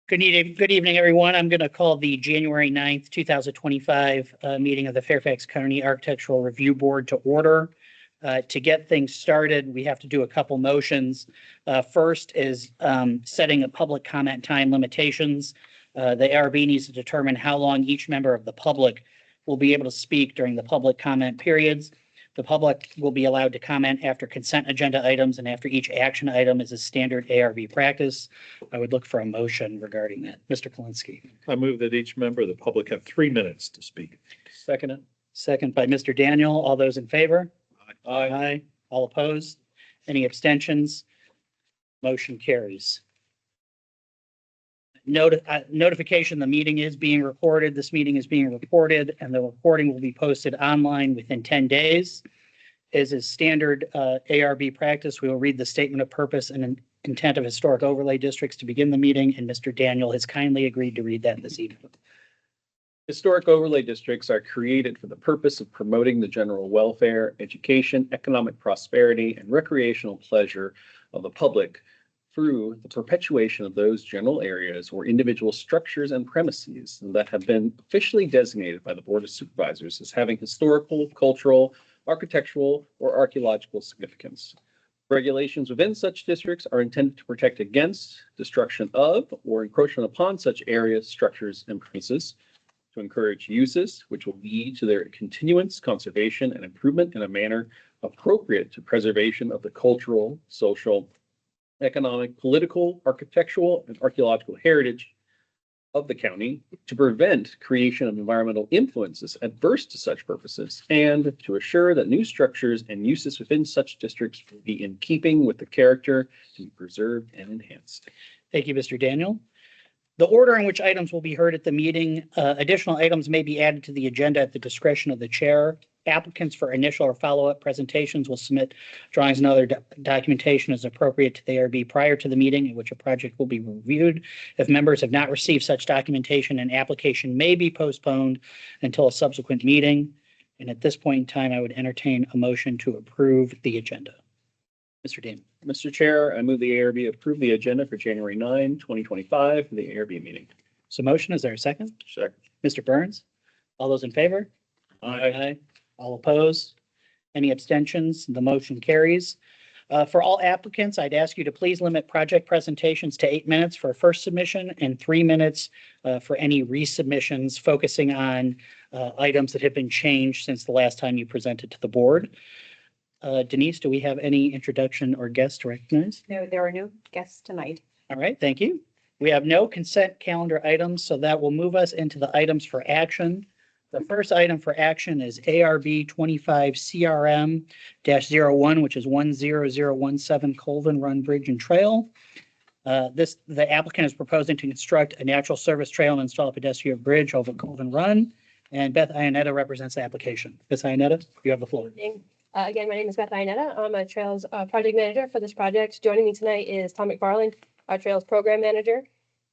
Good evening, everyone. I'm going to call the January 9th, 2025 meeting of the Fairfax County Architectural Review Board to order. To get things started, we have to do a couple motions. First is setting a public comment time limitations. The ARB needs to determine how long each member of the public will be able to speak during the public comment periods. The public will be allowed to comment after consent agenda items and after each action item is a standard ARB practice. I would look for a motion regarding that. Mr. Kalinsky. I move that each member of the public have 3 minutes to speak. Second it. Second by Mr. Daniel. All those in favor? Aye. Aye. All opposed? Any abstentions? Motion carries. Notification, the meeting is being recorded. This meeting is being recorded and the recording will be posted online within 10 days. As is standard ARB practice, we will read the statement of purpose and intent of historic overlay districts to begin the meeting, and Mr. Daniel has kindly agreed to read that this evening. Historic overlay districts are created for the purpose of promoting the general welfare, education, economic prosperity, and recreational pleasure of the public through the perpetuation of those general areas or individual structures and premises that have been officially designated by the Board of Supervisors as having historical, cultural, architectural, or archaeological significance. Regulations within such districts are intended to protect against destruction of or encroachment upon such areas, structures, and premises, to encourage uses which will lead to their continuance, conservation, and improvement in a manner appropriate to preservation of the cultural, social, economic, political, architectural, and archaeological heritage of the county, to prevent creation of environmental influences adverse to such purposes, and to assure that new structures and uses within such districts will be in keeping with the character to be preserved and enhanced. Thank you, Mr. Daniel. The order in which items will be heard at the meeting, additional items may be added to the agenda at the discretion of the chair. Applicants for initial or follow-up presentations will submit drawings and other documentation as appropriate to the ARB prior to the meeting in which a project will be reviewed. If members have not received such documentation, an application may be postponed until a subsequent meeting. And at this point in time, I would entertain a motion to approve the agenda. Mr. Dean. Mr. Chair, I move the ARB approve the agenda for January 9, 2025 for the ARB meeting. So motion, is there a second? Second. Mr. Burns, all those in favor? Aye. All opposed? Any abstentions? The motion carries. For all applicants, I'd ask you to please limit project presentations to 8 minutes for a first submission and 3 minutes for any resubmissions, focusing on items that have been changed since the last time you presented to the board. Denise, do we have any introduction or guests to recognize? No, there are no guests tonight. All right, thank you. We have no consent calendar items, so that will move us into the items for action. The first item for action is ARB 25 CRM-01, which is 10017 Colvin Run Bridge and Trail. The applicant is proposing to construct a natural service trail and install a pedestrian bridge over Colvin Run. And Beth Ionetta represents the application. Ms. Ionetta, you have the floor. Again, my name is Beth Ionetta. I'm a Trails project manager for this project. Joining me tonight is Tom McFarland, our Trails program manager.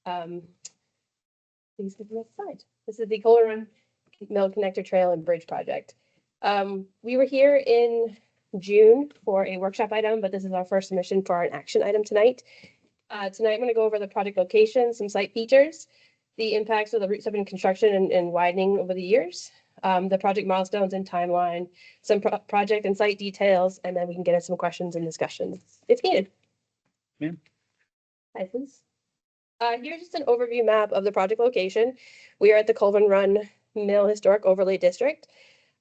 Please get the next slide. This is the Colvin Run Mill Connector Trail and Bridge project. We were here in June for a workshop item, but this is our first submission for an action item tonight. Tonight, I'm going to go over the project location, some site features, the impacts of the Route 7 construction and widening over the years, the project milestones and timeline, some project and site details, and then we can get into some questions and discussions if needed. Ma'am. Hi, please. Here's just an overview map of the project location. We are at the Colvin Run Mill Historic Overlay District.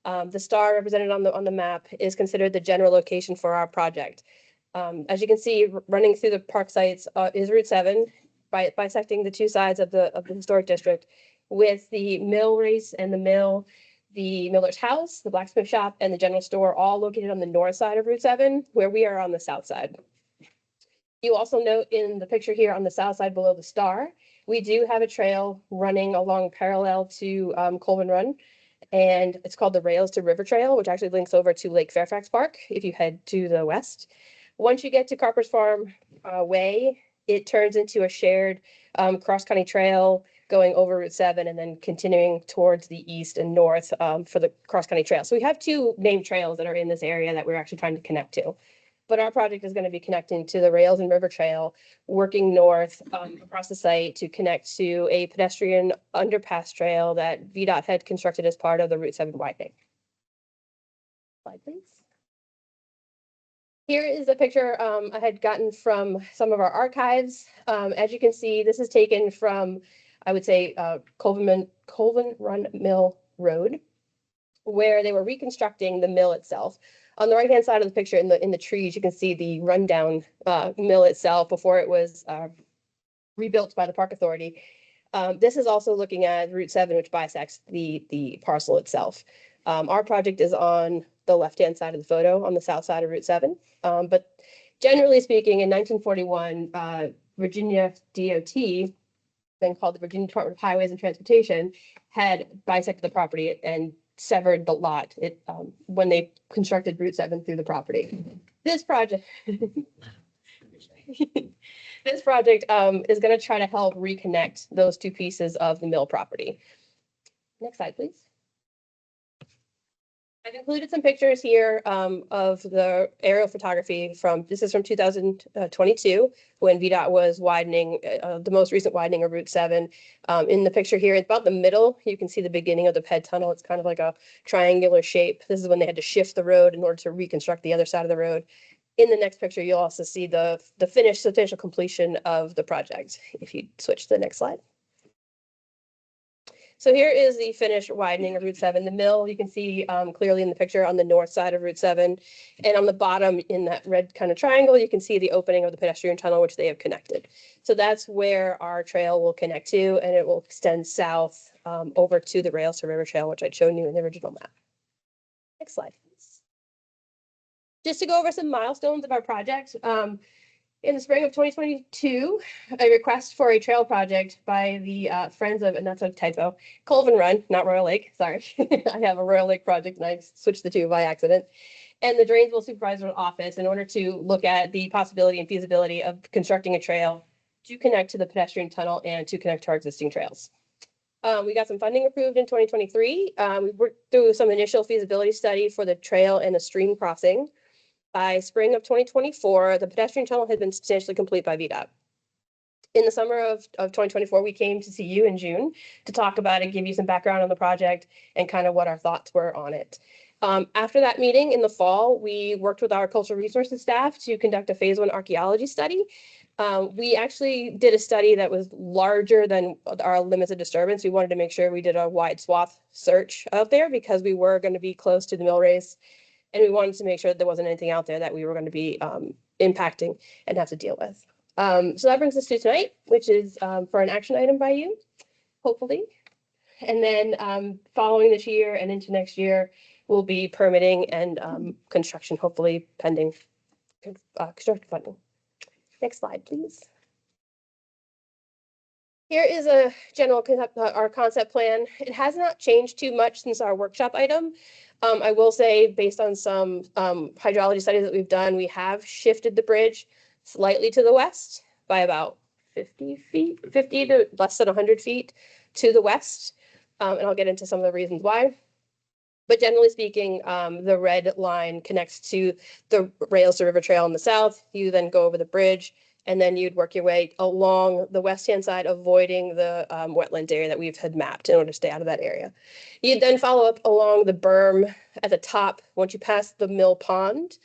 The star represented on the map is considered the general location for our project. As you can see, running through the park sites is Route 7, bisecting the two sides of the historic district, with the mill race and the miller's house, the blacksmith shop, and the general store all located on the north side of Route 7, where we are on the south side. You also note in the picture here on the south side below the star, we do have a trail running along parallel to Colvin Run, and it's called the Rails to River Trail, which actually links over to Lake Fairfax Park if you head to the west. Once you get to Carper's Farm Way, it turns into a shared cross-county trail going over Route 7 and then continuing towards the east and north for the cross-county trail. So we have two named trails that are in this area that we're actually trying to connect to. but our project is going to be connecting to the rails and river trail, working north across the site to connect to a pedestrian underpass trail that VDOT had constructed as part of the Route 7 widening. Slide, please. Here is a picture I had gotten from some of our archives. As you can see, this is taken from, I would say, Colvin Run Mill Road, where they were reconstructing the mill itself. On the right-hand side of the picture in the trees, you can see the rundown mill itself before it was rebuilt by the Park Authority. This is also looking at Route 7, which bisects the parcel itself. Our project is on the left-hand side of the photo on the south side of Route 7. But generally speaking, in 1941, Virginia DOT, then called the Virginia Department of Highways and Transportation, had bisected the property and severed the lot when they constructed Route 7 through the property. This project is going to try to help reconnect those two pieces of the mill property. Next slide, please. I've included some pictures here of the aerial photography this is from 2022, when VDOT was widening, the most recent widening of Route 7. In the picture here, it's about the middle. You can see the beginning of the ped tunnel. It's kind of like a triangular shape. This is when they had to shift the road in order to reconstruct the other side of the road. In the next picture, you'll also see the finished substantial completion of the project. If you switch to the next slide. So here is the finished widening of Route 7. The mill, you can see clearly in the picture on the north side of Route 7. And on the bottom in that red kind of triangle, you can see the opening of the pedestrian tunnel, which they have connected. So that's where our trail will connect to, and it will extend south over to the rails to river trail, which I'd shown you in the original map. Next slide, please. Just to go over some milestones of our project. In the spring of 2022, a request for a trail project by the Friends of, and that's a typo, Colvin Run, not Royal Lake, sorry. I have a Royal Lake project and I switched the two by accident. And the Drainsville Supervisor's Office in order to look at the possibility and feasibility of constructing a trail to connect to the pedestrian tunnel and to connect to our existing trails. We got some funding approved in 2023. We worked through some initial feasibility study for the trail and a stream crossing. By spring of 2024, the pedestrian tunnel had been substantially complete by VDOT. In the summer of 2024, we came to see you in June to talk about it, give you some background on the project and kind of what our thoughts were on it. After that meeting in the fall, we worked with our cultural resources staff to conduct a phase 1 archaeology study. We actually did a study that was larger than our limits of disturbance. We wanted to make sure we did a wide swath search out there because we were going to be close to the mill race. And we wanted to make sure that there wasn't anything out there that we were going to be impacting and have to deal with. So that brings us to tonight, which is for an action item by you, hopefully. And then following this year and into next year will be permitting and construction, hopefully pending construction funding. Next slide, please. Here is a general our concept plan. It has not changed too much since our workshop item. I will say, based on some hydrology studies that we've done, we have shifted the bridge slightly to the west by about 50 feet, 50 to less than 100 feet to the west. And I'll get into some of the reasons why. But generally speaking, the red line connects to the rails to river trail in the south. You then go over the bridge, and then you'd work your way along the west-hand side, avoiding the wetland area that we've had mapped in order to stay out of that area. You'd then follow up along the berm at the top once you pass the mill pond,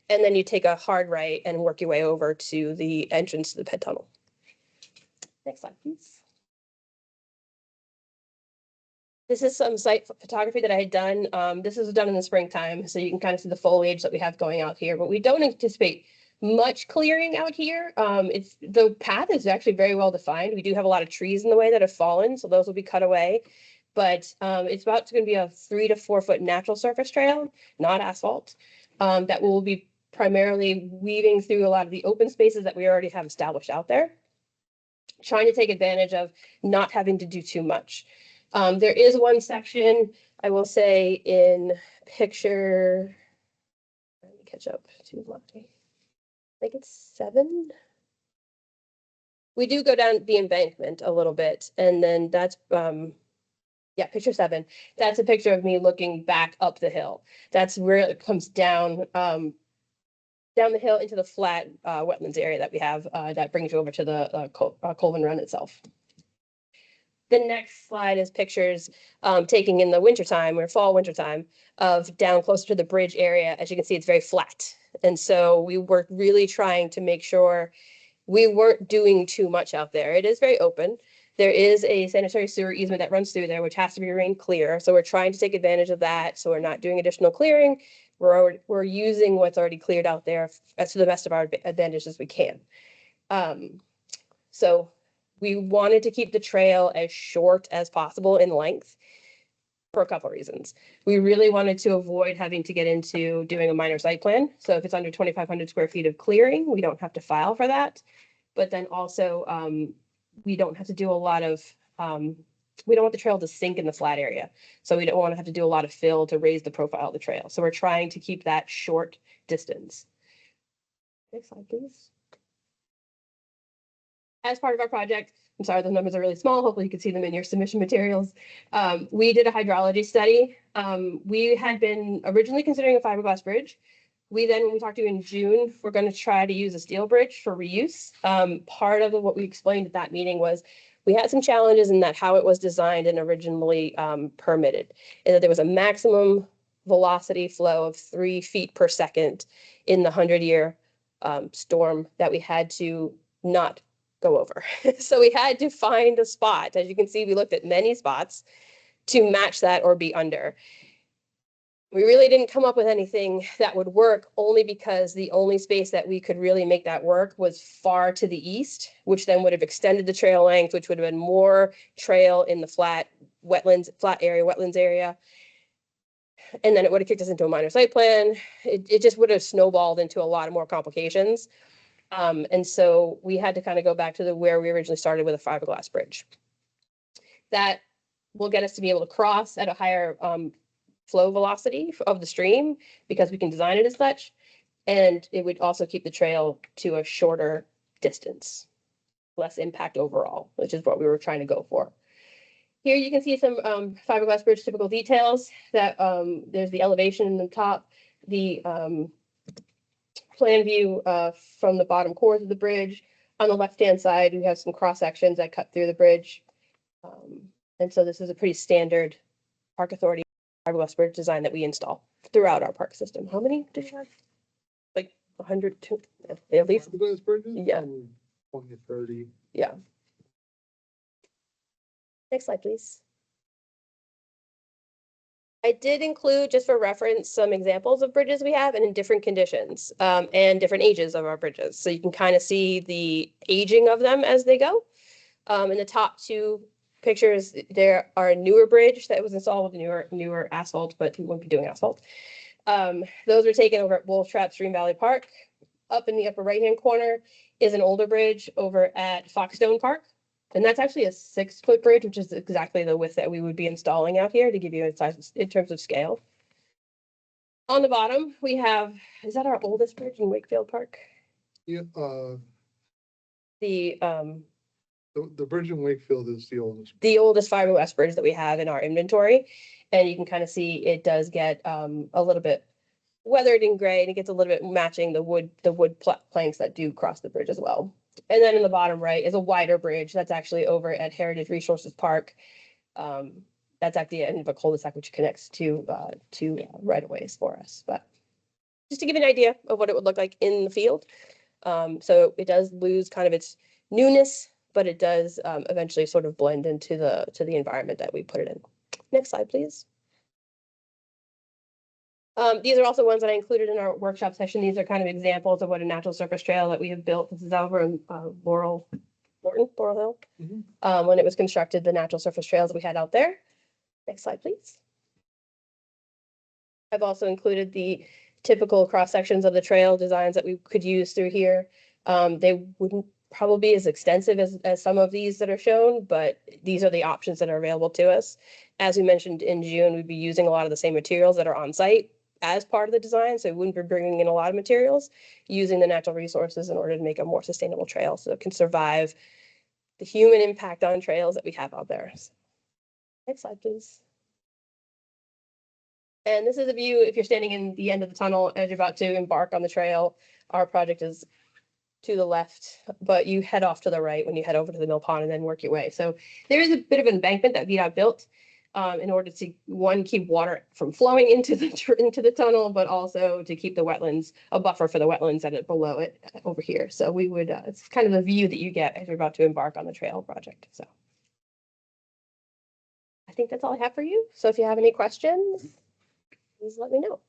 and then you take a hard right and work your way over to the entrance to the ped tunnel. Next slide, please. This is some site photography that I had done. This was done in the springtime, so you can kind of see the foliage that we have going out here, but we don't anticipate much clearing out here. The path is actually very well defined. We do have a lot of trees in the way that have fallen, so those will be cut away. But it's going to be a 3 to 4 foot natural surface trail, not asphalt, that will be primarily weaving through a lot of the open spaces that we already have established out there, trying to take advantage of not having to do too much. There is one section, I will say, in picture, let me catch up to my, I think it's 7. We do go down the embankment a little bit, and then that's, yeah, picture 7. That's a picture of me looking back up the hill. That's where it comes down down the hill into the flat wetlands area that we have that brings you over to the Colvin Run itself. The next slide is pictures taking in the wintertime or fall wintertime of down closer to the bridge area. As you can see, it's very flat. And so we were really trying to make sure we weren't doing too much out there. It is very open. There is a sanitary sewer easement that runs through there, which has to be remain clear. So we're trying to take advantage of that. So we're not doing additional clearing. We're using what's already cleared out there as to the best of our advantage as we can. So we wanted to keep the trail as short as possible in length for a couple of reasons. We really wanted to avoid having to get into doing a minor site plan. So if it's under 2,500 square feet of clearing, we don't have to file for that. But then also, we don't have to do a lot of, we don't want the trail to sink in the flat area. So we don't want to have to do a lot of fill to raise the profile of the trail. So we're trying to keep that short distance. Next slide, please. As part of our project, I'm sorry, the numbers are really small. Hopefully you can see them in your submission materials. We did a hydrology study. We had been originally considering a fiberglass bridge. When we talked to you in June, we're going to try to use a steel bridge for reuse. Part of what we explained at that meeting was we had some challenges in that how it was designed and originally permitted, and that there was a maximum velocity flow of 3 feet per second in the 100-year storm that we had to not go over. So we had to find a spot. As you can see, we looked at many spots to match that or be under. We really didn't come up with anything that would work, only because the only space that we could really make that work was far to the east, which then would have extended the trail length, which would have been more trail in the flat wetlands area. And then it would have kicked us into a minor site plan. It just would have snowballed into a lot of more complications. And so we had to kind of go back to where we originally started with a fiberglass bridge. That will get us to be able to cross at a higher flow velocity of the stream, because we can design it as such. And it would also keep the trail to a shorter distance, less impact overall, which is what we were trying to go for. Here you can see some fiberglass bridge typical details. That there's the elevation in the top, the plan view from the bottom corners of the bridge. On the left-hand side, we have some cross sections that cut through the bridge. And so this is a pretty standard Park Authority fiberglass bridge design that we install throughout our park system. How many do you have? Like 102 at least? Fiberglass bridges? Yeah. 20 to 30. Yeah. Next slide, please. I did include, just for reference, some examples of bridges we have and in different conditions and different ages of our bridges. So you can kind of see the aging of them as they go. In the top two pictures, there are a newer bridge that was installed with newer asphalt, but we won't be doing asphalt. Those were taken over at Wolf Trap Stream Valley Park. Up in the upper right-hand corner is an older bridge over at Foxstone Park. And that's actually a 6-foot bridge, which is exactly the width that we would be installing out here to give you a size in terms of scale. On the bottom, we have, is that our oldest bridge in Wakefield Park? Yeah, The bridge in Wakefield is the oldest. fiberglass bridge that we have in our inventory. And you can kind of see it does get a little bit weathered and gray, and it gets a little bit matching the wood planks that do cross the bridge as well. And then in the bottom right is a wider bridge that's actually over at Heritage Resources Park. That's at the end of a cul-de-sac, which connects to right-of-ways for us. But just to give you an idea of what it would look like in the field. So it does lose kind of its newness, but it does eventually sort of blend into the environment that we put it in. Next slide, please. These are also ones that I included in our workshop session. These are kind of examples of what a natural surface trail that we have built. This is over in Laurel Hill. Mhm. When it was constructed, the natural surface trails we had out there. Next slide, please. I've also included the typical cross sections of the trail designs that we could use through here. They wouldn't probably be as extensive as some of these that are shown, but these are the options that are available to us. As we mentioned in June, we'd be using a lot of the same materials that are on site as part of the design, so we wouldn't be bringing in a lot of materials, using the natural resources in order to make a more sustainable trail so it can survive the human impact on trails that we have out there. Next slide, please. And this is a view if you're standing in the end of the tunnel as you're about to embark on the trail. Our project is to the left, but you head off to the right when you head over to the mill pond and then work your way. So there is a bit of an embankment that VDOT built in order to, one, keep water from flowing into the tunnel, but also to keep the wetlands, a buffer for the wetlands that are below it over here. So we would, it's kind of the view that you get as you're about to embark on the trail project. So I think that's all I have for you. So if you have any questions, please let me know.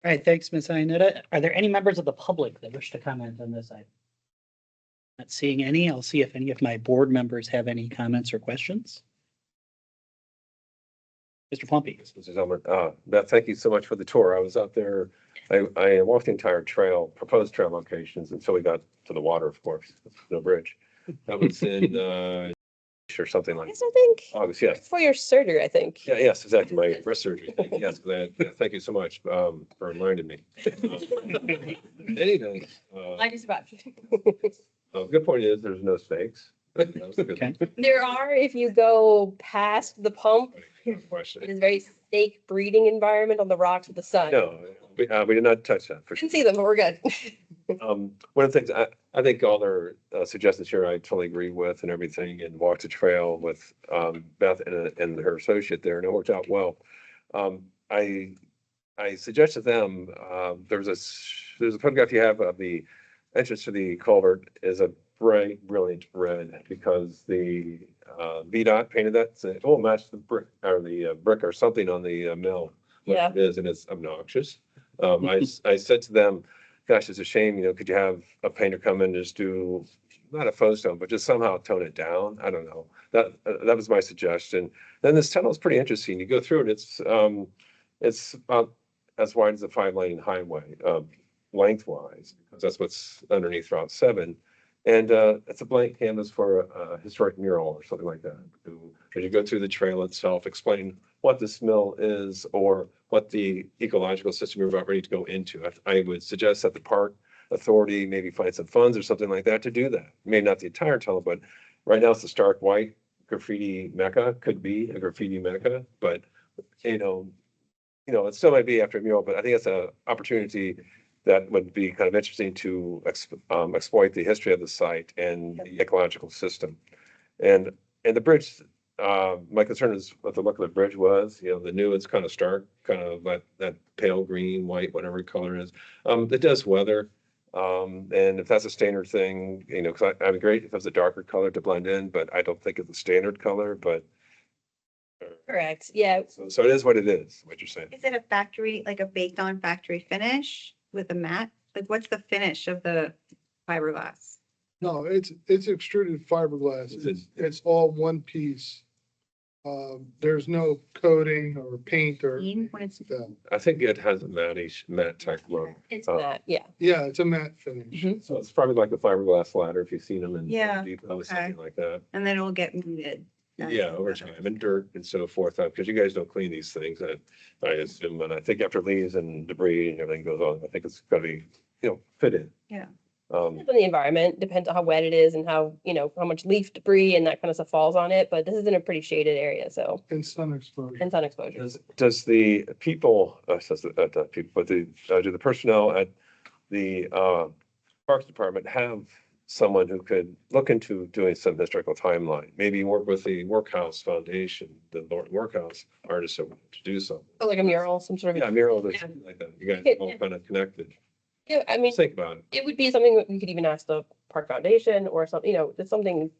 All right, thanks, Ms. Ionita. Are there any members of the public that wish to comment on this item? Not seeing any. I'll see if any of my board members have any comments or questions. Mr. Plumpy. Yes, Mr. Zelman, Beth, thank you so much for the tour. I was out there. I walked the entire trail, proposed trail locations until we got to the water, of course, no bridge. That was in, or something like Yes, I think August, yes. for your surgery, I think. Yeah, yes, exactly. My wrist surgery. Yes, thank you so much, for reminding me. Anyway, I just about. the good point is there's no snakes. That was a good Okay. There are, if you go past the pump, question. it is very snake breeding environment on the rocks with the sun. No, we did not touch that for sure. Didn't see them, but we're good. One of the things, I think all their suggestions here, I totally agree with and everything, and walked the trail with Beth and her associate there, and it worked out well. I suggested them, there's a photograph you have of the entrance to the culvert is a bright, brilliant red because the VDOT painted that, so it will match the brick or the brick or something on the mill. what Yeah. It is, and it's obnoxious. I said to them, gosh, it's a shame, could you have a painter come in and just do, not a faux stone, but just somehow tone it down? I don't know. That was my suggestion. Then this tunnel is pretty interesting. You go through it, it's about as wide as a 5-lane highway, lengthwise, because that's what's underneath Route 7. And it's a blank canvas for a historic mural or something like that. As you go through the trail itself, explain what this mill is or what the ecological system you're about ready to go into. I would suggest that the park authority maybe find some funds or something like that to do that. Maybe not the entire tunnel, but right now it's a stark white graffiti mecca, could be a graffiti mecca, but it still might be after a mural, but I think it's an opportunity that would be kind of interesting to exploit the history of the site and the ecological system. And the bridge, my concern is what the look of the bridge was. The new is kind of stark, kind of that pale green, white, whatever color it is. It does weather. And if that's a standard thing, because I'd be great if it was a darker color to blend in, but I don't think it's a standard color, but. Correct. Yeah. So it is what it is, what you're saying. Is it a factory, like a baked on factory finish with a matte? Like what's the finish of the fiberglass? No, it's extruded fiberglass. It's all one piece. There's no coating or paint or. When it's I think it has a matte type look. It's Oh. that, yeah. Yeah, it's a matte finish. So it's probably like the fiberglass ladder, if you've seen them in Yeah, Home Depot, something like that. and then it will get muted. Yeah, over time and dirt and so forth, because you guys don't clean these things, I assume, and I think after leaves and debris and everything goes on, I think it's gotta be, fit in. Yeah. Depends on the environment, depends on how wet it is and how much leaf debris and that kind of stuff falls on it, but this is in a pretty shaded area, so, And sun exposure. and sun exposure. Does the people, do the personnel at the Parks Department have someone who could look into doing some historical timeline, maybe work with the Workhouse Foundation, the Workhouse artists to do something? Oh, like a mural, some sort of. Yeah, mural or something like that. You guys Yeah. all kind of connected. Yeah, I mean, Just think about it. it would be something that we could even ask the Park Foundation or something, it's something.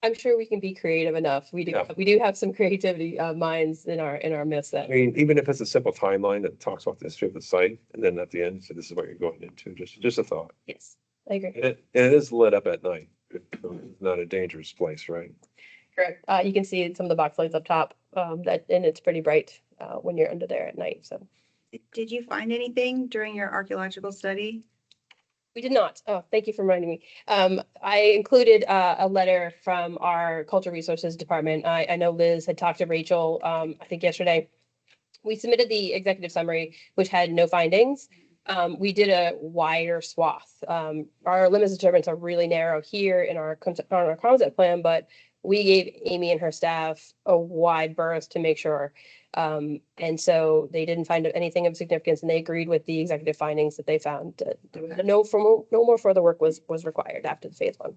I'm sure we can be creative enough. We Yeah. do have some creativity minds in our midst I that. mean, even if it's a simple timeline that talks about the history of the site, and then at the end, so this is what you're going into, just a thought. Yes, I agree. And it is lit up at night. It's not a dangerous place, right? Correct. You can see some of the box lights up top, and it's pretty bright, when you're under there at night, so. Did you find anything during your archaeological study? We did not. Oh, thank you for reminding me. I included a letter from our Cultural Resources Department. I know Liz had talked to Rachel, I think yesterday. We submitted the executive summary, which had no findings. We did a wider swath. Our limits of disturbance are really narrow here in our concept plan, but we gave Amy and her staff a wide berth to make sure. And so they didn't find anything of significance, and they agreed with the executive findings that they found that no more further work was required after the phase one.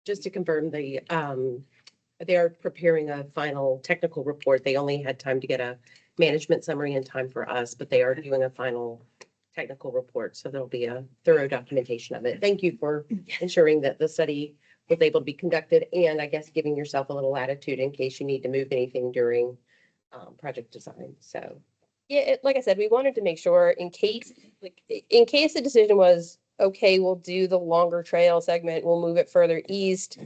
Just to confirm, they're preparing a final technical report. They only had time to get a management summary in time for us, but they are doing a final technical report. So there'll be a thorough documentation of it. Thank you for ensuring that the study was able to be conducted, and I guess giving yourself a little latitude in case you need to move anything during project design. So Yeah, like I said, we wanted to make sure in case the decision was, okay, we'll do the longer trail segment, we'll move it further east.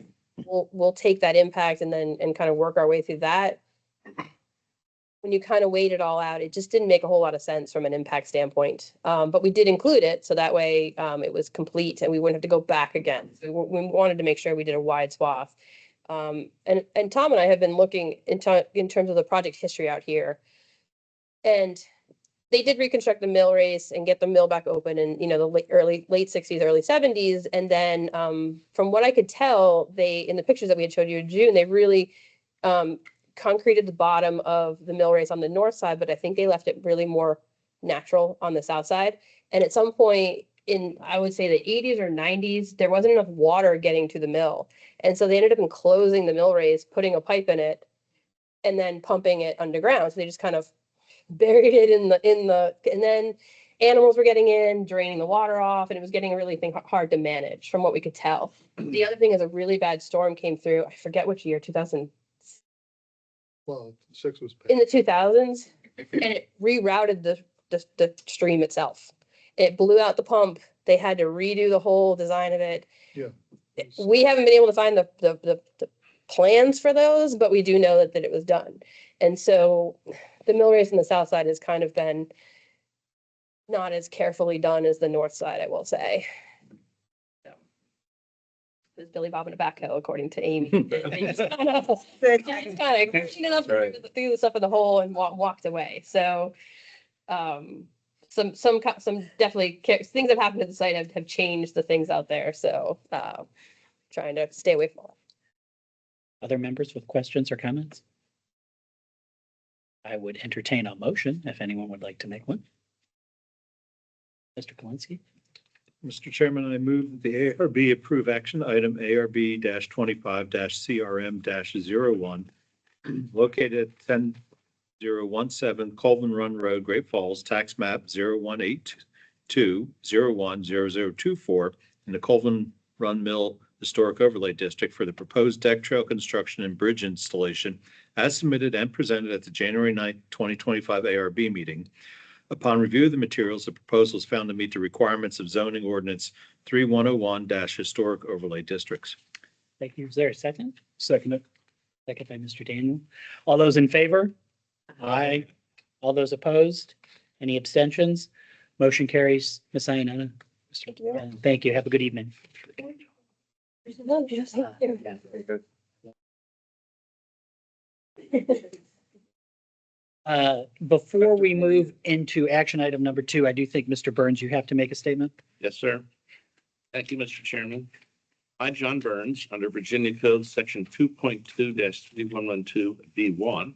We'll take that impact and kind of work our way through that. When you kind of weighed it all out, it just didn't make a whole lot of sense from an impact standpoint. But we did include it, so that way it was complete and we wouldn't have to go back again. So we wanted to make sure we did a wide swath. And Tom and I have been looking in terms of the project history out here. And they did reconstruct the mill race and get the mill back open in, the late 60s, early 70s. And then from what I could tell, in the pictures that we had showed you in June, they really concreted the bottom of the mill race on the north side, but I think they left it really more natural on the south side. And at some point in, I would say the 80s or 90s, there wasn't enough water getting to the mill. And so they ended up enclosing the mill race, putting a pipe in it, and then pumping it underground. So they just kind of buried it and then animals were getting in, draining the water off, and it was getting really hard to manage from what we could tell. The other thing is a really bad storm came through. I forget which year, 2000. Well, 6 was. In the 2000s, and it rerouted the stream itself. It blew out the pump. They had to redo the whole design of it. Yeah. We haven't been able to find the plans for those, but we do know that it was done. And so the mill race on the south side has kind of been not as carefully done as the north side, I will say. So, it was Billy Bob in a backhoe, according to Amy. They just kind of cleaned up, threw the stuff in the hole and walked away. So some definitely things that have happened at the site have changed the things out there. So trying to stay away from all. Other members with questions or comments? I would entertain a motion if anyone would like to make one. Mr. Kalinsky. Mr. Chairman, I move that the ARB approve action item ARB-25-CRM-01 located at 10017 Colvin Run Road, Great Falls, tax map 0182010024 in the Colvin Run Mill Historic Overlay District for the proposed deck trail construction and bridge installation as submitted and presented at the January 9th, 2025 ARB meeting. Upon review of the materials, the proposal is found to meet the requirements of zoning ordinance 3101-historic overlay districts. Thank you. Is there a second? Second it. Second by Mr. Daniel. All those in favor? Aye. All those opposed? Any abstentions? Motion carries. Ms. Iannetta. Thank you very much. Thank you. Have a good evening. Before we move into action item number 2, I do think, Mr. Burns, you have to make a statement. Yes, sir. Thank you, Mr. Chairman. I, John Burns, under Virginia Code Section 2.2-3112B1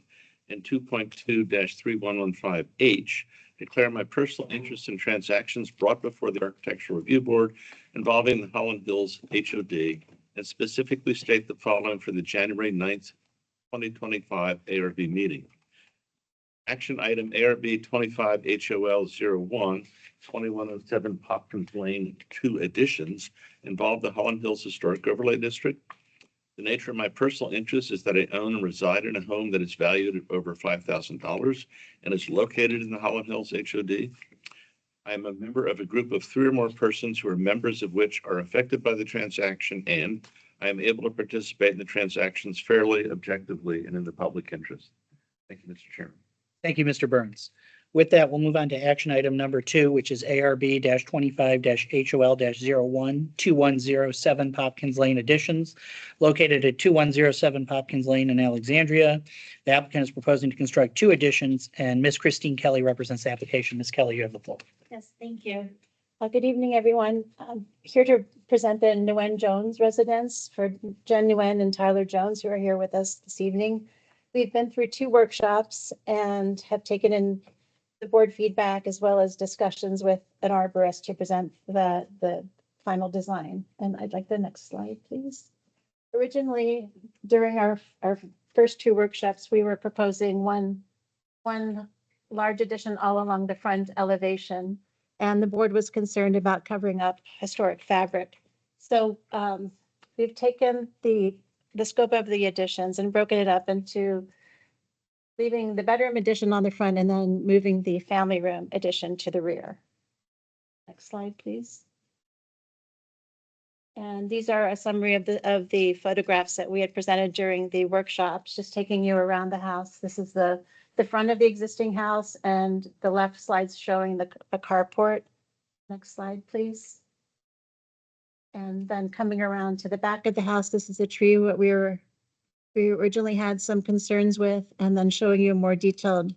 and 2.2-3115H, declare my personal interest in transactions brought before the Architectural Review Board involving the Holland Hills HOD, and specifically state the following for the January 9th, 2025 ARB meeting. Action item ARB 25 HOL 01, 2107 Hopkins Lane 2 additions involve the Holland Hills Historic Overlay District. The nature of my personal interest is that I own and reside in a home that is valued at over $5,000 and is located in the Holland Hills HOD. I am a member of a group of 3 or more persons who are members of which are affected by the transaction, and I am able to participate in the transactions fairly, objectively, and in the public interest. Thank you, Mr. Chairman. Thank you, Mr. Burns. With that, we'll move on to action item number 2, which is ARB 25-HOL-01 2107 Popkins Lane additions located at 2107 Popkins Lane in Alexandria. The applicant is proposing to construct 2 additions, and Ms. Christine Kelly represents the application. Ms. Kelly, you have the floor. Yes, thank you. Good evening, everyone. I'm here to present the Nguyen Jones residence for Jen Nguyen and Tyler Jones, who are here with us this evening. We've been through 2 workshops and have taken in the board feedback as well as discussions with an arborist to present the final design. And I'd like the next slide, please. Originally, during our first 2 workshops, we were proposing one large addition all along the front elevation, and the board was concerned about covering up historic fabric. So we've taken the scope of the additions and broken it up into leaving the bedroom addition on the front and then moving the family room addition to the rear. Next slide, please. And these are a summary of the photographs that we had presented during the workshops, just taking you around the house. This is the front of the existing house, and the left slide's showing the carport. Next slide, please. And then coming around to the back of the house, this is a tree what we originally had some concerns with, and then showing you a more detailed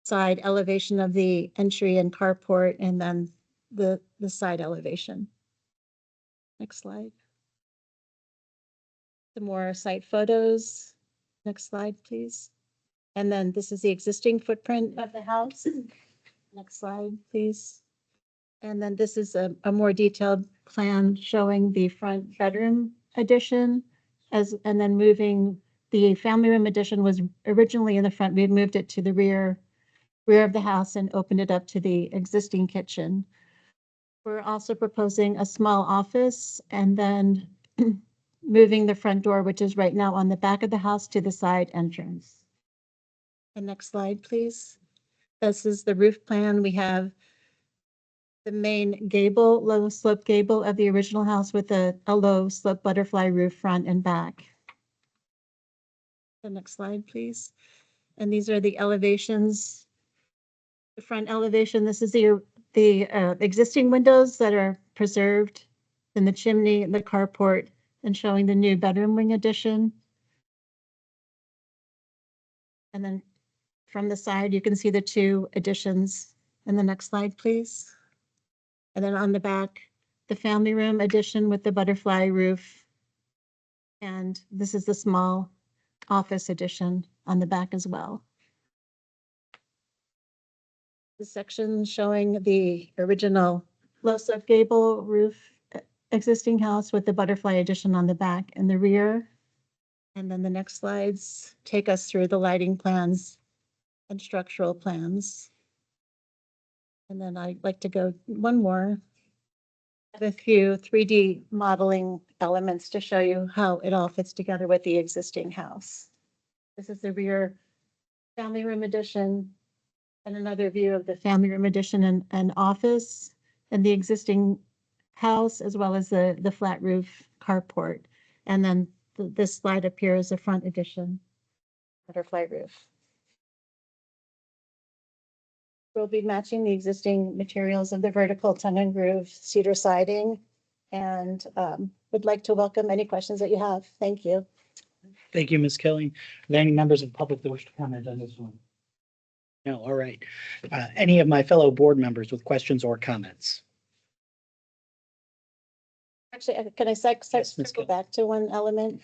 side elevation of the entry and carport, and then the side elevation. Next slide. Some more site photos. Next slide, please. And then this is the existing footprint of the house. Next slide, please. And then this is a more detailed plan showing the front bedroom addition and then moving the family room addition was originally in the front. We had moved it to the rear of the house and opened it up to the existing kitchen. We're also proposing a small office and then moving the front door, which is right now on the back of the house, to the side entrance. The next slide, please. This is the roof plan. We have the main gable, low slope gable of the original house with a low slope butterfly roof front and back. The next slide, please. And these are the elevations. The front elevation, this is the existing windows that are preserved in the chimney, the carport, and showing the new bedroom wing addition. And then from the side, you can see the 2 additions. And the next slide, please. And then on the back, the family room addition with the butterfly roof. And this is the small office addition on the back as well. The section showing the original low slope gable roof existing house with the butterfly addition on the back and the rear. And then the next slides take us through the lighting plans and structural plans. And then I'd like to go one more. I have a few 3D modeling elements to show you how it all fits together with the existing house. This is the rear family room addition and another view of the family room addition and office and the existing house, as well as the flat roof carport. And then this slide up here is the front addition, butterfly roof. We'll be matching the existing materials of the vertical tongue and groove cedar siding, and would like to welcome any questions that you have. Thank you. Thank you, Ms. Kelly. Are there any members of the public that wish to comment on this one? No, all right. Any of my fellow board members with questions or comments? Actually, can I Yes, Ms. circle Gill. back to one element?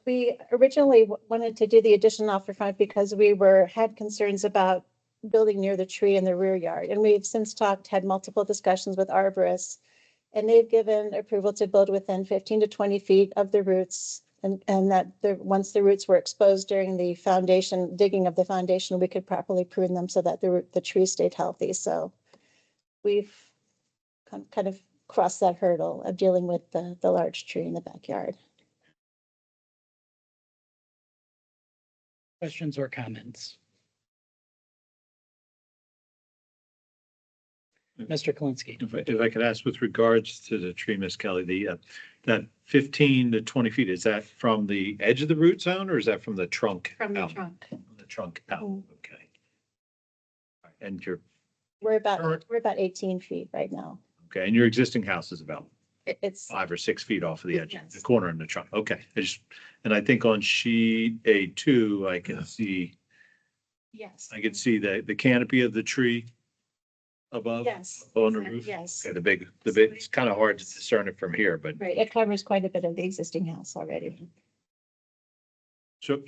We originally wanted to do the addition off the front because we had concerns about building near the tree in the rear yard. And we've since had multiple discussions with arborists, and they've given approval to build within 15 to 20 feet of the roots. And that once the roots were exposed during the foundation, digging of the foundation, we could properly prune them so that the tree stayed healthy. So we've kind of crossed that hurdle of dealing with the large tree in the backyard. Questions or comments? Mr. Kalinsky. If I could ask with regards to the tree, Ms. Kelly, that 15 to 20 feet, is that from the edge of the root zone or is that from the trunk? From the out? trunk. From the trunk out, Mm. okay. All right, and your, We're Current- about 18 feet right now. okay, and your existing house is about It's, 5 or 6 feet off of the edge, the Yes. corner in the trunk. Okay, and I think on sheet A2, I can see the canopy of the tree above. Yes. On the roof. Yes, Okay, the big, it's kind of hard to discern it from here, but right. It covers quite a bit of the existing house already.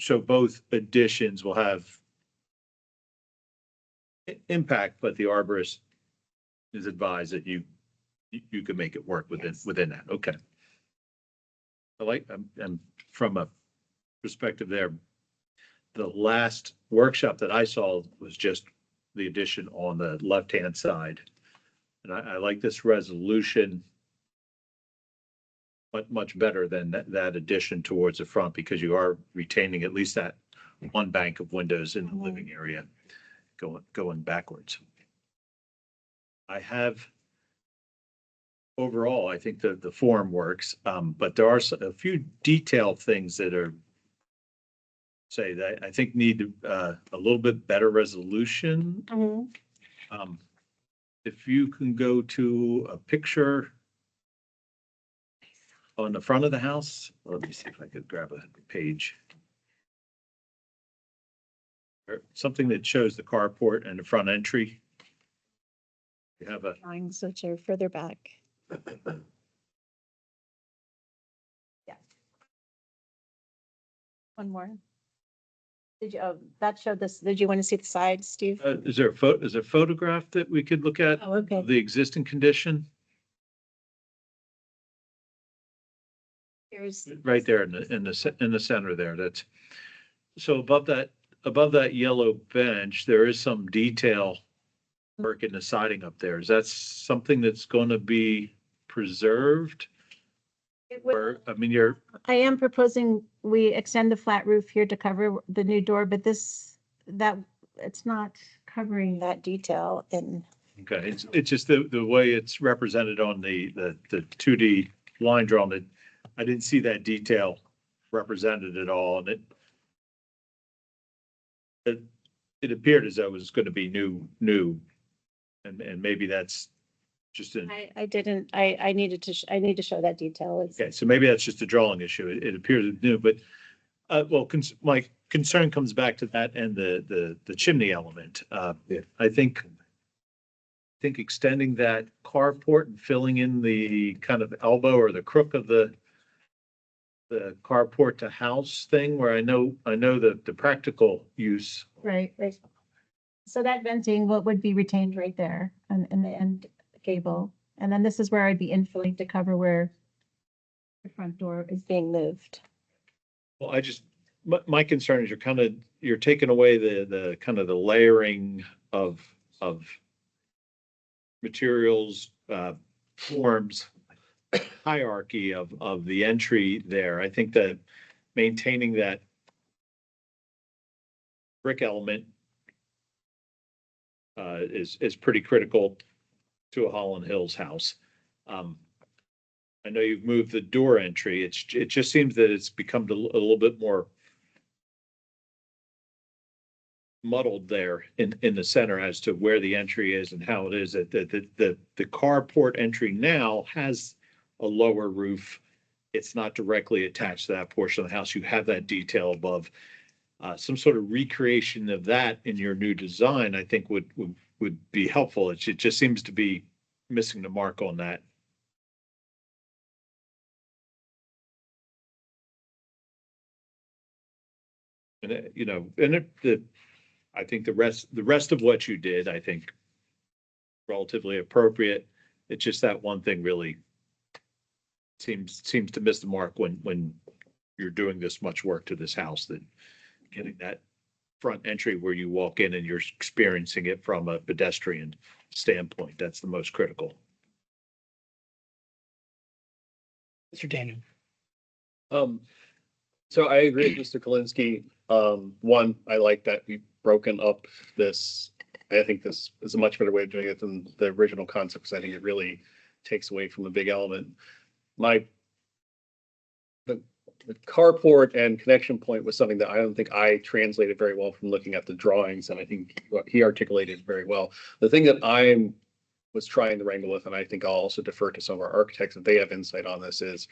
so both additions will have impact, but the arborist is advised that you can make it work Yes. within that. Okay. I like, and from a perspective there, the last workshop that I saw was just the addition on the left-hand side. And I like this resolution much better than that addition towards the front, because you are retaining at least that one bank of windows in the Mhm. living area going backwards. I have, overall, I think the form works, but there are a few detailed things that are, say, that I think need a little bit better resolution. If you can go to a picture on the front of the house, let me see if I could grab a page. Or something that shows the carport and the front entry. You have a, Drawings which are further back. Yeah. One more. Did you, oh, that showed this, did you want to see the side, Steve? is there a photograph that we could look at Oh, okay. of the existing condition? Here's, Right there in the center there. That's, so above that yellow bench, there is some detail work in the siding up there. Is that something that's going to be preserved? it will- Or, I mean, you're, I am proposing we extend the flat roof here to cover the new door, but it's not covering that detail in. okay, it's just the way it's represented on the 2D line drawing, that I didn't see that detail represented at all, and it appeared as though it was going to be new, and maybe that's just an, I didn't, I needed to, I need to show that detail. It's, okay, so maybe that's just a drawing issue. It appears new, but well, my concern comes back to that and the chimney element. Yeah. I think extending that carport and filling in the kind of elbow or the crook of the carport to house thing, where I know the practical use. right. So that venting, what would be retained right there in the end gable. And then this is where I'd be infilling to cover where the front door is being moved. Well, my concern is you're taking away the kind of the layering of materials, forms, hierarchy of the entry there. I think that maintaining that brick element is pretty critical to a Holland Hills house. I know you've moved the door entry. It just seems that it's become a little bit more muddled there in the center as to where the entry is and how it is. That the carport entry now has a lower roof. It's not directly attached to that portion of the house. You have that detail above. Some sort of recreation of that in your new design, I think would be helpful. It just seems to be missing the mark on that. And I think the rest of what you did, I think, relatively appropriate. It's just that one thing really seems to miss the mark when you're doing this much work to this house, that getting that front entry where you walk in and you're experiencing it from a pedestrian standpoint, that's the most critical. Mr. Daniel. So I agree with Mr. Kalinsky. One, I like that we've broken up this. I think this is a much better way of doing it than the original concept, because I think it really takes away from the big element. The the carport and connection point was something that I don't think I translated very well from looking at the drawings, and I think he articulated very well. The thing that I was trying to wrangle with, and I think I'll also defer to some of our architects if they have insight on this, is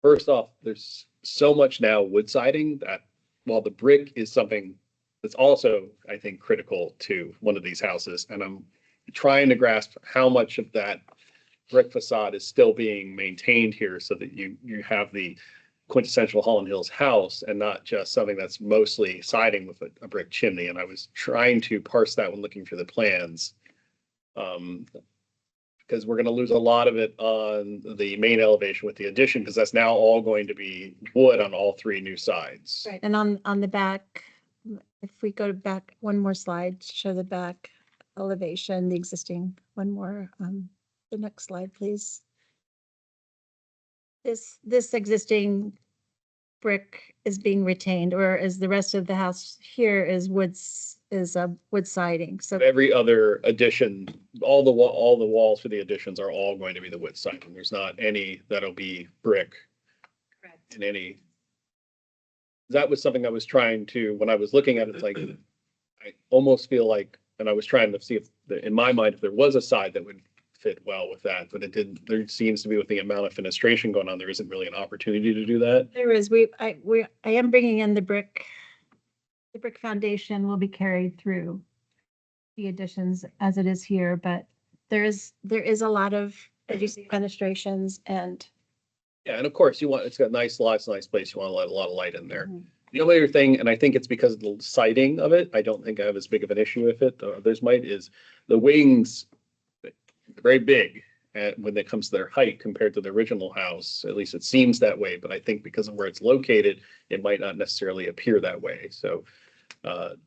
first off, there's so much now wood siding that while the brick is something that's also, I think, critical to one of these houses, and I'm trying to grasp how much of that brick facade is still being maintained here so that you have the quintessential Holland Hills house and not just something that's mostly siding with a brick chimney. And I was trying to parse that when looking through the plans. Because we're going to lose a lot of it on the main elevation with the addition, because that's now all going to be wood on all three new sides. Right, and on the back, if we go back one more slide, show the back elevation, the existing, one more, the next slide, please. This existing brick is being retained, or is the rest of the house here is wood siding, so. Every other addition, all the walls for the additions are all going to be the wood siding. There's not any that'll be brick. Correct. In any. That was something I was trying to, when I was looking at it, it's like, I almost feel like, and I was trying to see if, in my mind, if there was a side that would fit well with that, but it didn't. There seems to be, with the amount of fenestration going on, there isn't really an opportunity to do that. There is, I am bringing in the brick. The brick foundation will be carried through the additions as it is here, but there is a lot of, as you see, fenestrations and. Yeah, and of course you want, it's got nice lots, nice place. You want to let a lot of light in there. Mhm. The only other thing, and I think it's because of the siding of it, I don't think I have as big of an issue with it. The others might, is the wings, very big when it comes to their height compared to the original house. At least it seems that way, but I think because of where it's located, it might not necessarily appear that way. So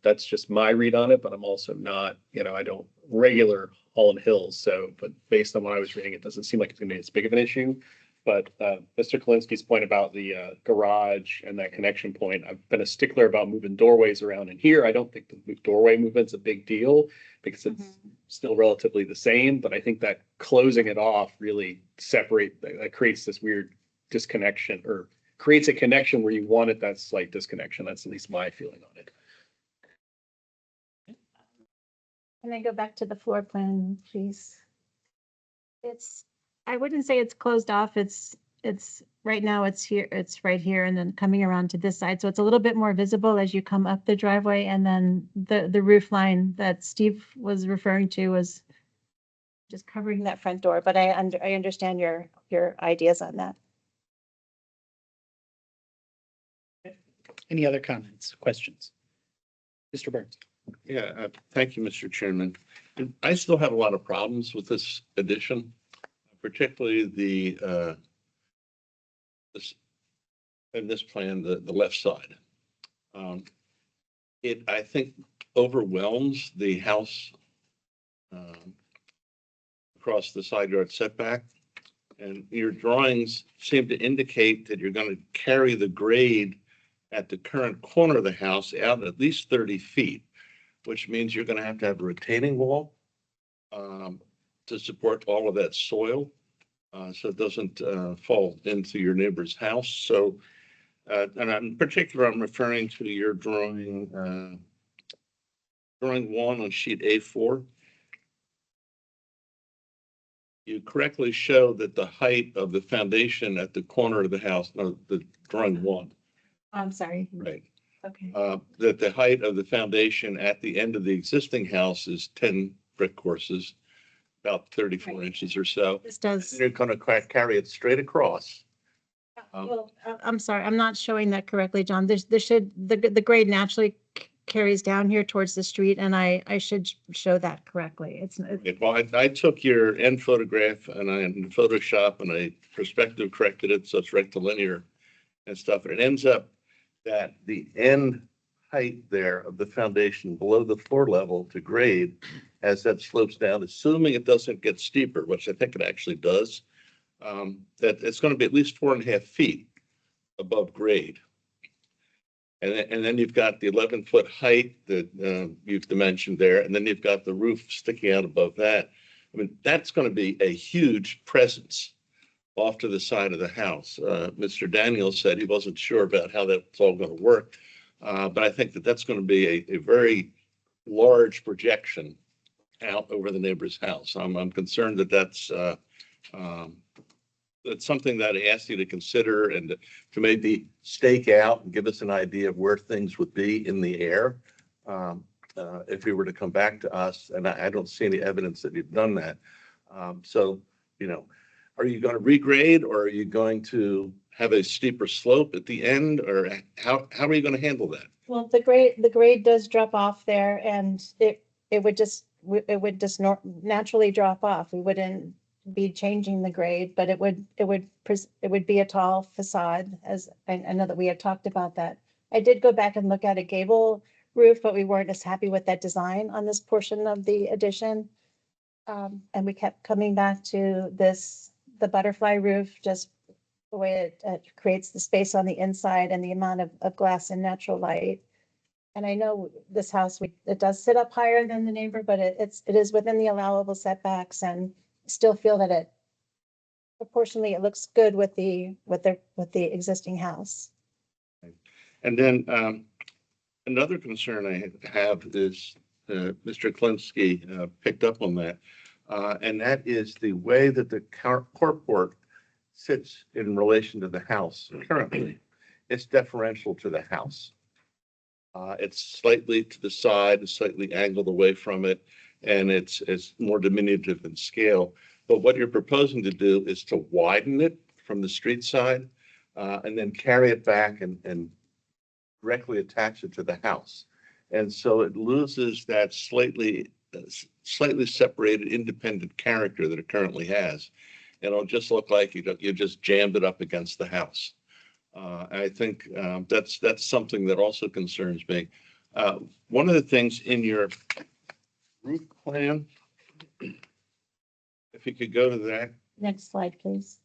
that's just my read on it, but I'm also not, I don't regular Holland Hills. So, but based on what I was reading, it doesn't seem like it's going to be as big of an issue. But Mr. Kalinsky's point about the garage and that connection point, I've been a stickler about moving doorways around in here. I don't think the doorway movement's a big deal because it's still relatively the same. But I think that closing it off really that creates this weird disconnection, or creates a connection where you wanted that slight disconnection. That's at least my feeling on it. Can I go back to the floor plan, please? I wouldn't say it's closed off. It's right now it's here, it's right here, and then coming around to this side. So it's a little bit more visible as you come up the driveway, and then the roof line that Steve was referring to was just covering that front door. But I understand your ideas on that. Any other comments, questions? Mr. Burns? Yeah, thank you, Mr. Chairman. I still have a lot of problems with this addition, particularly in this plan, the left side. It, I think, overwhelms the house across the side yard setback. And your drawings seem to indicate that you're going to carry the grade at the current corner of the house out at least 30 feet, which means you're going to have a retaining wall to support all of that soil, so it doesn't fall into your neighbor's house. So, and in particular, I'm referring to your drawing 1 on sheet A4. You correctly show that the height of the foundation at the corner of the house, no, the drawing 1. I'm sorry. Right. Okay. That the height of the foundation at the end of the existing house is 10 brick courses, about 34 inches or so. This does. You're going to carry it straight across. Well, I'm sorry, I'm not showing that correctly, John. The grade naturally carries down here towards the street, and I should show that correctly. It's. Well, I took your end photograph and I in Photoshop and I perspective corrected it so it's rectilinear and stuff. And it ends up that the end height there of the foundation below the floor level to grade, as that slopes down, assuming it doesn't get steeper, which I think it actually does, that it's going to be at least 4.5 feet above grade. And then you've got the 11-foot height that you've dimensioned there, and then you've got the roof sticking out above that. I mean, that's going to be a huge presence off to the side of the house. Mr. Daniels said he wasn't sure about how that's all going to work. But I think that that's going to be a very large projection out over the neighbor's house. I'm concerned that that's something that I asked you to consider and to maybe stake out and give us an idea of where things would be in the air. If you were to come back to us, and I don't see any evidence that you've done that. So, are you going to regrade, or are you going to have a steeper slope at the end, or how are you going to handle that? Well, the grade does drop off there, and it would just naturally drop off. We wouldn't be changing the grade, but it would be a tall facade, as I know that we had talked about that. I did go back and look at a gable roof, but we weren't as happy with that design on this portion of the addition. And we kept coming back to the butterfly roof, just the way it creates the space on the inside and the amount of glass and natural light. And I know this house, it does sit up higher than the neighbor, but it is within the allowable setbacks, and still feel that it proportionally, it looks good with the existing house. And then another concern I have is Mr. Klinsky picked up on that, and that is the way that the carport sits in relation to the house currently. It's deferential to the house. It's slightly to the side, it's slightly angled away from it, and it's more diminutive in scale. But what you're proposing to do is to widen it from the street side and then carry it back and directly attach it to the house. And so it loses that slightly separated independent character that it currently has. And it'll just look like you just jammed it up against the house. I think that's something that also concerns me. One of the things in your roof plan, if you could go to that, Next slide, please.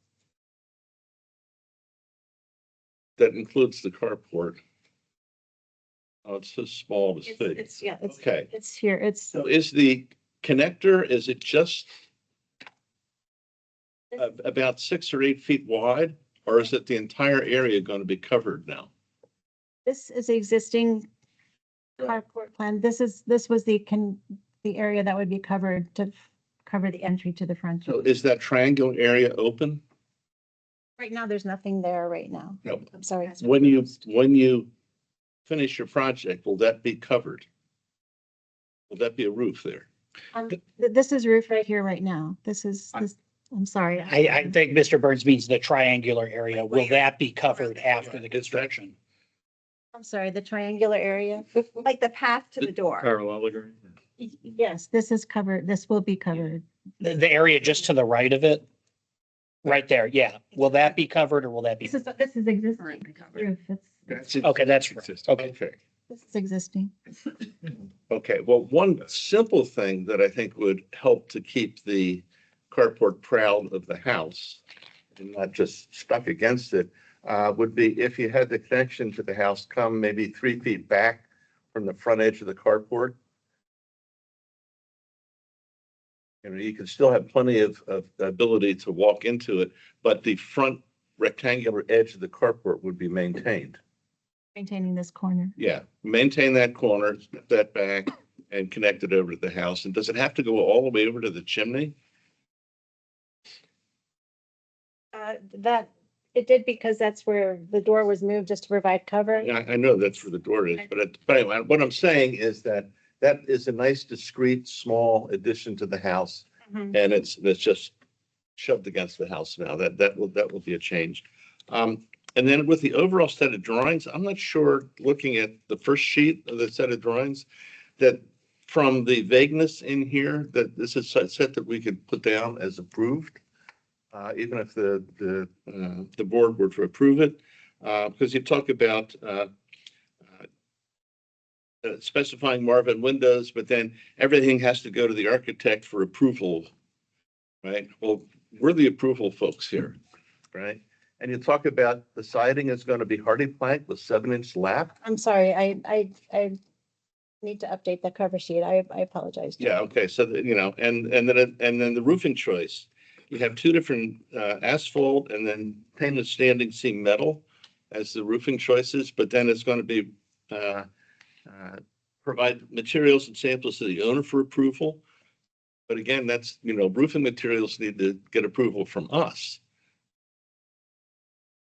that includes the carport. Oh, it's so small to see. It's Okay. It's here. So is the connector, is it just about 6 or 8 feet wide, or is it the entire area going to be covered now? This is the existing carport plan. This was the area that would be covered to cover the entry to the front. So is that triangular area open? Right now, there's nothing there right now. No. I'm sorry. When you finish your project, will that be covered? Will that be a roof there? This is roof right here right now. I'm sorry. I think Mr. Burns means the triangular area. Will that be covered after the construction? I'm sorry, the triangular area. Like the path to the door. Parallelogram. Yes, this is covered. This will be covered. The area just to the right of it? Right there, yeah. Will that be covered, or will that be? This is existing roof. Okay, that's right. Okay. Okay. This is existing. Okay, well, one simple thing that I think would help to keep the carport proud of the house and not just stuck against it, would be if you had the connection to the house come maybe 3 feet back from the front edge of the carport. You can still have plenty of ability to walk into it, but the front rectangular edge of the carport would be maintained. Maintaining this corner. Yeah, maintain that corner, step that back, and connect it over to the house. And does it have to go all the way over to the chimney? That it did, because that's where the door was moved, just to provide cover. Yeah, I know that's where the door is, but anyway, what I'm saying is that is a nice, discreet, small addition to the house, Mhm. and it's just shoved against the house now. That will be a change. And then with the overall set of drawings, I'm not sure, looking at the first sheet of the set of drawings, that from the vagueness in here, that this is a set that we could put down as approved, even if the board were to approve it, because you talk about specifying Marvin windows, but then everything has to go to the architect for approval, right? Well, we're the approval folks here, right? And you talk about the siding is going to be hardy plank with 7-inch lap. I'm sorry, I need to update the cover sheet. I apologize. Yeah, okay, so and then the roofing choice. you have two different asphalt and then painted standing seam metal as the roofing choices, but then it's going to be provide materials and samples to the owner for approval. But again, that's, roofing materials need to get approval from us.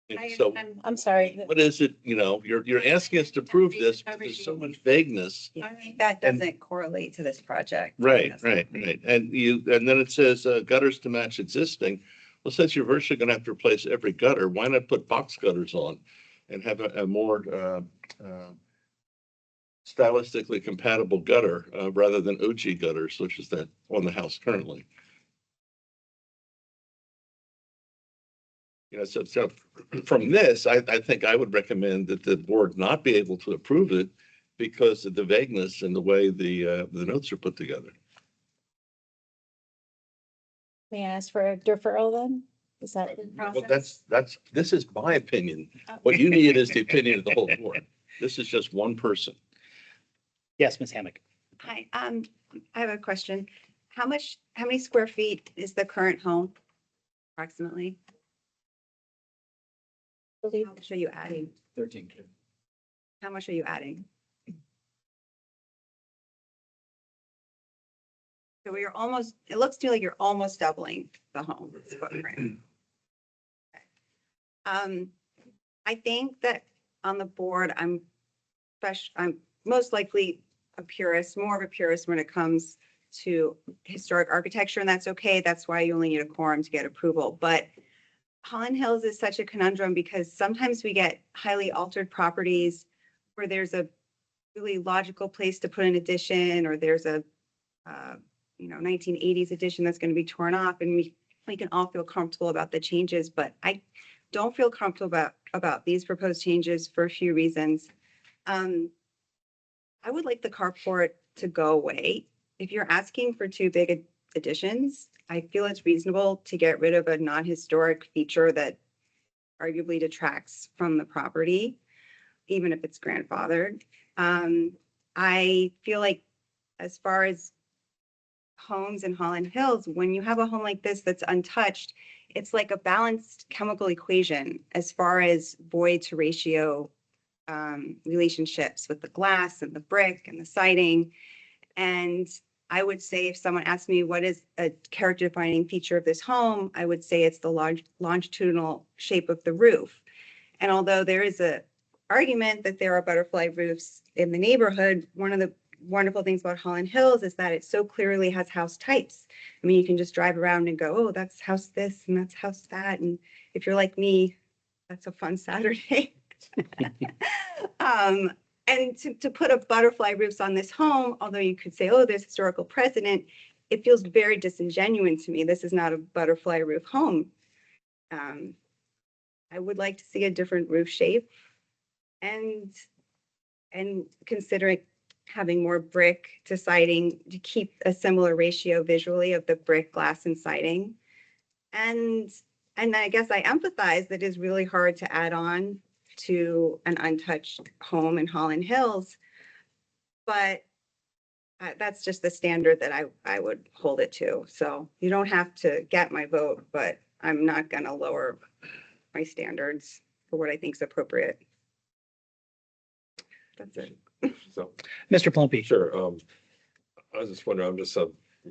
And so I'm sorry. what is it, you're asking us to prove this, but there's so much vagueness. I think that doesn't correlate to this project. Right. And then it says gutters to match existing. Well, since you're virtually going to have to replace every gutter, why not put box gutters on and have a more stylistically compatible gutter rather than OG gutters, which is that on the house currently? So from this, I think I would recommend that the board not be able to approve it because of the vagueness and the way the notes are put together. May I ask for a deferral then? Is that? Well, this is my opinion. What you need is the opinion of the whole board. This is just one person. Yes, Ms. Hammack. Hi, I have a question. How many square feet is the current home approximately? Believe How much are you adding? 13. How much are you adding? So it looks to me like you're almost doubling the home footprint. I think that on the board, I'm most likely more of a purist when it comes to historic architecture, and that's okay. That's why you only need a quorum to get approval. But Holland Hills is such a conundrum because sometimes we get highly altered properties where there's a really logical place to put an addition, or there's a 1980s addition that's going to be torn off, and we can all feel comfortable about the changes, but I don't feel comfortable about these proposed changes for a few reasons. I would like the carport to go away. If you're asking for too big additions, I feel it's reasonable to get rid of a non-historic feature that arguably detracts from the property, even if it's grandfathered. I feel like as far as homes in Holland Hills, when you have a home like this that's untouched, it's like a balanced chemical equation as far as void to ratio relationships with the glass and the brick and the siding. And I would say if someone asked me what is a character defining feature of this home, I would say it's the longitudinal shape of the roof. And although there is a argument that there are butterfly roofs in the neighborhood, one of the wonderful things about Holland Hills is that it so clearly has house types. I mean, you can just drive around and go, oh, that's house this and that's house that. And if you're like me, that's a fun Saturday. And to put a butterfly roofs on this home, although you could say, oh, there's historical precedent, it feels very disingenuous to me. This is not a butterfly roof home. I would like to see a different roof shape and considering having more brick to siding to keep a similar ratio visually of the brick, glass, and siding. And I guess I empathize that it's really hard to add on to an untouched home in Holland Hills, but that's just the standard that I would hold it to. So you don't have to get my vote, but I'm not going to lower my standards for what I think is appropriate. That's it. So, Mr. Plumpy. sure. I was just wondering, I'm just,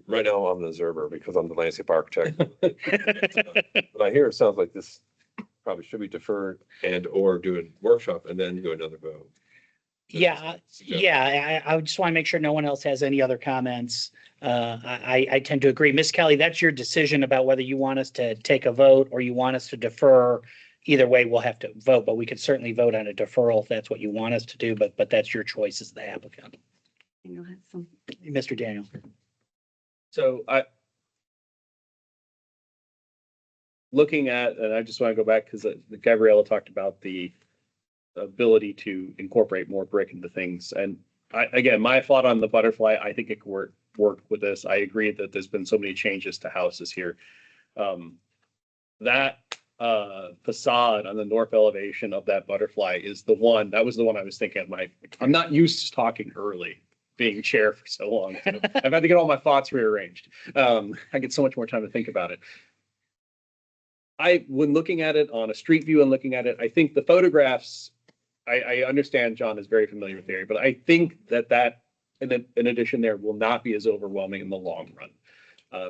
right now I'm an observer because I'm the landscape architect. But I hear it sounds like this probably should be deferred or do a workshop and then do another vote. Yeah, I just want to make sure no one else has any other comments. I tend to agree. Ms. Kelly, that's your decision about whether you want us to take a vote or you want us to defer. Either way, we'll have to vote, but we could certainly vote on a deferral if that's what you want us to do, but that's your choice as the applicant. Mr. Daniel. So looking at, and I just want to go back because Gabriella talked about the ability to incorporate more brick into things. And again, my thought on the butterfly, I think it could work with this. I agree that there's been so many changes to houses here. That facade on the north elevation of that butterfly is the one I was thinking of. I'm not used to talking early, being chair for so long. So I've had to get all my thoughts rearranged. I get so much more time to think about it. when looking at it on a street view and looking at it, I think the photographs, I understand John is very familiar with the area, but I think that in addition there will not be as overwhelming in the long run.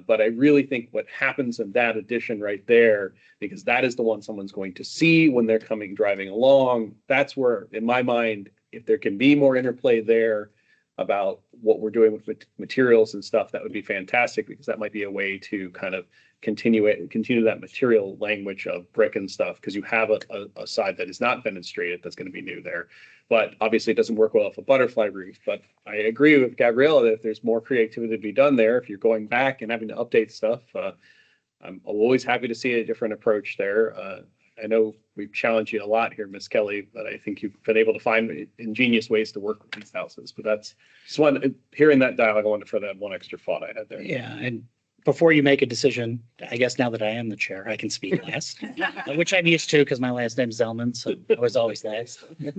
But I really think what happens in that addition right there, because that is the one someone's going to see when they're driving along, that's where, in my mind, if there can be more interplay there about what we're doing with materials and stuff, that would be fantastic, because that might be a way to kind of continue that material language of brick and stuff, because you have a side that is not fenestrated that's going to be new there. But obviously it doesn't work well off a butterfly roof. But I agree with Gabriella that if there's more creativity to be done there, if you're going back and having to update stuff, I'm always happy to see a different approach there. I know we've challenged you a lot here, Miss Kelly, but I think you've been able to find ingenious ways to work with these houses. But that's just hearing that dialogue, I wanted for that one extra thought I had there. Yeah, and before you make a decision, I guess now that I am the chair, I can speak last, which I'm used to because my last name's Zellman, so I was always last. You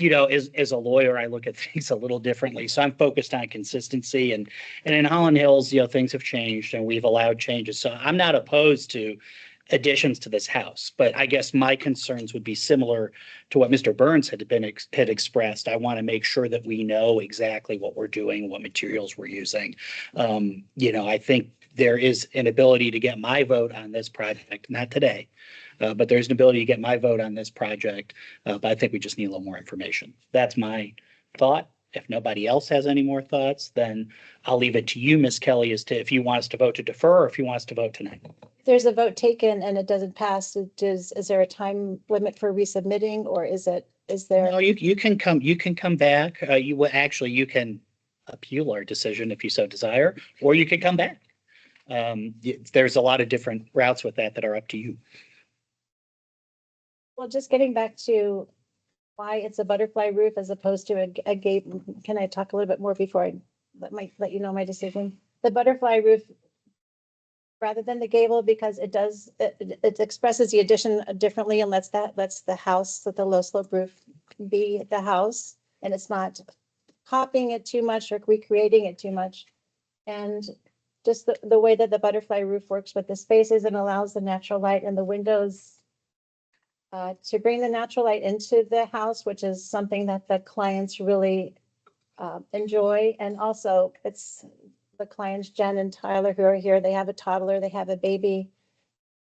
know, as a lawyer, I look at things a little differently. So I'm focused on consistency, and in Holland Hills, you know, things have changed and we've allowed changes. So I'm not opposed to additions to this house, but I guess my concerns would be similar to what Mr. Burns had expressed. I want to make sure that we know exactly what we're doing, what materials we're using. You know, I think there is an ability to get my vote on this project, not today, but there's an ability to get my vote on this project. But I think we just need a little more information. That's my thought. If nobody else has any more thoughts, then I'll leave it to you, Ms. Kelly, as to if you want us to vote to defer or if you want us to vote tonight. If there's a vote taken and it doesn't pass, is there a time limit for resubmitting, or is there? No, you can come back. You can appeal our decision if you so desire, or you can come back. There's a lot of different routes with that are up to you. Well, just getting back to why it's a butterfly roof as opposed to a gate. Can I talk a little bit more before I let you know my decision? The butterfly roof rather than the gable, because it expresses the addition differently and lets the house with the low slope roof be the house, and it's not copying it too much or recreating it too much. And just the way that the butterfly roof works with the spaces and allows the natural light and the windows to bring the natural light into the house, which is something that the clients really enjoy. And also it's the clients, Jen and Tyler, who are here, they have a toddler, they have a baby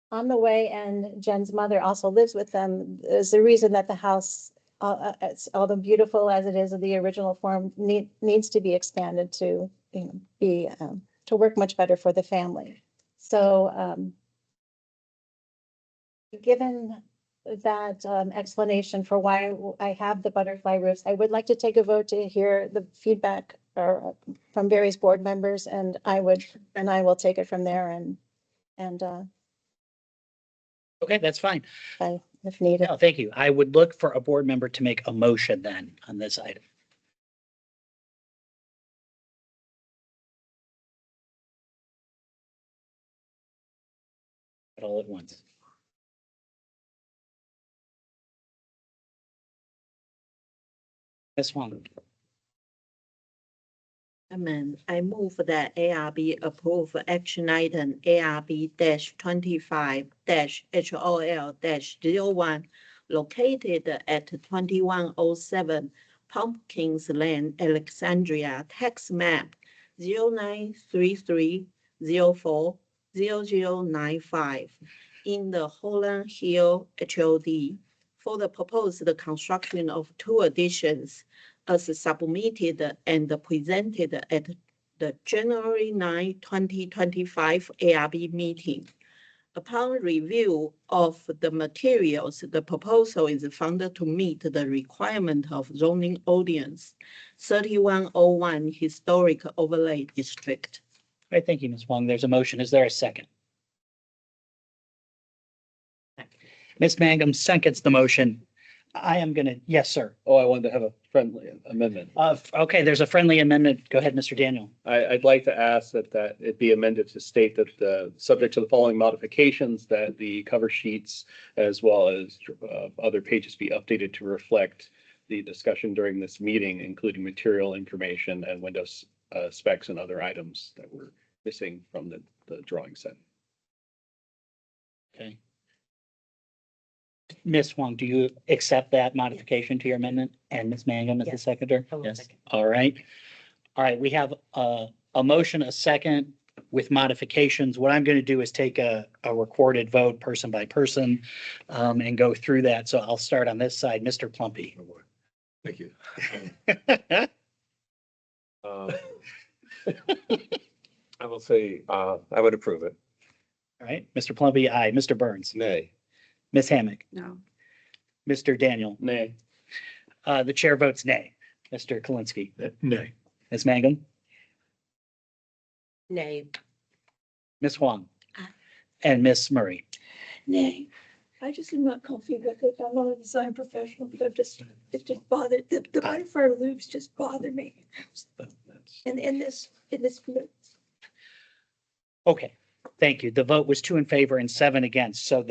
on the way, and Jen's mother also lives with them. There's a reason that the house, although beautiful as it is in the original form, needs to be expanded to be to work much better for the family. So given that explanation for why I have the butterfly roofs, I would like to take a vote to hear the feedback from various board members, and I will take it from there and Okay, that's fine. if needed. No, thank you. I would look for a board member to make a motion then on this item. All at once. Ms. Wong. Amendment. I move that ARB approve action item ARB-25-HOL-01 located at 2107 Pumpkins Lane, Alexandria, tax map 0933040095 in the Holland Hill HOD for the proposed construction of 2 additions as submitted and presented at the January 9, 2025 ARB meeting. Upon review of the materials, the proposal is found to meet the requirement of zoning ordinance 3101 Historic Overlay District. All right, thank you, Ms. Wong. There's a motion. Is there a second? Ms. Mangum seconds the motion. I am gonna, yes, sir. Oh, I wanted to have a friendly amendment. Okay, there's a friendly amendment. Go ahead, Mr. Daniel. I'd like to ask that it be amended to state that subject to the following modifications, that the cover sheets as well as other pages be updated to reflect the discussion during this meeting, including material information and Windows specs and other items that were missing from the drawing set. Ms. Huang, do you accept that modification to your amendment? And Ms. Mangum as the Yes. seconder? I will Yes. second. All right. All right, we have a motion, a second with modifications. What I'm going to do is take a recorded vote person by person and go through that. So I'll start on this side. Mr. Plumpy. Thank you. All I will say, I would approve it. right, Mr. Plumpy, aye. Mr. Burns. Nay. Ms. Hammack. No. Mr. Daniel. Nay. The chair votes nay. Mr. Kalinsky. Nay. Ms. Mangum. Nay. Ms. Huang. Aye. And Ms. Murray. Nay, I just am not comfy with it. I'm not a design professional, but it just bothered, the modifier loops just bother me. In this. Okay, thank you. The vote was 2 in favor and 7 against, so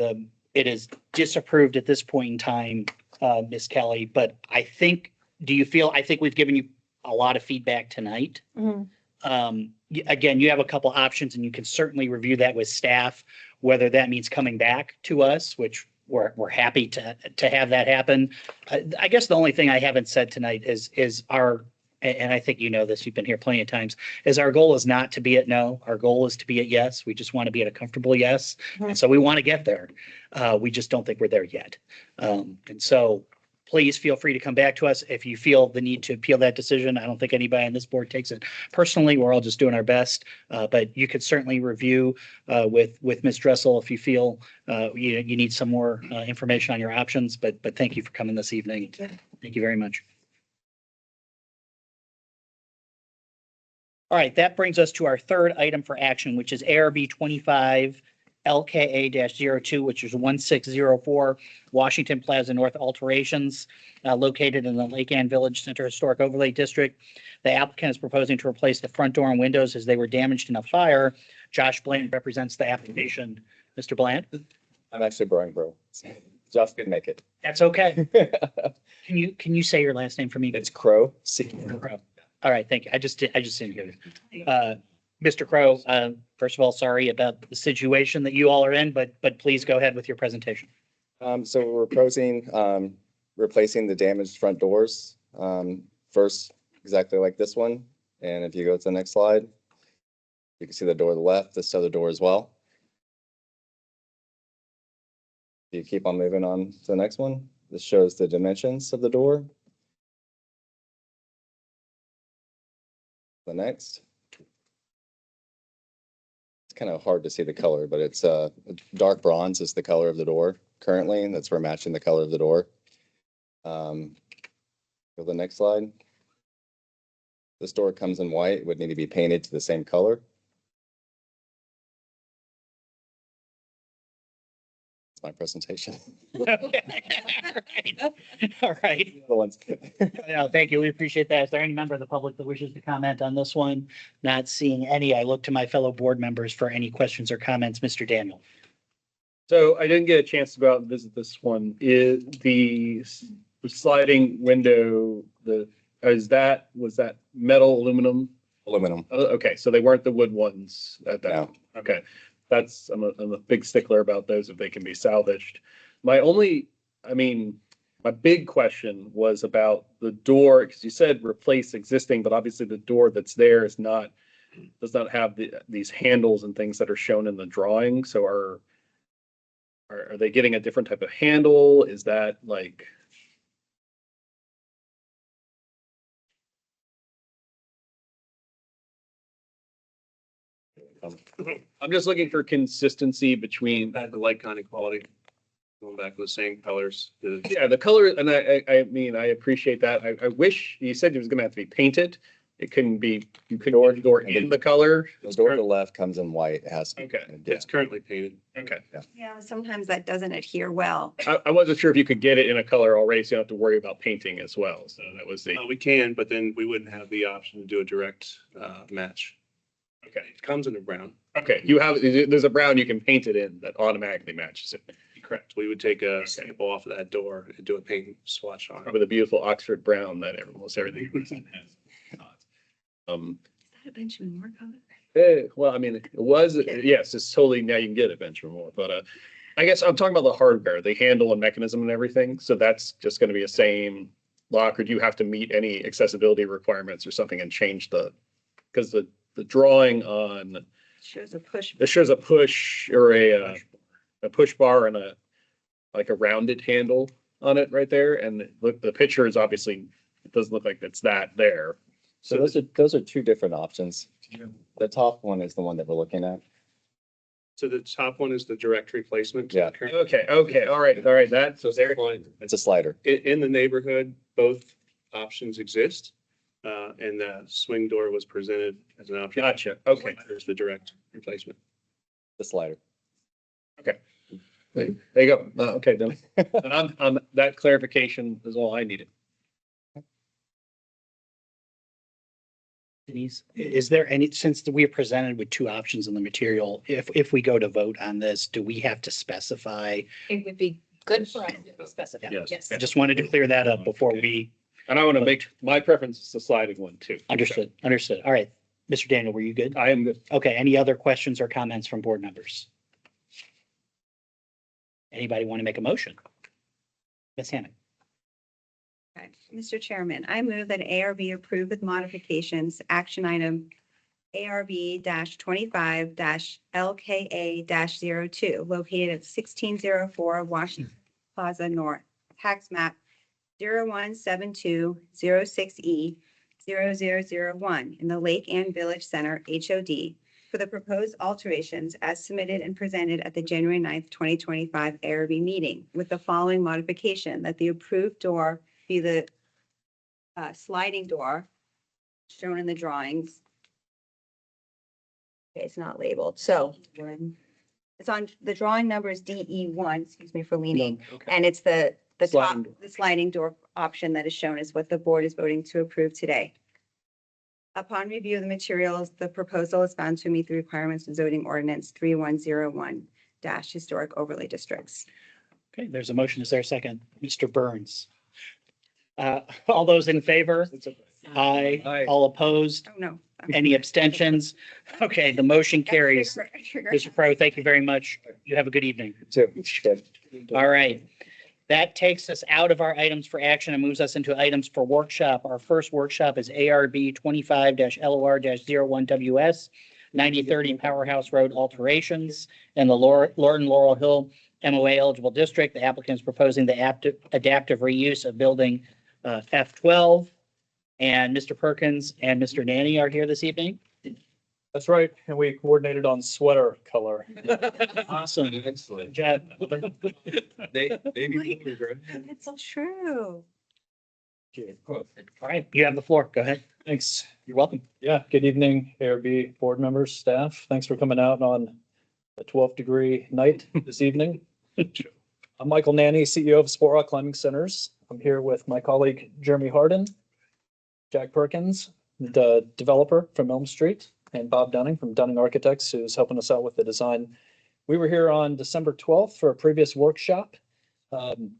it is disapproved at this point in time, Ms. Kelly, but I think we've given you a lot of feedback tonight. Again, you have a couple options and you can certainly review that with staff, whether that means coming back to us, which we're happy to have that happen. I guess the only thing I haven't said tonight is our, and I think you know this, you've been here plenty of times, is our goal is not to be at no. Our goal is to be at yes. We just want to be at a comfortable yes. And so we want to get there. We just don't think we're there yet. And so please feel free to come back to us if you feel the need to appeal that decision. I don't think anybody on this board takes it personally. We're all just doing our best. But you could certainly review with Ms. Dressel if you feel you need some more information on your options. But thank you for coming this evening. Thank you very much. All right, that brings us to our third item for action, which is ARB 25 LKA-02, which is 1604 Washington Plaza North alterations located in the Lake Ann Village Center Historic Overlay District. The applicant is proposing to replace the front door and windows as they were damaged in a fire. Josh Bland represents the application. Mr. Bland? I'm actually Brian Bro. Just couldn't make it. That's okay. Can you say your last name for me? It's Crow. Crow. All right, thank you. I just didn't hear it. Mr. Crow, first of all, sorry about the situation that you all are in, but please go ahead with your presentation. So we're proposing replacing the damaged front doors. First, exactly like this one. And if you go to the next slide, you can see the door to the left, this other door as well. You keep on moving on to the next one. This shows the dimensions of the door. The next. It's kind of hard to see the color, but it's dark bronze is the color of the door currently, and that's we're matching the color of the door. Go to the next slide. This door comes in white, it would need to be painted to the same color. That's my presentation. All right. The ones. No, thank you. We appreciate that. Is there any member of the public that wishes to comment on this one? Not seeing any. I look to my fellow board members for any questions or comments. Mr. Daniel. So I didn't get a chance to go out and visit this one. Is the sliding window, was that metal, aluminum? Aluminum. Okay, so they weren't the wood ones at that. No. Okay, I'm a big stickler about those if they can be salvaged. My big question was about the door, because you said replace existing, but obviously the door that's there does not have these handles and things that are shown in the drawing. So are they getting a different type of handle? Is that like? I'm just looking for consistency between. Back to like kind of quality. Going back to the same colors. Yeah, the color, and I appreciate that. I wish you said it was gonna have to be painted. It couldn't be, you couldn't get the door in the color. The door to the left comes in white. It has to. Okay. It's currently painted. Okay. Yeah, sometimes that doesn't adhere well. I wasn't sure if you could get it in a color already, so you don't have to worry about painting as well. So that was the, We can, but then we wouldn't have the option to do a direct match. okay. It comes in a brown. Okay, there's a brown you can paint it in that automatically matches it. Correct. We would take a sample off of that door and do a paint swatch on it. With a beautiful Oxford brown that almost everything has. Is that a Benjamin Moore color? Well, I mean, it was, yes, it's totally, now you can get it, Benjamin Moore, but I guess I'm talking about the hardware, the handle and mechanism and everything. So that's just going to be a same lock, or do you have to meet any accessibility requirements or something and change because the drawing on, Shows a push. it shows a push or a push bar and like a rounded handle on it right there. And look, the picture is obviously, it doesn't look like it's that there. So those are two different options. The top one is the one that we're looking at. So the top one is the direct replacement. Yeah. Okay, all right. That, so there, It's a slider. In the neighborhood, both options exist. And the swing door was presented as an option. gotcha. Okay. There's the direct replacement. The slider. There you go. Okay, then I'm that clarification is all I needed. Denise, is there any, since we are presented with two options in the material, if we go to vote on this, do we have to specify? It would be good for us to specify. Yes. I just wanted to clear that up before we And I want to make, my preference is the sliding one too. understood. All right. Mr. Daniel, were you good? I am good. Okay, any other questions or comments from board members? Anybody want to make a motion? Ms. Hannon. Okay. Mr. Chairman, I move that ARB approve with modifications, action item ARB-25-LKA-02, located at 1604 Washington Plaza North, tax map 017206E0001 in the Lake Ann Village Center, HOD, for the proposed alterations as submitted and presented at the January 9th, 2025 ARB meeting, with the following modification: that the approved door be the sliding door shown in the drawings. Okay, it's not labeled, so it's on, the drawing number is DE1, excuse me for leaning, and it's the top, Sliding door. the sliding door option that is shown is what the board is voting to approve today. Upon review of the materials, the proposal is found to meet the requirements of zoning ordinance 3101 historic overlay districts. Okay, there's a motion. Is there a second? Mr. Burns. All those in favor? Aye. Aye. All opposed? Oh, no. Any abstentions? Okay, the motion carries. Trigger. Mr. Pro, thank you very much. You have a good evening. Too. All right. That takes us out of our items for action and moves us into items for workshop. Our first workshop is ARB 25-LOR-01WS 9030 Powerhouse Road alterations in the Lorton Laurel Hill MOA eligible district. The applicant is proposing the adaptive reuse of building F12. And Mr. Perkins and Mr. Nanny are here this evening. That's right. And we coordinated on sweater color. Awesome. Excellent. Good job. Baby. It's so true. All right, you have the floor. Go ahead. Thanks. You're welcome. Yeah, good evening, ARB board members, staff. Thanks for coming out on a 12-degree night this evening. I'm Michael Nanny, CEO of Sport Rock Climbing Centers. I'm here with my colleague Jeremy Harden, Jack Perkins, the developer from Elm Street, and Bob Dunning from Dunning Architects, who's helping us out with the design. We were here on December 12th for a previous workshop on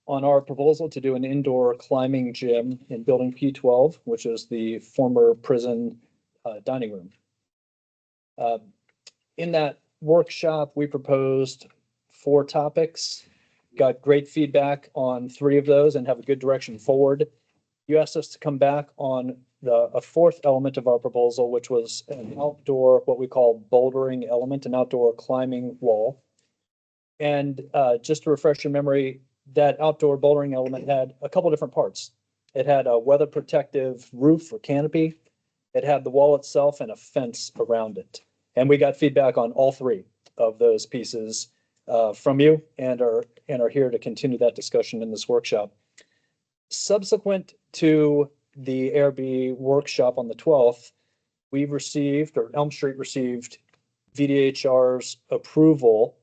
our proposal to do an indoor climbing gym in building P12, which is the former prison dining room. In that workshop, we proposed 4 topics, got great feedback on 3 of those and have a good direction forward. You asked us to come back on a 4th element of our proposal, which was an outdoor, what we call bouldering element, an outdoor climbing wall. And just to refresh your memory, that outdoor bouldering element had a couple different parts. It had a weather protective roof or canopy. It had the wall itself and a fence around it. And we got feedback on all 3 of those pieces from you and are here to continue that discussion in this workshop. Subsequent to the ARB workshop on the 12th, we received, or Elm Street received, VDHR's approval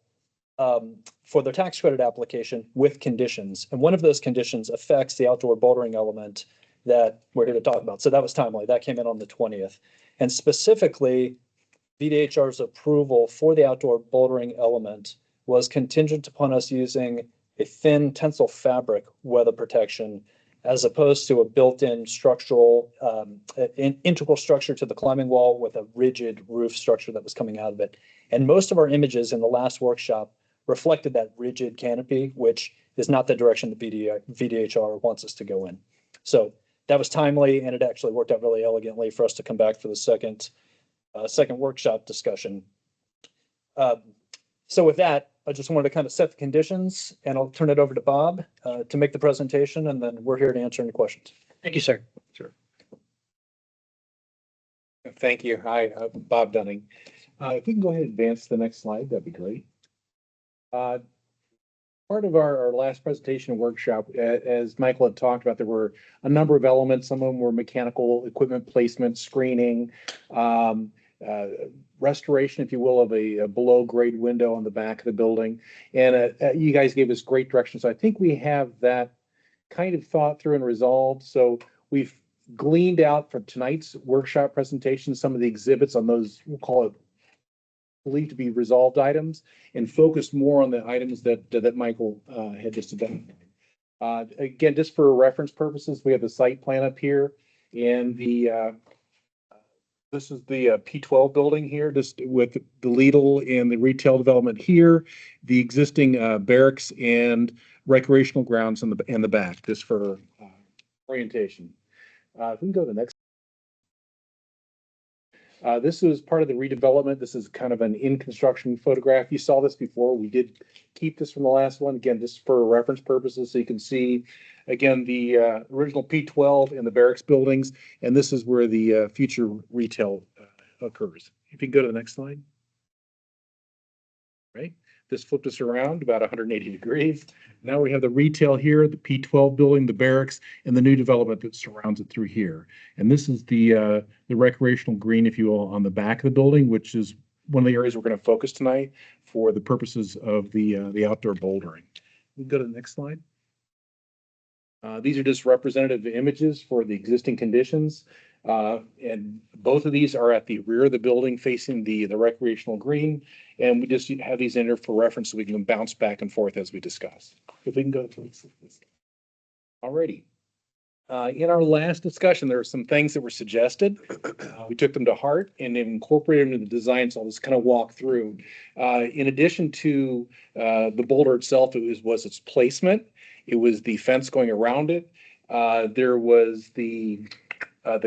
for their tax credit application with conditions. And one of those conditions affects the outdoor bouldering element that we're here to talk about. So that was timely. That came in on the 20th. And specifically, VDHR's approval for the outdoor bouldering element was contingent upon us using a thin tensile fabric weather protection as opposed to a built-in structural, integral structure to the climbing wall with a rigid roof structure that was coming out of it. And most of our images in the last workshop reflected that rigid canopy, which is not the direction the VDHR wants us to go in. So that was timely, and it actually worked out really elegantly for us to come back for the second workshop discussion. So with that, I just wanted to kind of set the conditions, and I'll turn it over to Bob to make the presentation, and then we're here to answer any questions. Thank you, sir. Sure. Thank you. Hi, Bob Dunning. If we can go ahead and advance to the next slide, that'd be great. Part of our last presentation workshop, as Michael had talked about, there were a number of elements. Some of them were mechanical equipment placement, screening, restoration, if you will, of a below grade window on the back of the building. And you guys gave us great direction. So I think we have that kind of thought through and resolved. So we've gleaned out from tonight's workshop presentation some of the exhibits on those, we'll call it believed to be resolved items, and focused more on the items that Michael had just identified. Again, just for reference purposes, we have the site plan up here, and this is the P12 building here, just with the Lidl and the retail development here, the existing barracks and recreational grounds in the back, just for orientation. If we can go to the next. This is part of the redevelopment. This is kind of an in-construction photograph. You saw this before. We did keep this from the last one, again, just for reference purposes. So you can see, again, the original P12 and the barracks buildings, and this is where the future retail occurs. If you can go to the next slide. Right. This flipped us around about 180 degrees. Now we have the retail here, the P12 building, the barracks, and the new development that surrounds it through here. And this is the recreational green, if you will, on the back of the building, which is one of the areas we're going to focus tonight for the purposes of the outdoor bouldering. We can go to the next slide. These are just representative images for the existing conditions. And both of these are at the rear of the building facing the recreational green. And we just have these in there for reference so we can bounce back and forth as we discuss. If we can go to this. Alrighty. In our last discussion, there were some things that were suggested. We took them to heart and incorporated them into the design. So I'll just kind of walk through. In addition to the boulder itself, it was its placement. It was the fence going around it. There was the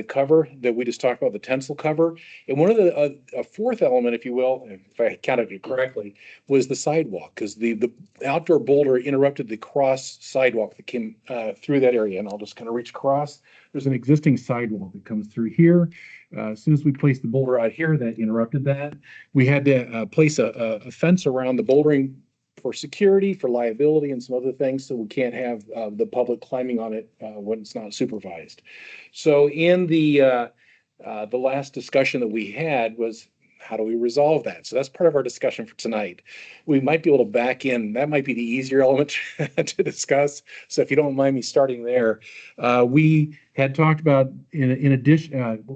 cover that we just talked about, the tensile cover. And one of the, a fourth element, if you will, if I counted it correctly, was the sidewalk, because the outdoor boulder interrupted the cross sidewalk that came through that area. And I'll just kind of reach across. There's an existing sidewalk that comes through here. As soon as we placed the boulder out here, that interrupted that. We had to place a fence around the bouldering for security, for liability, and some other things, so we can't have the public climbing on it when it's not supervised. So in the last discussion that we had was, how do we resolve that? So that's part of our discussion for tonight. We might be able to back in, that might be the easier element to discuss. So if you don't mind me starting there, we had talked about, in addition,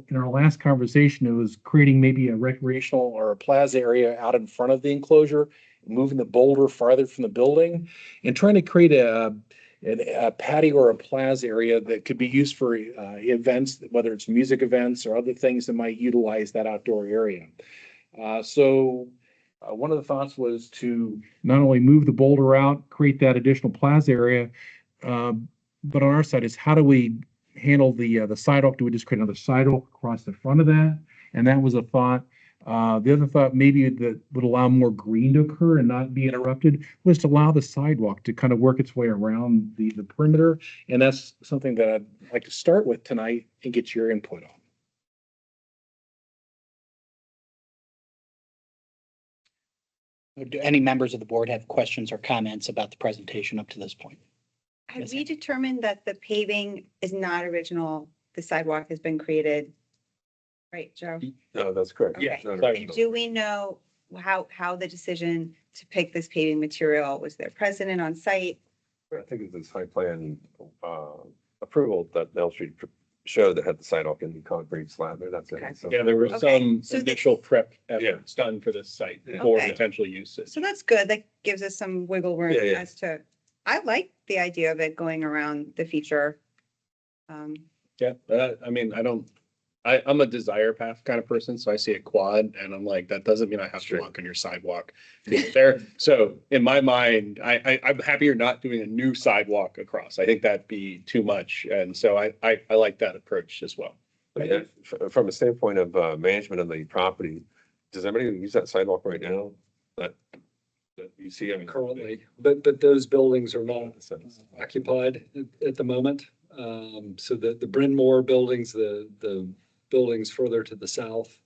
in our last conversation, it was creating maybe a recreational or a plaza area out in front of the enclosure, moving the boulder farther from the building, and trying to create a patio or a plaza area that could be used for events, whether it's music events or other things that might utilize that outdoor area. So one of the thoughts was to not only move the boulder out, create that additional plaza area, but on our side is, how do we handle the sidewalk? Do we just create another sidewalk across the front of that? And that was a thought. The other thought maybe that would allow more green to occur and not be interrupted was to allow the sidewalk to kind of work its way around the perimeter. And that's something that I'd like to start with tonight and get your input on. Do any members of the board have questions or comments about the presentation up to this point? Have we determined that the paving is not original? The sidewalk has been created? Right, Joe? No, that's correct. Okay. No, And do we know how the decision to pick this paving material, was there precedent on site? I think it's the site plan approval that L Street showed that had the sidewalk in the concrete slab there. That's Okay. it. So, Yeah, there were Okay. some So the- initial prep efforts done for this site for Okay. potential uses. So that's good. That gives us some wiggle room Yeah, yeah. as to, I like the idea of it going around the feature. Yeah, I mean, I don't I'm a desire path kind of person, so I see a quad and I'm like, that doesn't mean I have to walk on your sidewalk to get there. So in my mind, I'm happy you're not doing a new sidewalk across. I think that'd be too much. And so I like that approach as well. From a standpoint of management of the property, does anybody use that sidewalk right now? That you see, I mean. Currently, but those buildings are not occupied at the moment. So the Bryn Mawr buildings, the buildings further to the south,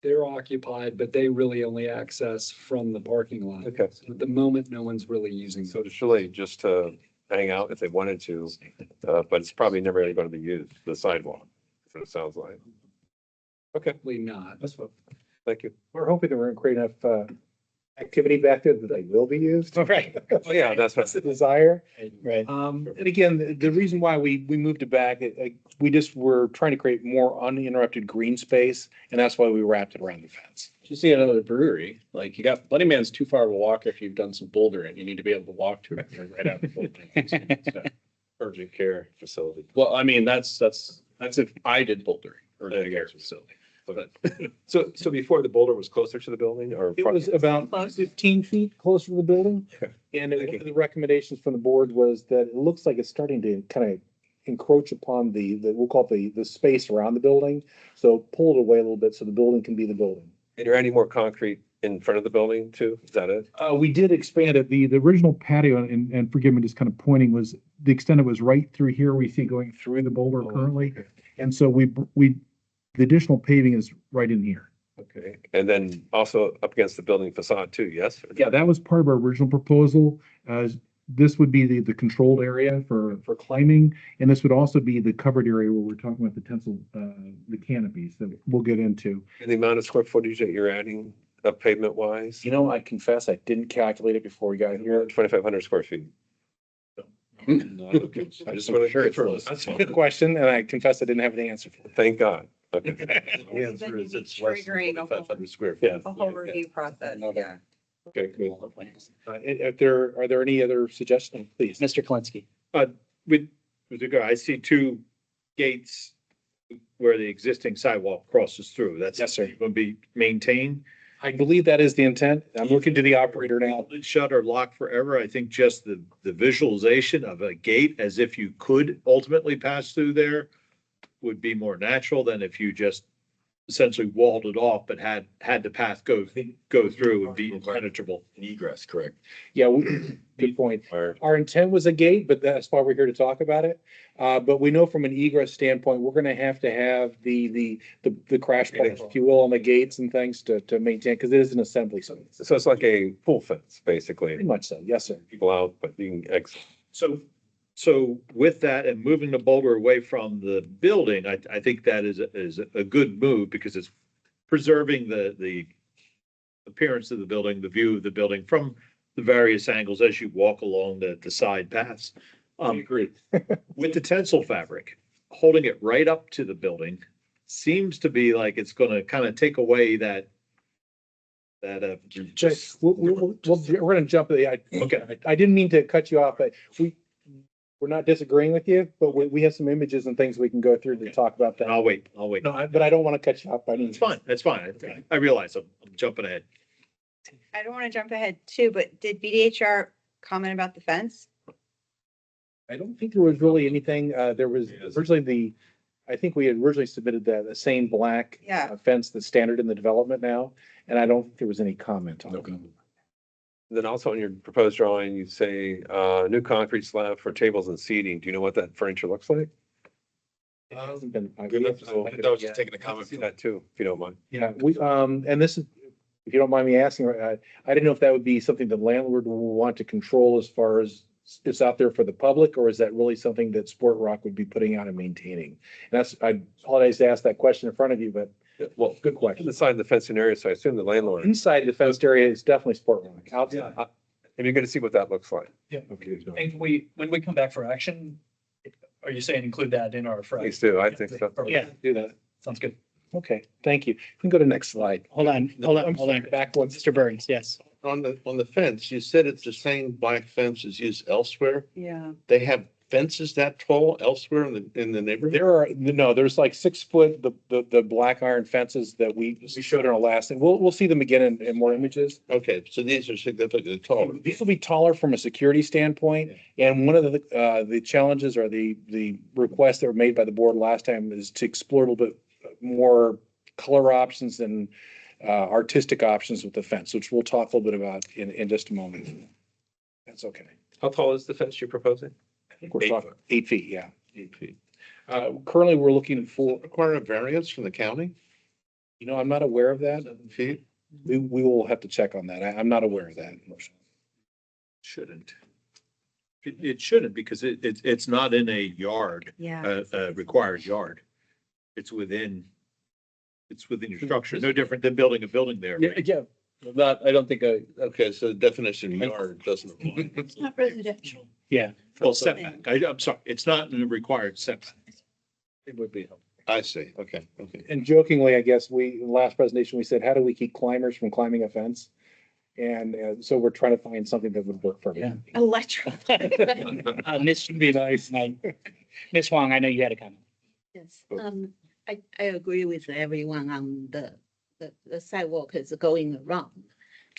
they're occupied, but they really only access from the parking lot. Okay. So at the moment, no one's really using. So it's really just to hang out if they wanted to, but it's probably never really going to be used, the sidewalk, that's what it sounds like. Okay, Probably not. That's what, thank you. we're hoping that we're gonna create enough, activity back there that they will be used. Right, Oh, yeah, that's That's what, the desire. right. And again, the reason why we moved it back, we just were trying to create more uninterrupted green space, and that's why we wrapped it around the fence. You see another brewery, like you got, Bloody Man's too far to walk if you've done some bouldering. You need to be able to walk to it right after bouldering. So, urgent care facility. well, I mean, that's if I did bouldering or the care facility. But So before the boulder was closer to the building or? It was about 15 feet closer to the building. Okay. And one of the recommendations from the board was that it looks like it's starting to kind of encroach upon the, we'll call it the space around the building. So pull it away a little bit so the building can be the building. And you're adding more concrete in front of the building too? Is that it? We did expand it. The original patio, and forgive me, just kind of pointing, was the extent it was right through here. We see going through the boulder currently. And so the additional paving is right in here. Okay, and then also up against the building facade too, yes? Yeah, that was part of our original proposal. This would be the controlled area for climbing, and this would also be the covered area where we're talking about the tensile, the canopies that we'll get into. And the amount of square footage that you're adding pavement wise? You know, I confess I didn't calculate it before we got here. 2,500 square feet. I just want to sure it's. That's a good question, and I confess I didn't have the answer for it. Thank God. Okay. The answer is it's less than Triggering a whole- 500 square feet. Yeah. A whole review process, yeah. Okay, cool. Are there any other suggestions, please? Mr. Kalinsky. With regard, I see two gates where the existing sidewalk crosses through. That's Yes, sir. going to be maintained. I believe that is the intent. I'm looking to the operator now. Shut or lock forever. I think just the visualization of a gate as if you could ultimately pass through there would be more natural than if you just essentially walled it off, but had the path go through and be impenetrable. An egress, correct? Yeah, good point. Our intent was a gate, but that's why we're here to talk about it. But we know from an egress standpoint, we're gonna have to have the crash parts, if you will, on the gates and things to maintain, because it is an assembly site. So it's like a pool fence, basically. Pretty much so, yes, sir. People out, but you can exit. So with that and moving the boulder away from the building, I think that is a good move because it's preserving the appearance of the building, the view of the building from the various angles as you walk along the side paths. I agree. With the tensile fabric, holding it right up to the building seems to be like it's gonna kind of take away that. We're gonna jump to the, Okay. I didn't mean to cut you off, but we're not disagreeing with you, but we have some images and things we can go through to talk about that. I'll wait. No, but I don't want to cut you off. It's fine. That's fine. I realize I'm jumping ahead. I don't want to jump ahead too, but did BDHR comment about the fence? I don't think there was really anything, there was originally I think we had originally submitted the same black Yeah. fence that's standard in the development now, and I don't think there was any comment on it. Then also on your proposed drawing, you say, new concrete slab for tables and seating. Do you know what that furniture looks like? It hasn't been- I- Good enough. That was just taking a I comment. see that too, if you don't mind. Yeah, and this is, if you don't mind me asking, I didn't know if that would be something the landlord will want to control as far as it's out there for the public, or is that really something that Sport Rock would be putting out and maintaining? And I apologize to ask that question in front of you, but Well, good question. inside the fencing area, so I assume the landlord. Inside the fenced area is definitely Sport Rock. Outside, And you're gonna see what that looks like. Yeah. And when we come back for action, are you saying include that in our? Please do, I think so. Yeah. do that. Sounds good. Okay, thank you. We can go to next slide. Hold on. Back one. Mr. Burns, yes. On the fence, you said it's the same black fence as used elsewhere. Yeah. They have fences that tall elsewhere in the neighborhood? There's like 6 foot, the black iron fences that we showed in our last thing. We'll see them again in more images. Okay, so these are significantly taller. These will be taller from a security standpoint. And one of the challenges or the requests that were made by the board last time is to explore a little bit more color options and artistic options with the fence, which we'll talk a little bit about in just a moment. That's okay. How tall is the fence you're proposing? I think we're talking 8 feet, yeah. 8 feet. Currently, we're looking for, Require a variance from the county? I'm not aware of that. 7 feet? We will have to check on that. I'm not aware of that. Shouldn't. It shouldn't because it's not in a yard, Yeah. a required yard. It's within your structure, no different than building a building there. right? Yeah, I don't think Okay, so the definition yard doesn't apply. It's not residential. Yeah. Well, setback. I'm sorry, it's not in a required setback. it would be. I see. Okay. And jokingly, I guess last presentation, we said, how do we keep climbers from climbing a fence? And so we're trying to find something that would work for me. Electric. Miss, Be nice. Miss Huang, I know you had a comment. Yes, I agree with everyone on the sidewalk is going around.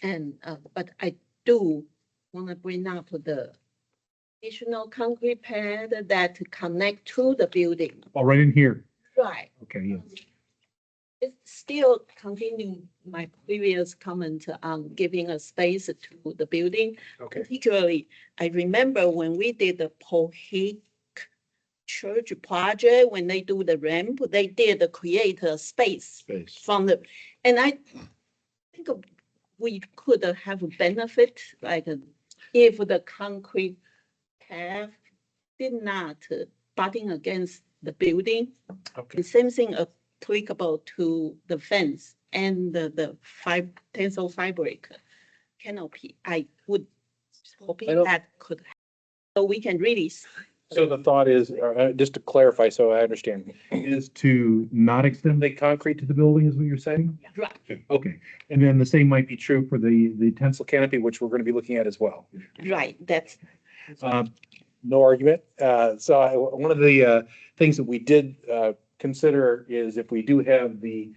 And, but I do want to bring up the additional concrete pad that connect to the building. Oh, right in here. Right. Okay, yeah. It's still continue my previous comment on giving a space to the building. Okay. Particularly, I remember when we did the Pohik Church project, when they do the ramp, they did create a space from the, and I think we could have a benefit, like if the concrete path did not butting against the building. Okay. The same thing applicable to the fence and the tensile fabric canopy. I would hoping that could, so we can really. So the thought is, just to clarify, so I understand, is to not extend the concrete to the building, is what you're saying? Right. Okay. And then the same might be true for the tensile canopy, which we're going to be looking at as well. Right, that's. No argument. One of the things that we did consider is if we do have the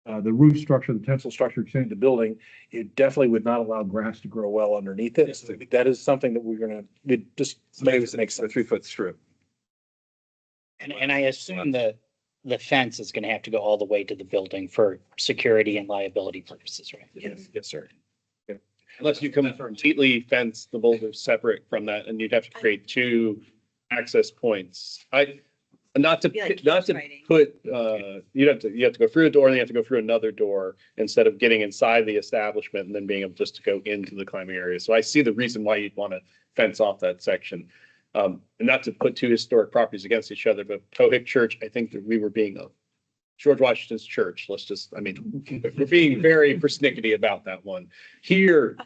roof structure, the tensile structure extending the building, it definitely would not allow grass to grow well underneath it. So that is something that we're going to just make it make sense. 3 foot strip. And I assume the fence is going to have to go all the way to the building for security and liability purposes, right? Yes, sir. Unless you completely fence the boulders separate from that, and you'd have to create 2 access points. Not to put, you have to go through a door, and then you have to go through another door instead of getting inside the establishment and then being able just to go into the climbing area. So I see the reason why you'd want to fence off that section. And not to put 2 historic properties against each other, but Pohik Church, I think that we were being George Washington's church. We're being very persnickety about that one. Here,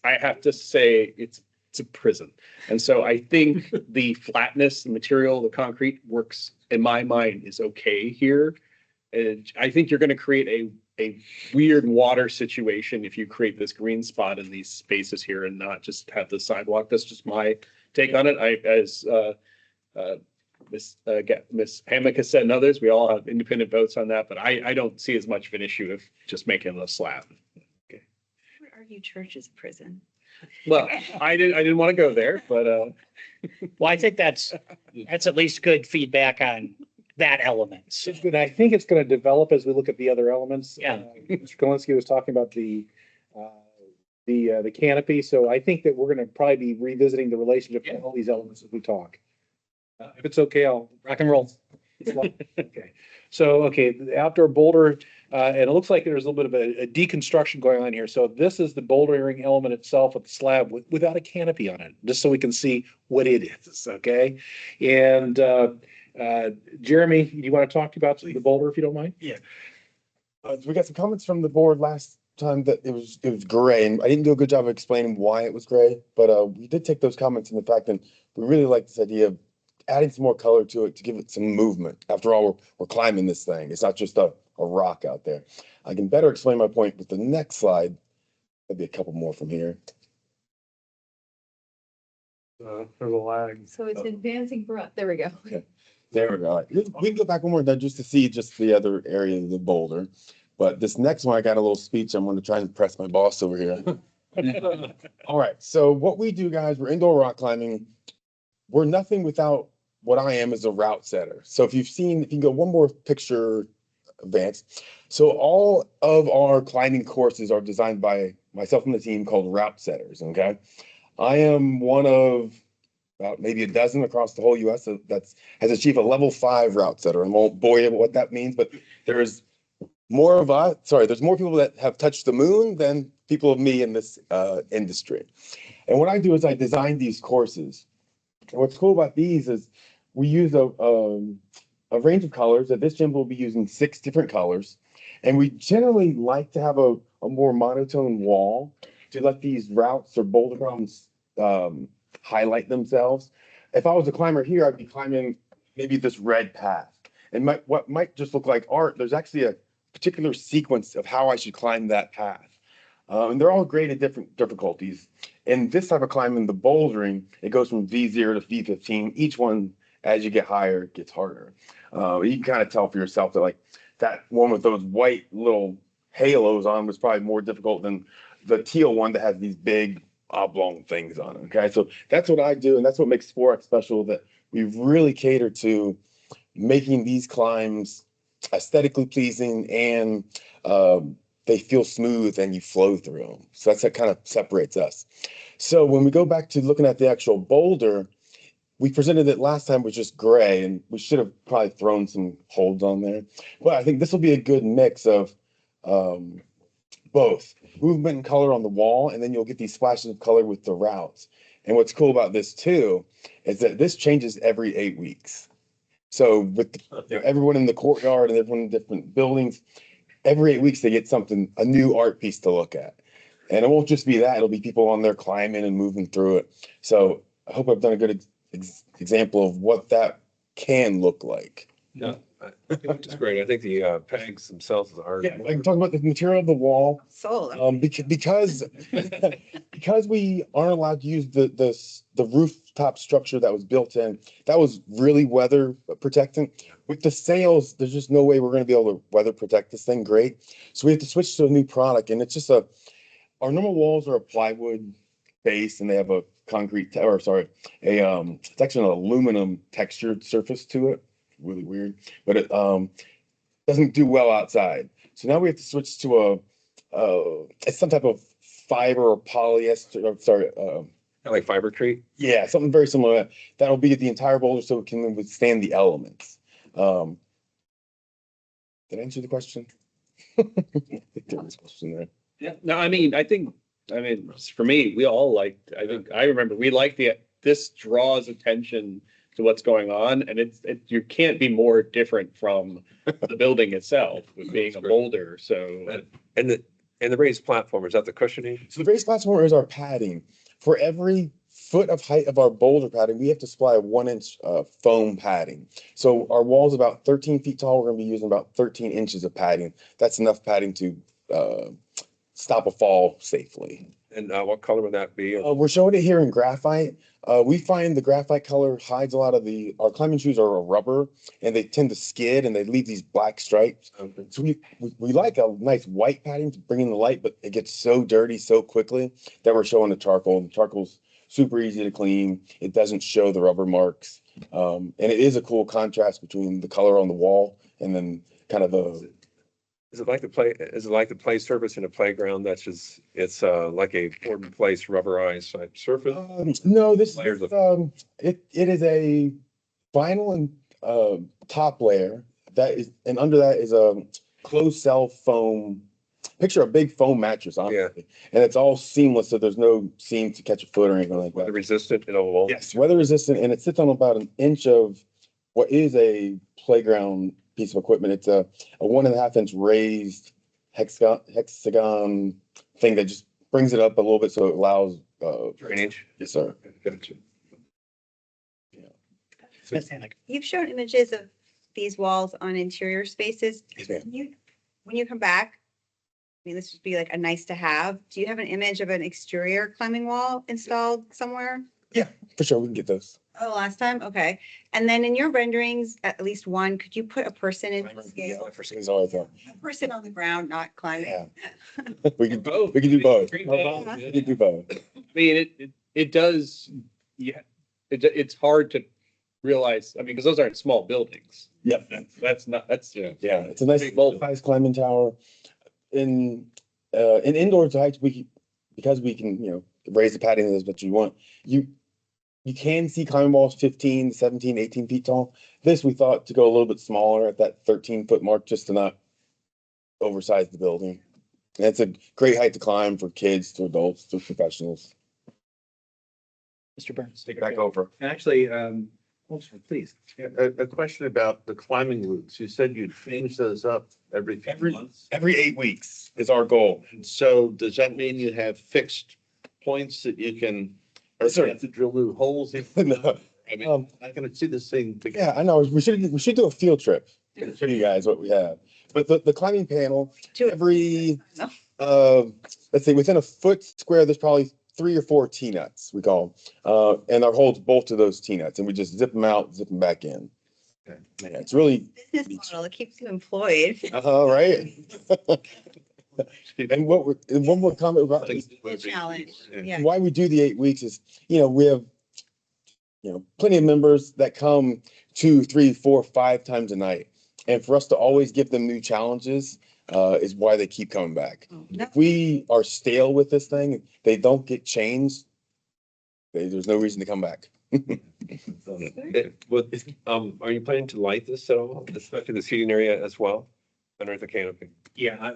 I have to say it's a prison. And so I think the flatness, the material, the concrete works, in my mind, is okay here. And I think you're going to create a weird water situation if you create this green spot in these spaces here and not just have the sidewalk. That's just my take on it. As Miss Hammock has said and others, we all have independent votes on that, but I don't see as much of an issue of just making it a slab. What are you church's prison? Well, I didn't want to go there, but Well, I think that's at least good feedback on that element. So, It's good. I think it's going to develop as we look at the other elements. Yeah. Mr. Kalinsky was talking about the canopy. So I think that we're going to probably be revisiting the relationship of all these elements as we talk. If it's okay, I'll rock and roll. Okay. So, the outdoor boulder, and it looks like there's a little bit of a deconstruction going on here. So this is the bouldering element itself with the slab without a canopy on it, just so we can see what it is. Okay. And Jeremy, do you want to talk about the boulder if you don't mind? Yeah. We got some comments from the board last time that it was gray, and I didn't do a good job of explaining why it was gray, but we did take those comments and the fact that we really like this idea of adding some more color to it to give it some movement. After all, we're climbing this thing. It's not just a rock out there. I can better explain my point with the next slide. Maybe a couple more from here. There's a lag. So it's advancing for us. There we go. There we go. We can go back one more time just to see just the other area of the boulder. But this next one, I got a little speech. I'm going to try and impress my boss over here. All right. So what we do, guys, we're indoor rock climbing. We're nothing without what I am as a route setter. So if you can go one more picture advanced. So all of our climbing courses are designed by myself and the team called route setters. Okay. I am one of about maybe a dozen across the whole US that's has achieved a level 5 route setter. And won't bore you about what that means, but there's more people that have touched the moon than people of me in this industry. And what I do is I design these courses. And what's cool about these is we use a range of colors. At this gym, we'll be using 6 different colors. And we generally like to have a more monotone wall to let these routes or boulder problems highlight themselves. If I was a climber here, I'd be climbing maybe this red path. And what might just look like art, there's actually a particular sequence of how I should climb that path. And they're all great at different difficulties. And this type of climbing, the bouldering, it goes from V0 to V15. Each one, as you get higher, gets harder. You can kind of tell for yourself that like that one with those white little halos on was probably more difficult than the teal one that has these big oblong things on it. Okay, so that's what I do, and that's what makes 4X special, that we really cater to making these climbs aesthetically pleasing and they feel smooth and you flow through them. So that's what kind of separates us. So when we go back to looking at the actual boulder, we presented it last time was just gray, and we should have probably thrown some holds on there. But I think this will be a good mix of both movement and color on the wall, and then you'll get these splashes of color with the routes. And what's cool about this too is that this changes every 8 weeks. So with everyone in the courtyard and everyone in different buildings, every 8 weeks they get a new art piece to look at. And it won't just be that, it'll be people on there climbing and moving through it. So I hope I've done a good example of what that can look like. Yeah, it's great. I think the pegs themselves are. Yeah, I can talk about the material of the wall. Sold. Because we aren't allowed to use the rooftop structure that was built in, that was really weather protecting. With the sails, there's just no way we're going to be able to weather protect this thing great. So we have to switch to a new product, and it's just our normal walls are a plywood base, and they have a it's actually an aluminum textured surface to it. Really weird, but it doesn't do well outside. So now we have to switch to it's some type of fiber or polyester. Like fibercrete. Yeah, something very similar to that. That'll be the entire boulder, so it can withstand the elements. Did I answer the question? There was a question there. Yeah, no, I mean, for me, we all liked, I remember we liked this draws attention to what's going on, and you can't be more different from the building itself with being a boulder. So and the raised platform, is that the cushioning? So the raised platform is our padding. For every foot of height of our boulder padding, we have to supply a 1-inch foam padding. So our wall's about 13 feet tall. We're going to be using about 13 inches of padding. That's enough padding to stop a fall safely. And what color would that be? We're showing it here in graphite. We find the graphite color hides a lot of our climbing shoes are a rubber, and they tend to skid and they leave these black stripes. Okay. So we like a nice white padding to bring in the light, but it gets so dirty so quickly that we're showing the charcoal. The charcoal's super easy to clean. It doesn't show the rubber marks. And it is a cool contrast between the color on the wall and then kind of Is it like the play surface in a playground? That's just, it's like a poured in place rubberized type surface? No, this Layers is it is a vinyl and top layer and under that is a closed cell foam. Picture a big foam mattress, honestly. Yeah. And it's all seamless, so there's no seam to catch a foot or anything like that. Weather resistant, wall. Yes, weather resistant, and it sits on about an inch of what is a playground piece of equipment. It's a 1.5-inch raised hexagon thing that just brings it up a little bit, so it allows drainage. Yes, sir. Gotcha. Yeah. You've shown images of these walls on interior spaces. Yes, ma'am. When you come back, I mean, this would be like a nice to have. Do you have an image of an exterior climbing wall installed somewhere? For sure, we can get those. Oh, last time? Okay. And then in your renderings, at least one, could you put a person in the scale? For sure, it's all I thought. A person on the ground, not climbing. Yeah. We can both. We can do both. We Yeah. can do both. I mean, it does, yeah, it's hard to realize, I mean, because those aren't small buildings. Yep. That's not, that's, Yeah, it's a nice Big building. size climbing tower. In indoor heights, because we can, raise the padding as much as you want. You can see climbing walls 15, 17, 18 feet tall. This, we thought to go a little bit smaller at that 13-foot mark, just to not oversize the building. And it's a great height to climb for kids, to adults, to professionals. Mr. Burns. Take it back over. Actually, please. A question about the climbing routes. You said you'd change those up every few months. Every 8 weeks is our goal. And so does that mean you have fixed points that you can, or do Sir. you have to drill new holes in? No. I mean, I'm not gonna see this thing. Yeah, I know. We should do a field trip to show you guys what we have. But the climbing panel, every let's see, within a foot square, there's probably 3 or 4 T-nuts, we call them. And our holes bolt to those T-nuts, and we just zip them out, zip them back in. Okay. Yeah, it's really Business model, it keeps you employed. right. And one more comment about Challenge, yeah. why we do the 8 weeks is, we have, plenty of members that come 2, 3, 4, 5 times a night. And for us to always give them new challenges is why they keep coming back. If we are stale with this thing, they don't get changed, there's no reason to come back. Are you planning to light this at all, especially the seating area as well, underneath the canopy? Yeah,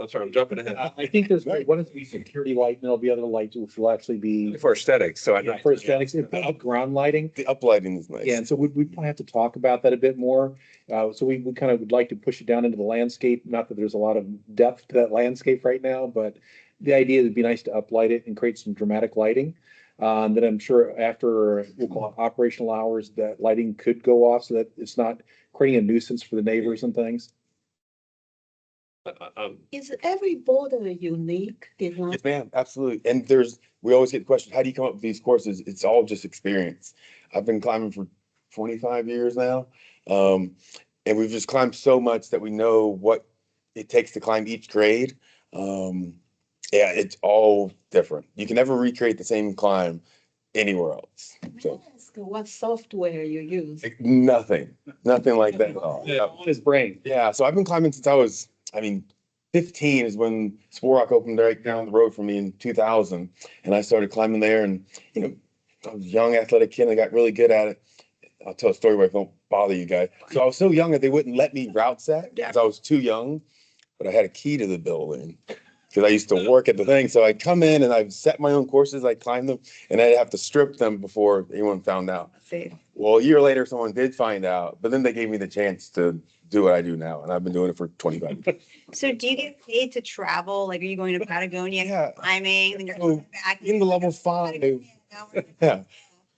I'm sorry, I'm jumping ahead. I think there's one is to be security light, and there'll be other lights which will actually be For aesthetics, so for aesthetics, ground lighting. The uplighting is nice. Yeah, and so we probably have to talk about that a bit more. So we kind of would like to push it down into the landscape. Not that there's a lot of depth to that landscape right now, but the idea would be nice to uplight it and create some dramatic lighting. That I'm sure after we'll call it operational hours, that lighting could go off so that it's not creating a nuisance for the neighbors and things. Is every border unique design? Yes, ma'am, absolutely. And we always get the question, how do you come up with these courses? It's all just experience. I've been climbing for 25 years now. And we've just climbed so much that we know what it takes to climb each grade. Yeah, it's all different. You can never recreate the same climb anywhere else. So Ask what software you use. nothing like that at all. Yeah, on his brain. Yeah, so I've been climbing since I was, 15 is when Spore Rock opened right down the road from me in 2000. And I started climbing there, and, I was a young athletic kid and I got really good at it. I'll tell a story where I won't bother you guys. So I was so young that they wouldn't let me route set because I was too young, but I had a key to the building because I used to work at the thing. So I'd come in and I'd set my own courses, I'd climb them, and I'd have to strip them before anyone found out. See. Well, a year later, someone did find out, but then they gave me the chance to do what I do now, and I've been doing it for 25 years. So do you get paid to travel? Like, are you going to Patagonia, Yeah. climbing, then you're So, coming back? in the level 5, yeah,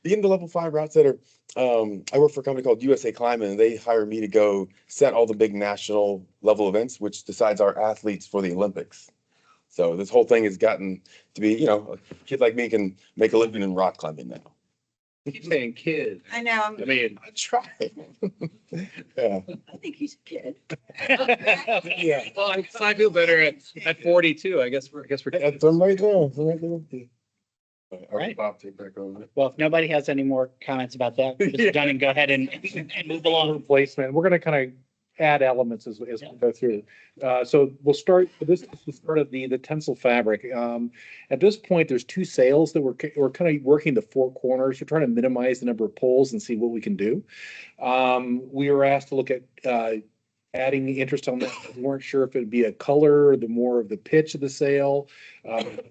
being the level 5 route setter, I work for a company called USA Climbing, and they hire me to go set all the big national level events, which decides our athletes for the Olympics. So this whole thing has gotten to be, a kid like me can make a living in rock climbing now. Keep saying kid. I know. I mean, I try. Yeah. I think he's a kid. yeah. Well, I feel better at 42. I guess we're. I'm right there. All right. Bob, take back over. Well, if nobody has any more comments about that, Mr. Dunning, go ahead and move along. Replacement. We're going to kind of add elements as we go through. So we'll start. This is the start of the tensile fabric. At this point, there's 2 sails that we're kind of working the 4 corners. We're trying to minimize the number of poles and see what we can do. We were asked to look at adding interest on that. We weren't sure if it'd be a color, the more of the pitch of the sail,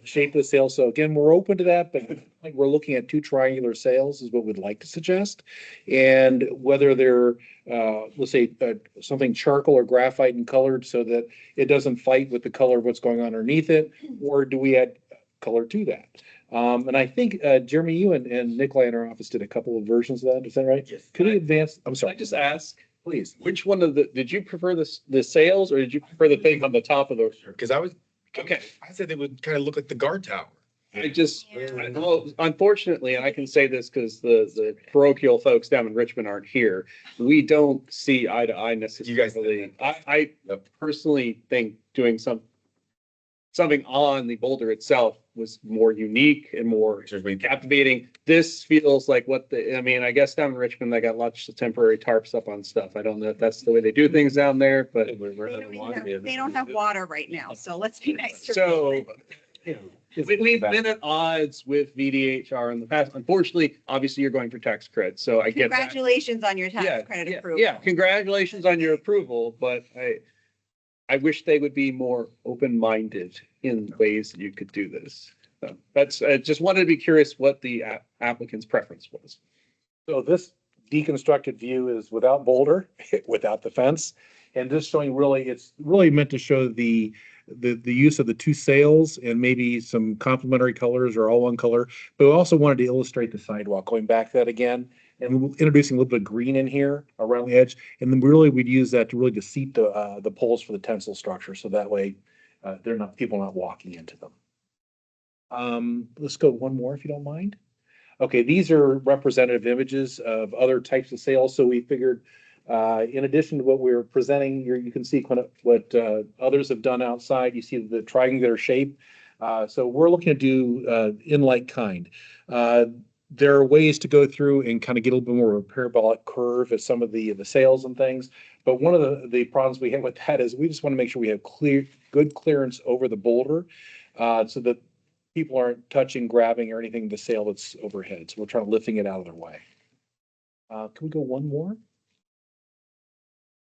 shape of the sail. So again, we're open to that, but we're looking at 2 triangular sails is what we'd like to suggest. And whether they're, let's say, something charcoal or graphite and colored so that it doesn't fight with the color of what's going on underneath it, or do we add color to that? And I think, Jeremy, you and Nikolai in our office did a couple of versions of that. Is that right? Yes. Could we advance? I'm Can sorry. I just ask, Please. which one of did you prefer the sails, or did you prefer the thing on the top of the? Because I said they would kind of look like the guard tower. well, unfortunately, and I can say this because the parochial folks down in Richmond aren't here. We don't see eye to eye necessarily. I personally think doing something on the boulder itself was more unique and more captivating. This feels like I guess down in Richmond, they got lots of temporary tarps up on stuff. I don't know if that's the way they do things down there, but. They don't have water right now, so let's be nice to. So, we've been at odds with VDHR in the past. Unfortunately, obviously, you're going for tax credit, so I get that. Congratulations on your tax credit approval. Yeah, congratulations on your approval, but I wish they would be more open-minded in ways that you could do this. So that's, I just wanted to be curious what the applicant's preference was. So this deconstructed view is without boulder, without the fence. And this showing really, it's really meant to show the use of the two sails and maybe some complementary colors or all one color. But we also wanted to illustrate the sidewalk, going back to that again, and introducing a little bit of green in here around the edge. And then really we'd use that to really just seat the poles for the tensile structure. So that way people not walking into them. Let's go one more if you don't mind. Okay, these are representative images of other types of sails. So we figured in addition to what we're presenting here, you can see kind of what others have done outside. You see the triangular shape. So we're looking to do in like kind. There are ways to go through and kind of get a little bit more of a parabolic curve at some of the sails and things. But one of the problems we have with that is we just want to make sure we have good clearance over the boulder so that people aren't touching, grabbing, or anything the sail that's overhead. So we're trying to lifting it out of their way. Can we go one more?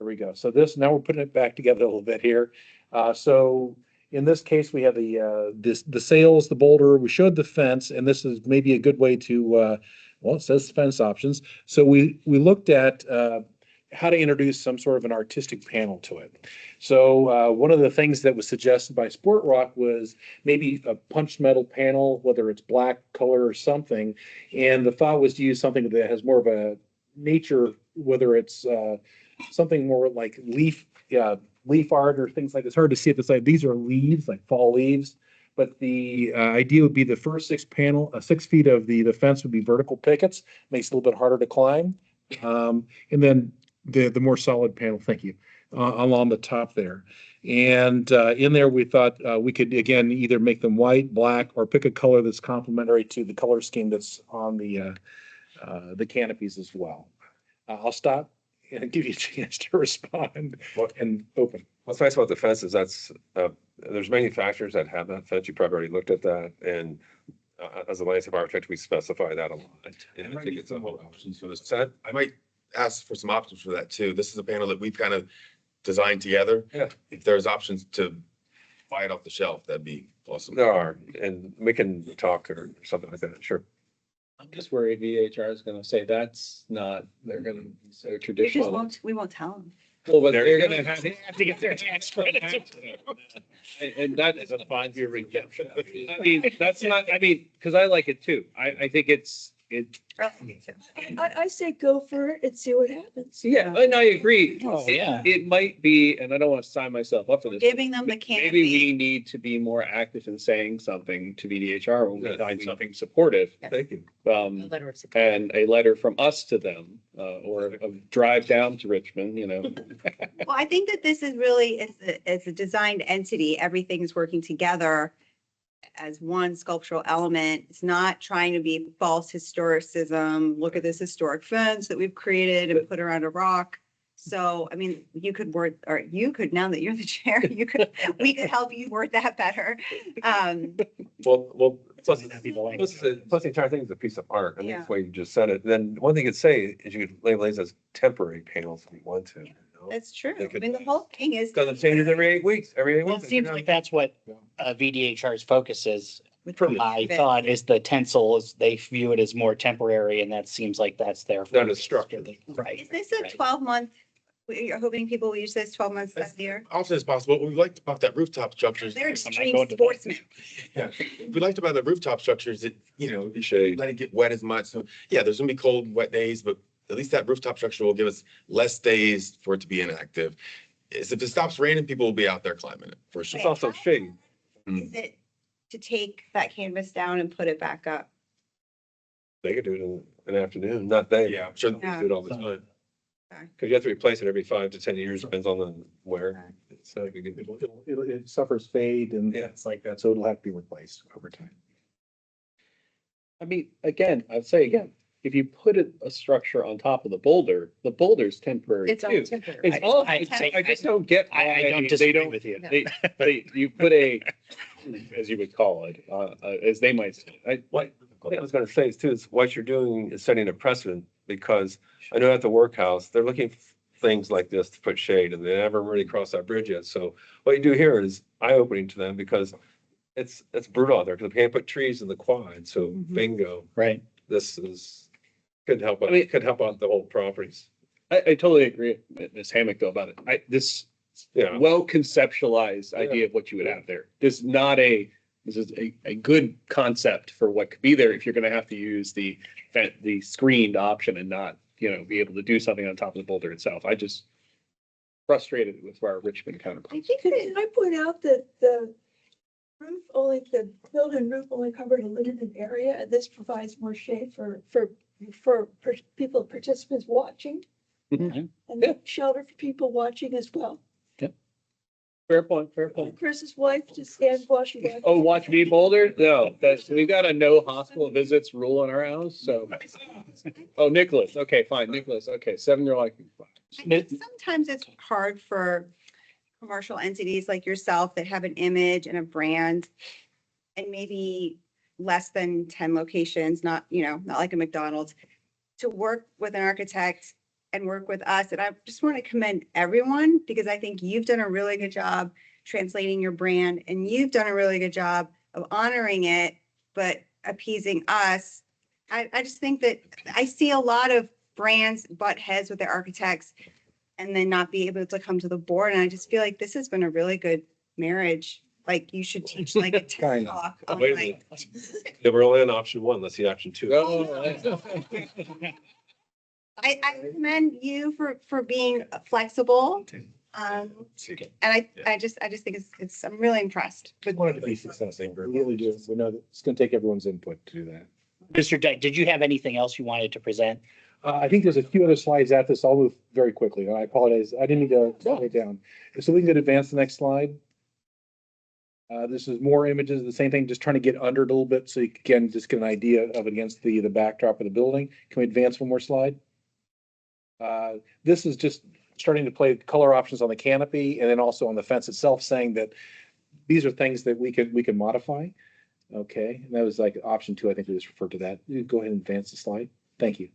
There we go. So now we're putting it back together a little bit here. So in this case, we have the sails, the boulder. We showed the fence, and this is maybe a good way to, well, it says fence options. So we looked at how to introduce some sort of an artistic panel to it. So one of the things that was suggested by Sport Rock was maybe a punched metal panel, whether it's black color or something. And the thought was to use something that has more of a nature, whether it's something more like leaf art or things like this. Hard to see at the side. These are leaves, like fall leaves. But the idea would be the first 6 feet of the fence would be vertical pickets. Makes it a little bit harder to climb. And then the more solid panel, thank you, along the top there. And in there, we thought we could, again, either make them white, black, or pick a color that's complementary to the color scheme that's on the canopies as well. I'll stop and give you a chance to respond and open. What's nice about the fence is there's manufacturers that have that fence. You probably already looked at that. And as a landscape architect, we specify that a lot. And I think it's a whole options for this set. I might ask for some options for that too. This is a panel that we've kind of designed together. Yeah. If there's options to buy it off the shelf, that'd be awesome. There are, and we can talk or something like that. Sure. I'm just worried VHR is going to say that's not, they're going to be so traditional. We won't tell them. Well, but they're going to have to get their tax credits. And that is a 5-year redemption. I mean, that's not, because I like it too. I think I say go for it and see what happens. Yeah, and I agree. Oh, yeah. It might be, and I don't want to sign myself up for this. Giving them the Maybe we canopy. need to be more active in saying something to VDHR when we find something supportive. Thank you. Letter of support. And a letter from us to them, or a drive down to Richmond, Well, I think that this is really, as a designed entity, everything's working together as one sculptural element. It's not trying to be false historicism. Look at this historic fence that we've created and put around a rock. So, you could now that you're the chair, we could help you word that better. Well, plus the entire thing is a piece of art. I think that's why you just said it. Then one thing you could say is you could label these as temporary panels if you want to. That's true. The whole thing is. Because it changes every 8 weeks. Well, it seems like that's what VDHR's focus is. My thought is the tensile is they view it as more temporary, and that seems like that's their. Not a structure. Right. Is this a 12-month? You're hoping people will use this 12 months that year? Often as possible. What we liked about that rooftop structure is. They're extreme sportsmen. Yeah, we liked about the rooftop structure is that, let it get wet as much. So yeah, there's gonna be cold and wet days, but at least that rooftop structure will give us less days for it to be inactive. If it stops raining, people will be out there climbing it for sure. It's also shade. Is it to take that canvas down and put it back up? They could do it in an afternoon, not they. Yeah. I'm sure they do it all the time. Because you have to replace it every 5 to 10 years, depends on the wear. So if you could- It suffers fade and Yeah. it's like that, so it'll have to be replaced over time. I mean, again, I'd say again, if you put a structure on top of the boulder's temporary It's all too. temporary. It's all, I- I just don't get I why don't they disagree don't, with you. you put a, as you would call it, as they might say. What I was gonna say is too, is what you're doing is setting a precedent, because I know at the workhouse, they're looking for things like this to put shade, and they never really crossed that bridge yet. So what you do here is eye-opening to them, because it's brutal out there, because we can't put trees in the quad, so bingo, Right. this is, could help, I mean- could help out the whole properties. I totally agree with Ms. Hammock though about it. This Yeah. well conceptualized idea of what you would have there. This is a good concept for what could be there if you're gonna have to use the screened option and not, be able to do something on top of the boulder itself. I just frustrated with our Richmond counterpart. I think, can I point out that the building roof only covered a limited area, and this provides more shade for people, participants watching, Mhm. and Yeah. shelter for people watching as well. Fair point, fair point. Chris's wife just stand washing. Oh, watch me boulder? No, we've got a no hospital visits rule in our house, so. Oh, Nicholas, okay, fine, Nicholas, okay, 7-year-old. Sometimes it's hard for commercial entities like yourself that have an image and a brand and maybe less than 10 locations, not like a McDonald's, to work with an architect and work with us. And I just want to commend everyone, because I think you've done a really good job translating your brand, and you've done a really good job of honoring it, but appeasing us. I just think that I see a lot of brands butt heads with their architects and then not be able to come to the board. And I just feel like this has been a really good marriage. Like, you should teach like a TED talk on Wait a like, minute. Yeah, we're only on option 1, let's see option 2. I commend you for being flexible. And I just think I'm really impressed. We wanted to be successful. We really do. We know that it's gonna take everyone's input to do that. Mr. Dyke, did you have anything else you wanted to present? I think there's a few other slides at this. I'll move very quickly. I apologize. I didn't need to slow it down. So we can advance the next slide. This is more images, the same thing, just trying to get under it a little bit so you can just get an idea of it against the backdrop of the building. Can we advance one more slide? This is just starting to play color options on the canopy and then also on the fence itself, saying that these are things that we can modify. Okay, and that was like option 2. I think we just referred to that. You go ahead and advance the slide. Thank you.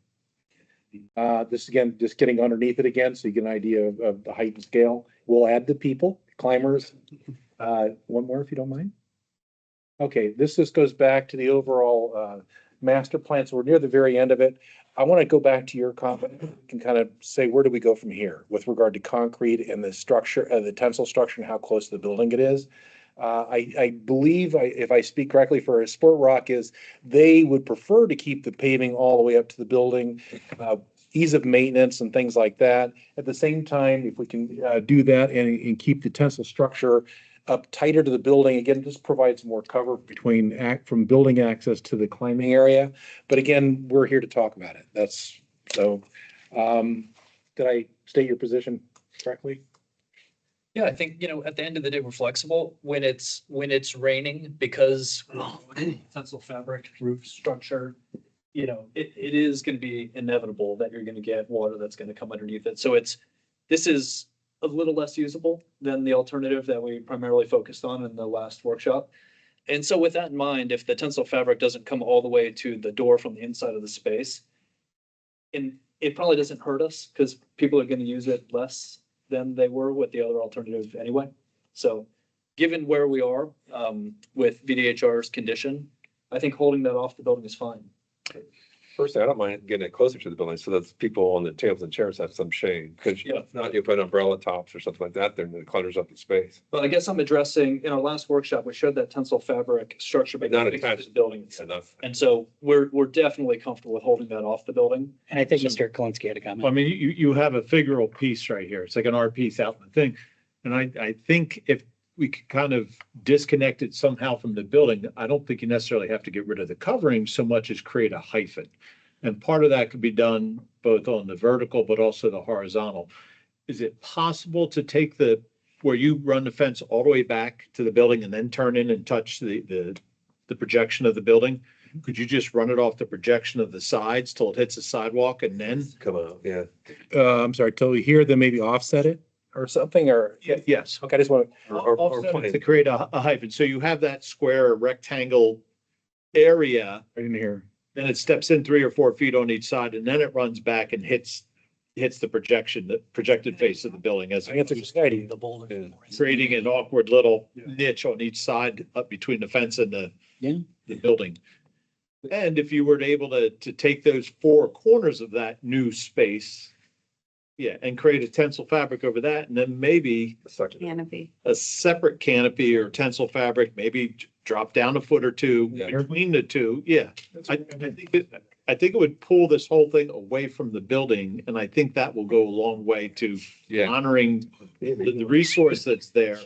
This again, just getting underneath it again, so you get an idea of the height and scale. We'll add the people, climbers. One more, if you don't mind. Okay, this just goes back to the overall master plan. So we're near the very end of it. I want to go back to your comment and kind of say, where do we go from here with regard to concrete and the structure, the tensile structure, and how close to the building it is? I believe, if I speak correctly for Sport Rock, is they would prefer to keep the paving all the way up to the building, ease of maintenance and things like that. At the same time, if we can do that and keep the tensile structure up tighter to the building, again, this provides more cover from building access to the climbing area. But again, we're here to talk about it. That's so. Did I state your position correctly? Yeah, I think, at the end of the day, we're flexible when it's raining, because tensile fabric roof structure, it is going to be inevitable that you're going to get water that's going to come underneath it. So this is a little less usable than the alternative that we primarily focused on in the last workshop. And so with that in mind, if the tensile fabric doesn't come all the way to the door from the inside of the space, and it probably doesn't hurt us, because people are going to use it less than they were with the other alternative anyway. So given where we are with VDHR's condition, I think holding that off the building is fine. Personally, I don't mind getting it closer to the building so that people on the tables and chairs have some shade, because not you put umbrella tops or something like that, then it clutters up the space. But I guess I'm addressing, in our last workshop, we showed that tensile fabric structure being Not fixed to attached the building. enough. And so we're definitely comfortable with holding that off the building. And I think Mr. Kalinsky had a comment. I mean, you have a figural piece right here. It's like an art piece out in the thing. And I think if we could kind of disconnect it somehow from the building. I don't think you necessarily have to get rid of the covering so much as create a hyphen. And part of that could be done both on the vertical, but also the horizontal. Is it possible to take where you run the fence all the way back to the building and then turn in and touch the projection of the building? Could you just run it off the projection of the sides till it hits the sidewalk and then? Come out, yeah. I'm sorry, till you hear them maybe offset it or something, or? Yes. Okay, I just want to. Offset it to create a hyphen. So you have that square rectangle area. I didn't hear. Then it steps in 3 or 4 feet on each side and then it runs back and hits the projected face of the building as I think it's a good idea. creating an awkward little niche on each side up between the fence and the building. And if you were able to take those 4 corners of that new space, and create a tensile fabric over that, and then maybe Canopy. a separate canopy or tensile fabric, maybe drop down a foot or 2 between the two. Yeah, I think it would pull this whole thing away from the building, and I think that will go a long way to honoring the resource that's there.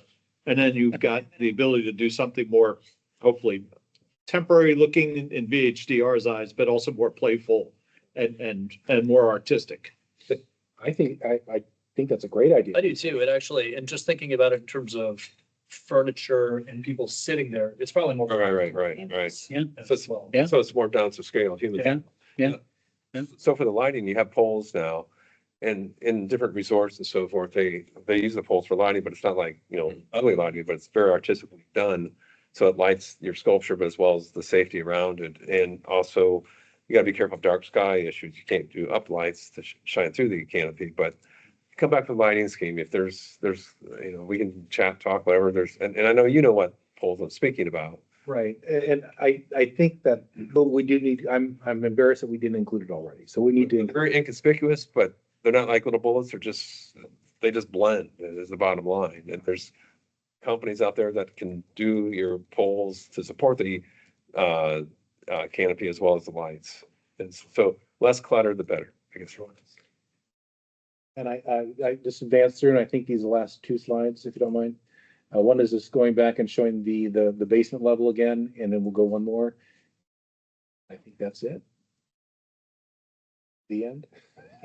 And then you've got the ability to do something more, hopefully, temporary looking in VHDR's eyes, but also more playful and more artistic. I think that's a great idea. I do too. It actually, and just thinking about it in terms of furniture and people sitting there, it's probably more. Right. Yeah. So it's, so it's more down to scale, human. Yeah. So for the lighting, you have poles now, and in different resorts and so forth, they use the poles for lighting, but it's not like, ugly lighting, but it's very artistically done. So it lights your sculpture, but as well as the safety around it. And also, you gotta be careful of dark sky issues. You can't do up lights to shine through the canopy, but come back to the lighting scheme. If there's, we can chat, talk, whatever. And I know you know what poles I'm speaking about. Right, and I think that, but we do need, I'm embarrassed that we didn't include it already, so we need to. They're very inconspicuous, but they're not like little bullets. They just blend is the bottom line. And there's companies out there that can do your poles to support the canopy as well as the lights. And so less clutter, the better, I guess. And I just advanced through, and I think these are the last 2 slides, if you don't mind. One is just going back and showing the basement level again, and then we'll go one more. I think that's it. The end.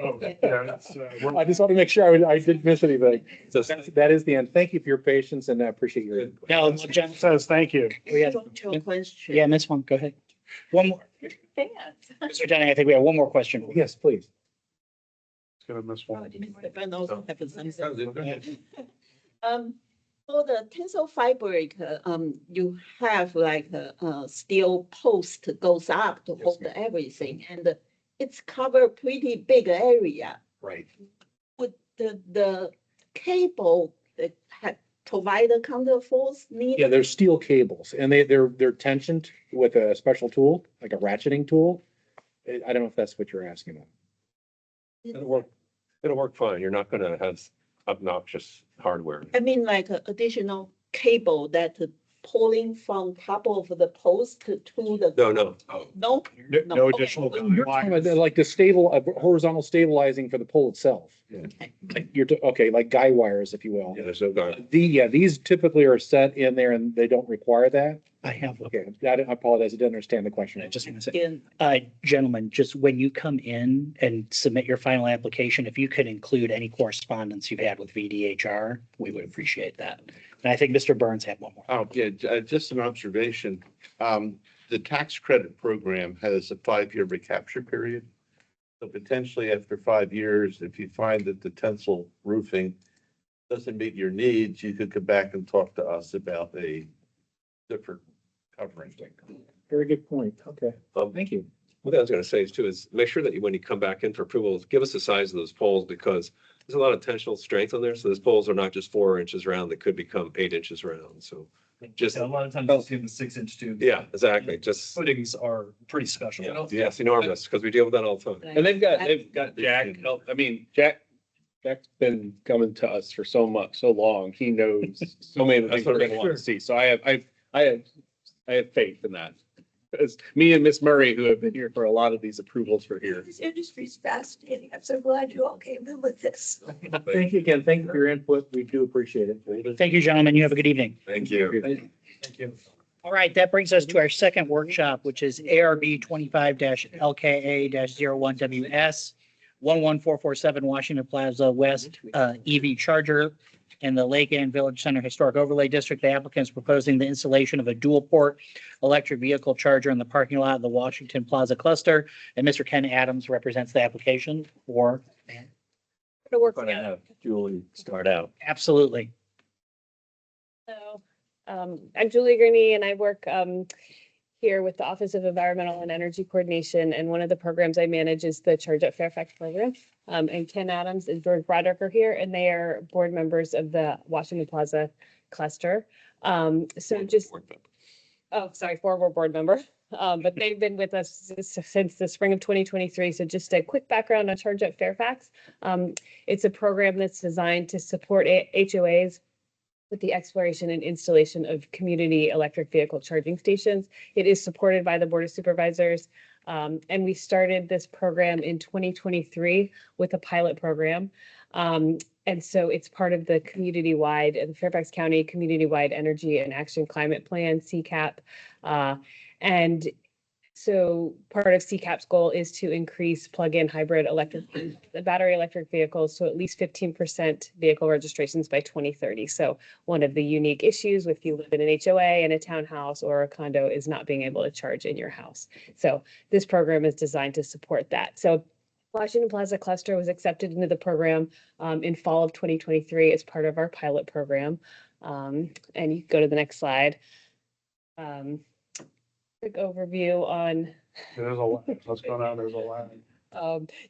Oh, yeah, that's, I just want to make sure I didn't miss anything. So that is the end. Thank you for your patience, and I appreciate your input. Now, Jen says, thank you. Question. Yeah, Miss One, go ahead. One more. Mr. Denning, I think we have one more question. Yes, please. It's gonna miss one. Ben also have something. For the tensile fabric, you have like a steel post goes up to hold everything, and it's cover pretty big area. Right. Would the cable that had provide the counterforce need? Yeah, there's steel cables, and they're tensioned with a special tool, like a ratcheting tool. I don't know if that's what you're asking about. It'll work fine. You're not gonna have obnoxious hardware. I mean, like additional cable that pulling from top of the post to the. No. No? No additional. You're talking about like the horizontal stabilizing for the pole itself. Okay, like guy wires, if you will. Yeah, there's no guy. These typically are set in there and they don't require that. I have. Okay, I apologize. I didn't understand the question. I just want to say, gentlemen, just when you come in and submit your final application, if you could include any correspondence you've had with VDHR, we would appreciate that. And I think Mr. Burns had one more. Oh, yeah, just an observation. The tax credit program has a 5-year recapture period. So potentially after 5 years, if you find that the tensile roofing doesn't meet your needs, you could come back and talk to us about a different covering. Very good point. Okay, thank you. What I was gonna say is too, is make sure that when you come back in for approval, give us the size of those poles, because there's a lot of tensional strength on there. So those poles are not just 4 inches round, they could become 8 inches round. So just. A lot of times you'll see them 6-inch tubes. Yeah, exactly. Just. Footings are pretty special. Yes, enormous, because we deal with that all the time. And they've got Jack, I mean, Jack's been coming to us for so long. He knows so many of the things we're gonna want to see. So I have faith in that. It's me and Miss Murray who have been here for a lot of these approvals for here. This industry is fascinating. I'm so glad you all came in with this. Thank you again. Thank you for your input. We do appreciate it. Thank you, gentlemen. You have a good evening. Thank you. Thank you. All right, that brings us to our second workshop, which is ARB 25-LKA-01WS 11447 Washington Plaza West EV charger in the Lake Ann Village Center Historic Overlay District. The applicant is proposing the installation of a dual port electric vehicle charger in the parking lot of the Washington Plaza cluster. And Mr. Ken Adams represents the application for. To work Gonna together. have Julie start out. Absolutely. So, I'm Julie Gurney and I work here with the Office of Environmental and Energy Coordination. And one of the programs I manage is the Charge Up Fairfax program. And Ken Adams and George Broderick are here, and they are board members of the Washington Plaza cluster. So just, oh, sorry, former board member. But they've been with us since the spring of 2023. So just a quick background on Charge Up Fairfax. It's a program that's designed to support HOAs with the exploration and installation of community electric vehicle charging stations. It is supported by the Board of Supervisors. And we started this program in 2023 with a pilot program. And so it's part of the community-wide, the Fairfax County Community-Wide Energy and Action Climate Plan, CCAP. And so part of CCAP's goal is to increase plug-in hybrid battery electric vehicles to at least 15% vehicle registrations by 2030. So one of the unique issues if you live in an HOA, in a townhouse, or a condo is not being able to charge in your house. So this program is designed to support that. So Washington Plaza Cluster was accepted into the program in fall of 2023 as part of our pilot program. And you can go to the next slide. Quick overview on There's a lot. What's going on? There's a lot.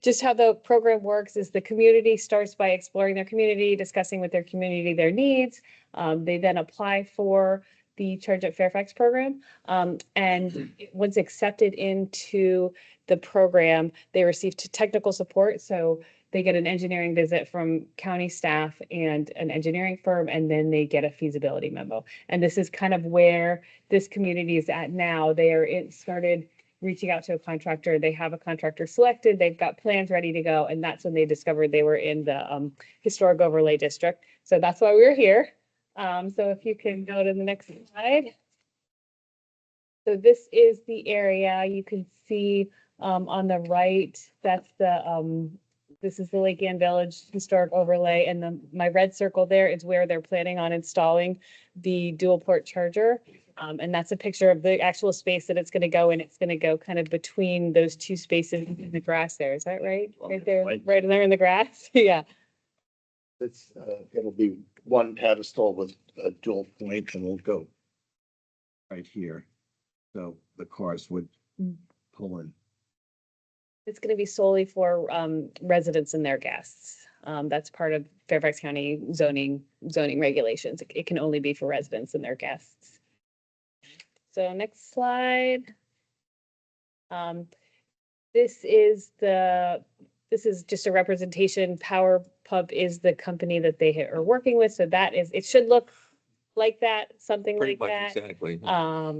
just how the program works is the community starts by exploring their community, discussing with their community their needs. They then apply for the Charge Up Fairfax program. And once accepted into the program, they receive technical support. So they get an engineering visit from county staff and an engineering firm, and then they get a feasibility memo. And this is kind of where this community is at now. Started reaching out to a contractor. They have a contractor selected. They've got plans ready to go. And that's when they discovered they were in the historic overlay district. So that's why we're here. So if you can go to the next slide. So this is the area you can see on the right. That's the this is the Lake Ann Village Historic Overlay, and my red circle there is where they're planning on installing the dual port charger. And that's a picture of the actual space that it's going to go in. It's going to go kind of between those two spaces in the grass there. Is that right? Right there, right there in the grass? Yeah. It'll be one pedestal with a dual point, and it'll go right here. So the cars would pull in. It's going to be solely for residents and their guests. That's part of Fairfax County zoning regulations. It can only be for residents and their guests. So next slide. This is just a representation. Power Pub is the company that they are working with. So it should look like that, something Pretty like much that. exactly.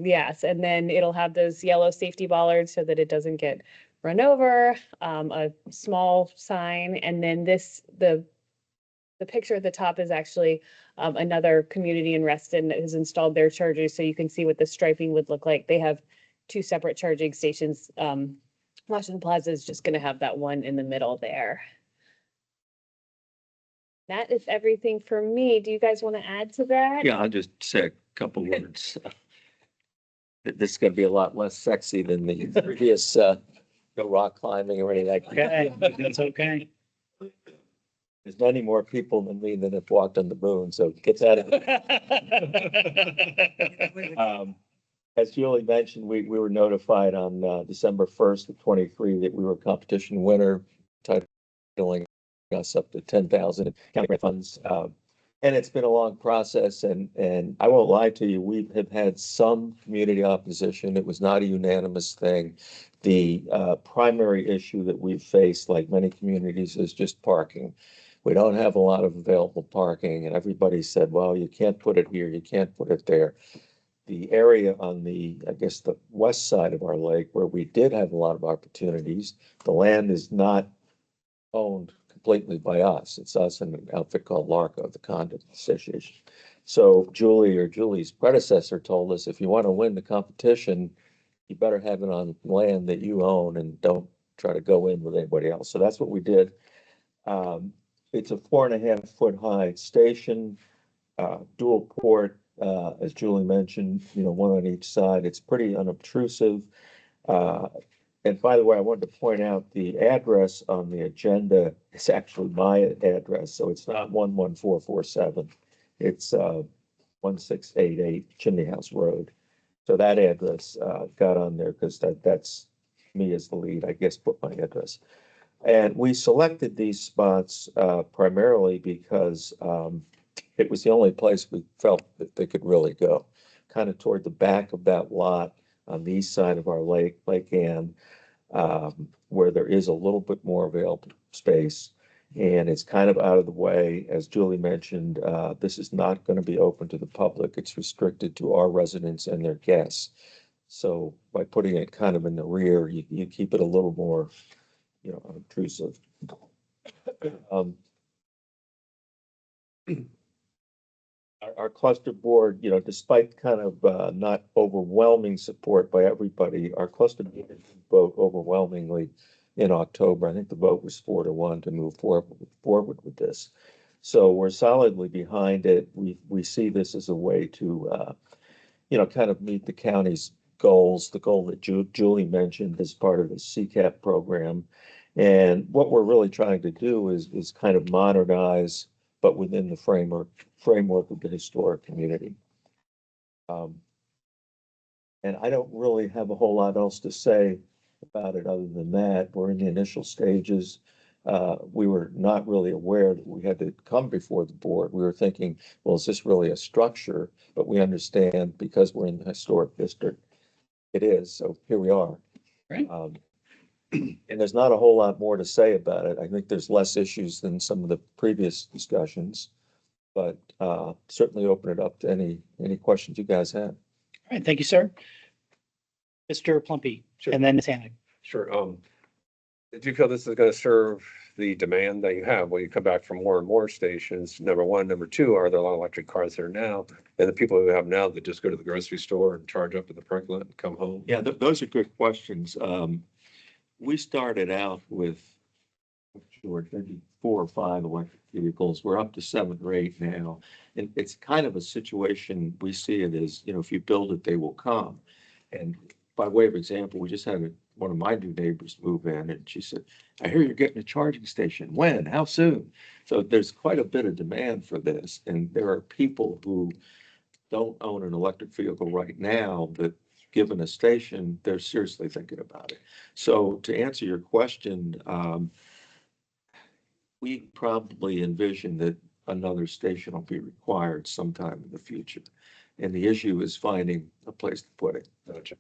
Yes, and then it'll have those yellow safety bollards so that it doesn't get run over, a small sign, and then the picture at the top is actually another community in Reston that has installed their chargers, so you can see what the striping would look like. They have two separate charging stations. Washington Plaza is just going to have that one in the middle there. That is everything for me. Do you guys want to add to that? Yeah, I'll just say a couple words. This is gonna be a lot less sexy than the previous, no rock climbing or anything like that. Okay, that's okay. There's many more people than me that have walked on the moon, so get that. As Julie mentioned, we were notified on December 1st of 23 that we were competition winner, titling us up to 10,000 county grant funds. And it's been a long process, and I won't lie to you, we have had some community opposition. It was not a unanimous thing. The primary issue that we've faced, like many communities, is just parking. We don't have a lot of available parking, and everybody said, well, you can't put it here, you can't put it there. the area on the, I guess, the west side of our lake where we did have a lot of opportunities, the land is not owned completely by us. It's us and an outfit called LARCO, the Condo Association. So Julie or Julie's predecessor told us, if you want to win the competition, you better have it on land that you own and don't try to go in with anybody else. So that's what we did. It's a 4.5 foot high station, dual port, as Julie mentioned, one on each side. It's pretty unobtrusive. And by the way, I wanted to point out the address on the agenda is actually my address, so it's not 11447. It's 1688 Chimney House Road. So that address got on there because that's me as the lead, I guess, put my address. And we selected these spots primarily because it was the only place we felt that they could really go, kind of toward the back of that lot on the east side of our Lake Ann, where there is a little bit more available space. And it's kind of out of the way. As Julie mentioned, this is not going to be open to the public. It's restricted to our residents and their guests. So by putting it kind of in the rear, you keep it a little more, unobtrusive. Our cluster board, despite kind of not overwhelming support by everybody, our cluster board did vote overwhelmingly in October. I think the vote was 4-1 to move forward with this. So we're solidly behind it. We see this as a way to, kind of meet the county's goals, the goal that Julie mentioned as part of the CCAP program. And what we're really trying to do is kind of modernize, but within the framework of the historic community. And I don't really have a whole lot else to say about it other than that. We're in the initial stages. We were not really aware that we had to come before the board. We were thinking, well, is this really a structure? But we understand because we're in the historic district, it is. So here we are. Right. And there's not a whole lot more to say about it. I think there's less issues than some of the previous discussions, but certainly open it up to any questions you guys have. All right, thank you, sir. Mr. Plumpy, Sure. and then Ms. Hammack. Sure. Do you feel this is going to serve the demand that you have when you come back from more and more stations? Number one. Number two, are there a lot of electric cars there now? And the people who have now that just go to the grocery store and charge up at the parking lot and come home? Yeah, those are good questions. We started out with, George, maybe 4 or 5 electric vehicles. We're up to 7 or 8 now. And it's kind of a situation, we see it as, if you build it, they will come. And by way of example, we just had one of my new neighbors move in and she said, I hear you're getting a charging station. When? How soon? So there's quite a bit of demand for this. And there are people who don't own an electric vehicle right now that, given a station, they're seriously thinking about it. So to answer your question, we probably envision that another station will be required sometime in the future. And the issue is finding a place to put it. Gotcha.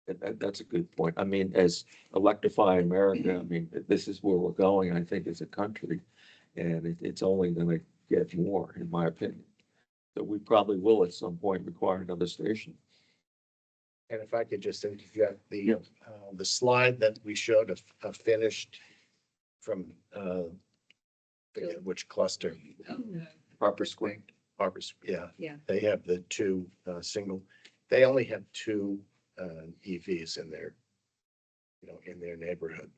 That's a good point. I mean, as Electrify America, this is where we're going, I think, as a country. And it's only going to get more, in my opinion. So we probably will at some point require another station. And if I could just interject, the slide that we showed a finished from forget which cluster. Harper Square. Harper's, yeah. Yeah. They have the 2 single. They only have 2 EVs in their, in their neighborhood,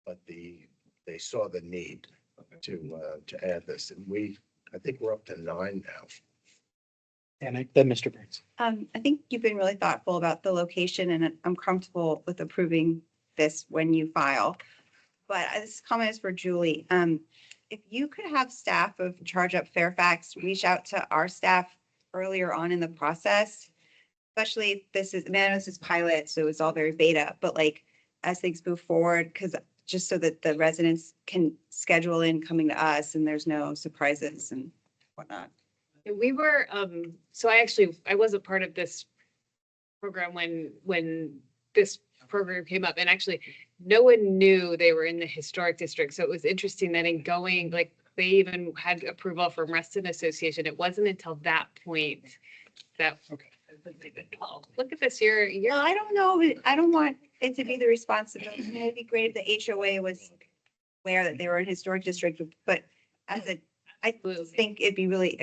but they saw the need to add this, and I think we're up to 9 now. And then Mr. Burns. I think you've been really thoughtful about the location and I'm comfortable with approving this when you file. But this comment is for Julie. If you could have staff of Charge Up Fairfax reach out to our staff earlier on in the process, especially if this is pilot, so it's all very beta, but like as things move forward, because just so that the residents can schedule in coming to us and there's no surprises and whatnot. We were, so I wasn't part of this program when this program came up, and actually no one knew they were in the historic district. So it was interesting that in going, like they even had approval from Reston Association. It wasn't until that point that Oh, look at this, you're, No, I don't know. I don't want it to be the responsibility. I mean, it'd be great if the HOA was aware that they were in historic district, but I think it'd be really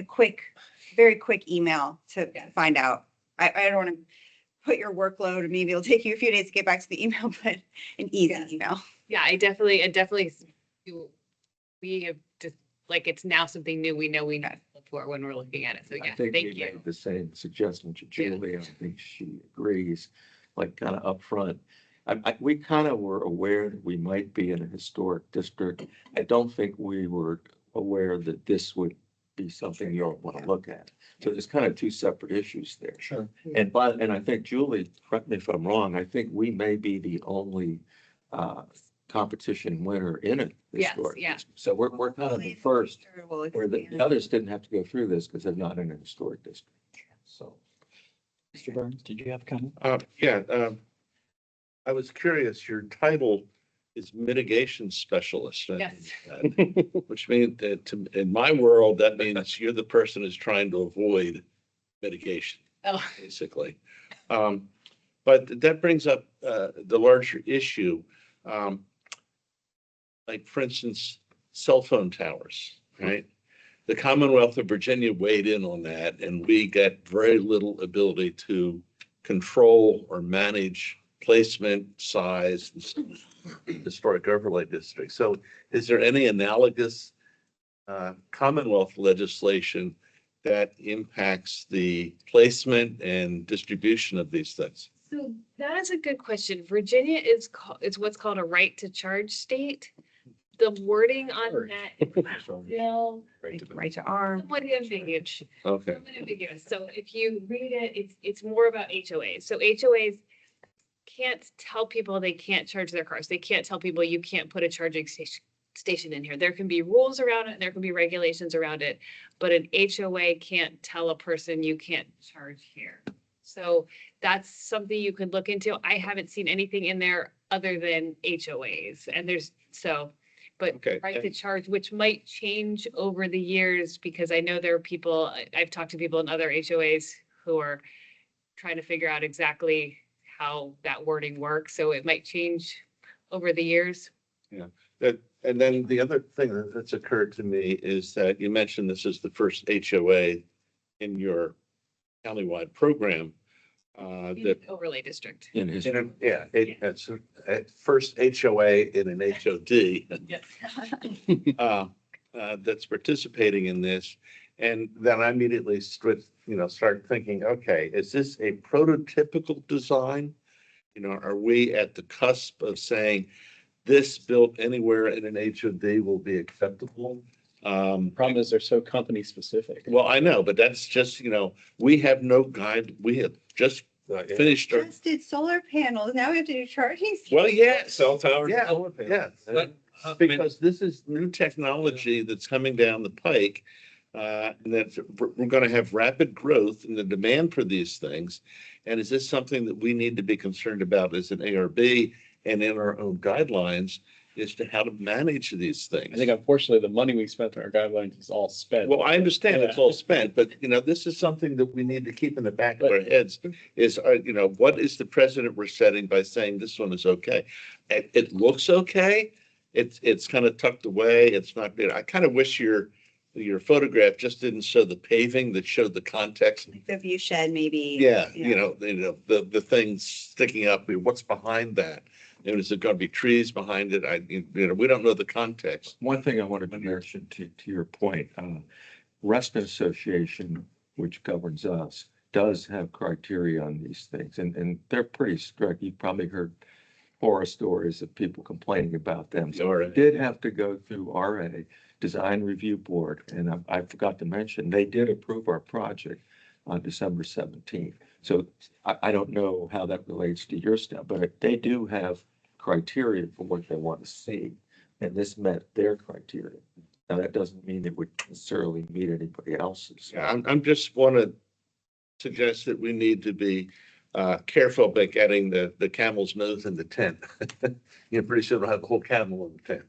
very quick email to find out. I don't want to put your workload, and maybe it'll take you a few days to get back to the email, but an easy email. yeah, I definitely, we have just, like, it's now something new we know we need to look for when we're looking at it. So I yeah, think thank we you. made the same suggestion to Julie. I think she agrees, like kind of upfront. We kind of were aware that we might be in a historic district. I don't think we were aware that this would be something you'll want to look at. So there's kind of two separate issues there. Sure. And I think Julie, correct me if I'm wrong, I think we may be the only competition winner in it. Yes, yeah. So we're kind of the first, Well, where the others didn't have to go through this because they're not in a historic district. So. Mr. Burns, did you have a comment? I was curious, your title is mitigation specialist. Yes. Which means that in my world, that means you're the person who's trying to avoid mitigation, Oh, basically. But that brings up the larger issue. Like, for instance, cell phone towers, right? The Commonwealth of Virginia weighed in on that, and we got very little ability to control or manage placement, size, and historic overlay district. So is there any analogous Commonwealth legislation that impacts the placement and distribution of these things? so that is a good question. Virginia is what's called a right to charge state. The wording on that bill Right to arm. somewhat ambiguous. Okay. Somewhat ambiguous. So if you read it, it's more about HOAs. So HOAs can't tell people they can't charge their cars. They can't tell people you can't put a charging station in here. There can be rules around it and there can be regulations around it, but an HOA can't tell a person you can't charge here. So that's something you could look into. I haven't seen anything in there other than HOAs, and but Okay. right to charge, which might change over the years, because I know there are people, I've talked to people in other HOAs who are trying to figure out exactly how that wording works. So it might change over the years. Yeah. And then the other thing that's occurred to me is that you mentioned this is the first HOA in your countywide program. That Overlay district. In his. It's first HOA in an HOD. That's participating in this. And then I immediately start thinking, okay, is this a prototypical design? Are we at the cusp of saying this built anywhere in an HOD will be acceptable? Problem is they're so company specific. Well, I know, but that's just, we have no guide. We have just finished our, Just did solar panels. Now we have to do charging. well, yes. Cell towers. Yeah, yes. Because this is new technology that's coming down the pike. And that we're going to have rapid growth in the demand for these things. And is this something that we need to be concerned about as an ARB and in our own guidelines as to how to manage these things? I think unfortunately, the money we spent on our guidelines is all spent. Well, I understand it's all spent, but this is something that we need to keep in the back of our heads is, what is the precedent we're setting by saying this one is okay? It looks okay. It's kind of tucked away. It's not, I kind of wish your photograph just didn't show the paving, that showed the context. The view shed maybe. Yeah, the things sticking up, what's behind that? And is it going to be trees behind it? We don't know the context. One thing I wanted to mention to your point, Reston Association, which governs us, does have criteria on these things, and they're pretty strict. You've probably heard horror stories of people complaining about them. So we did have to go through RA, Design Review Board, and I forgot to mention, they did approve our project on December 17th. So I don't know how that relates to your stuff, but they do have criteria for what they want to see, and this met their criteria. Now, that doesn't mean it would necessarily meet anybody else's. Yeah, I'm just want to suggest that we need to be careful about getting the camel's nose in the tent. Pretty soon we'll have the whole camel in the tent.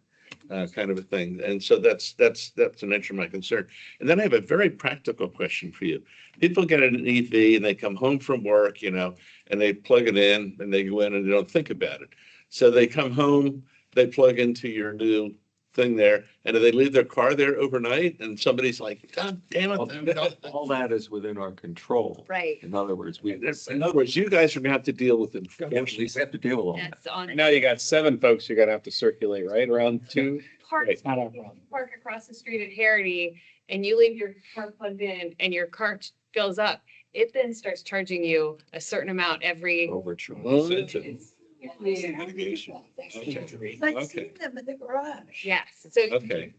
kind of a thing. And so that's an answer to my concern. And then I have a very practical question for you. People get an EV and they come home from work, you know, and they plug it in and they go in and they don't think about it. So they come home, they plug into your new thing there, and do they leave their car there overnight? And somebody's like, God damn it. All that is within our control. Right. In other words, we, You guys are gonna have to deal with it. we have to deal with all that. That's on. Now you got 7 folks you're gonna have to circulate, right? Around 2. Park, Right. Not our problem. park across the street at Harity and you leave your car plugged in and your car fills up, it then starts charging you a certain amount every. Overcharge. Mitigation. I've seen them in the garage. Yes, so. Okay.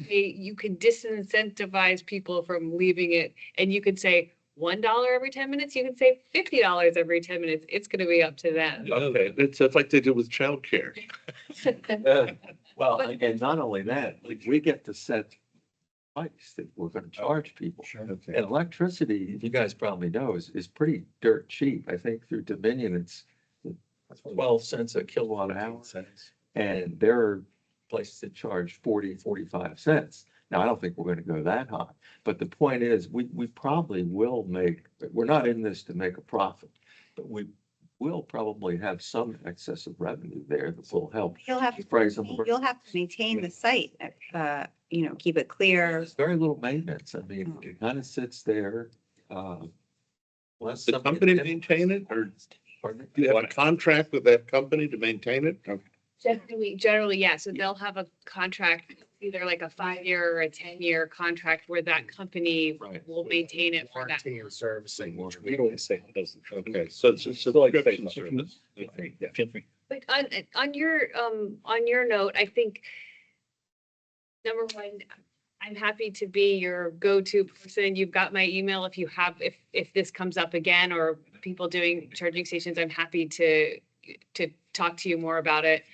You can disincentivize people from leaving it, and you could say $1 every 10 minutes, you can say $50 every 10 minutes. It's gonna be up to them. Okay, it's like they do with childcare. Well, and not only that, like, we get to set price that we're gonna charge people. Okay. And electricity, you guys probably know, is pretty dirt cheap. I think through Dominion, it's 12 cents a kilowatt hour. And there are places that charge 40, 45 cents. Now, I don't think we're gonna go that high, but the point is, we probably will make, we're not in this to make a profit, but we will probably have some excess of revenue there that will help. You'll have to, Phrase them. you'll have to maintain the site, you know, keep it clear. There's very little maintenance. I mean, it kind of sits there. Does the company maintain it, or do you have a contract with that company to maintain it? Generally, yeah. So they'll have a contract, either like a 5-year or a 10-year contract where that company will maintain it for that. Warranty and servicing. We don't say it doesn't. Okay, so it's a subscription service. Yeah. Feel free. But on your note, I think, number one, I'm happy to be your go-to person. You've got my email if you have, if this comes up again, or people doing charging stations, I'm happy to talk to you more about it.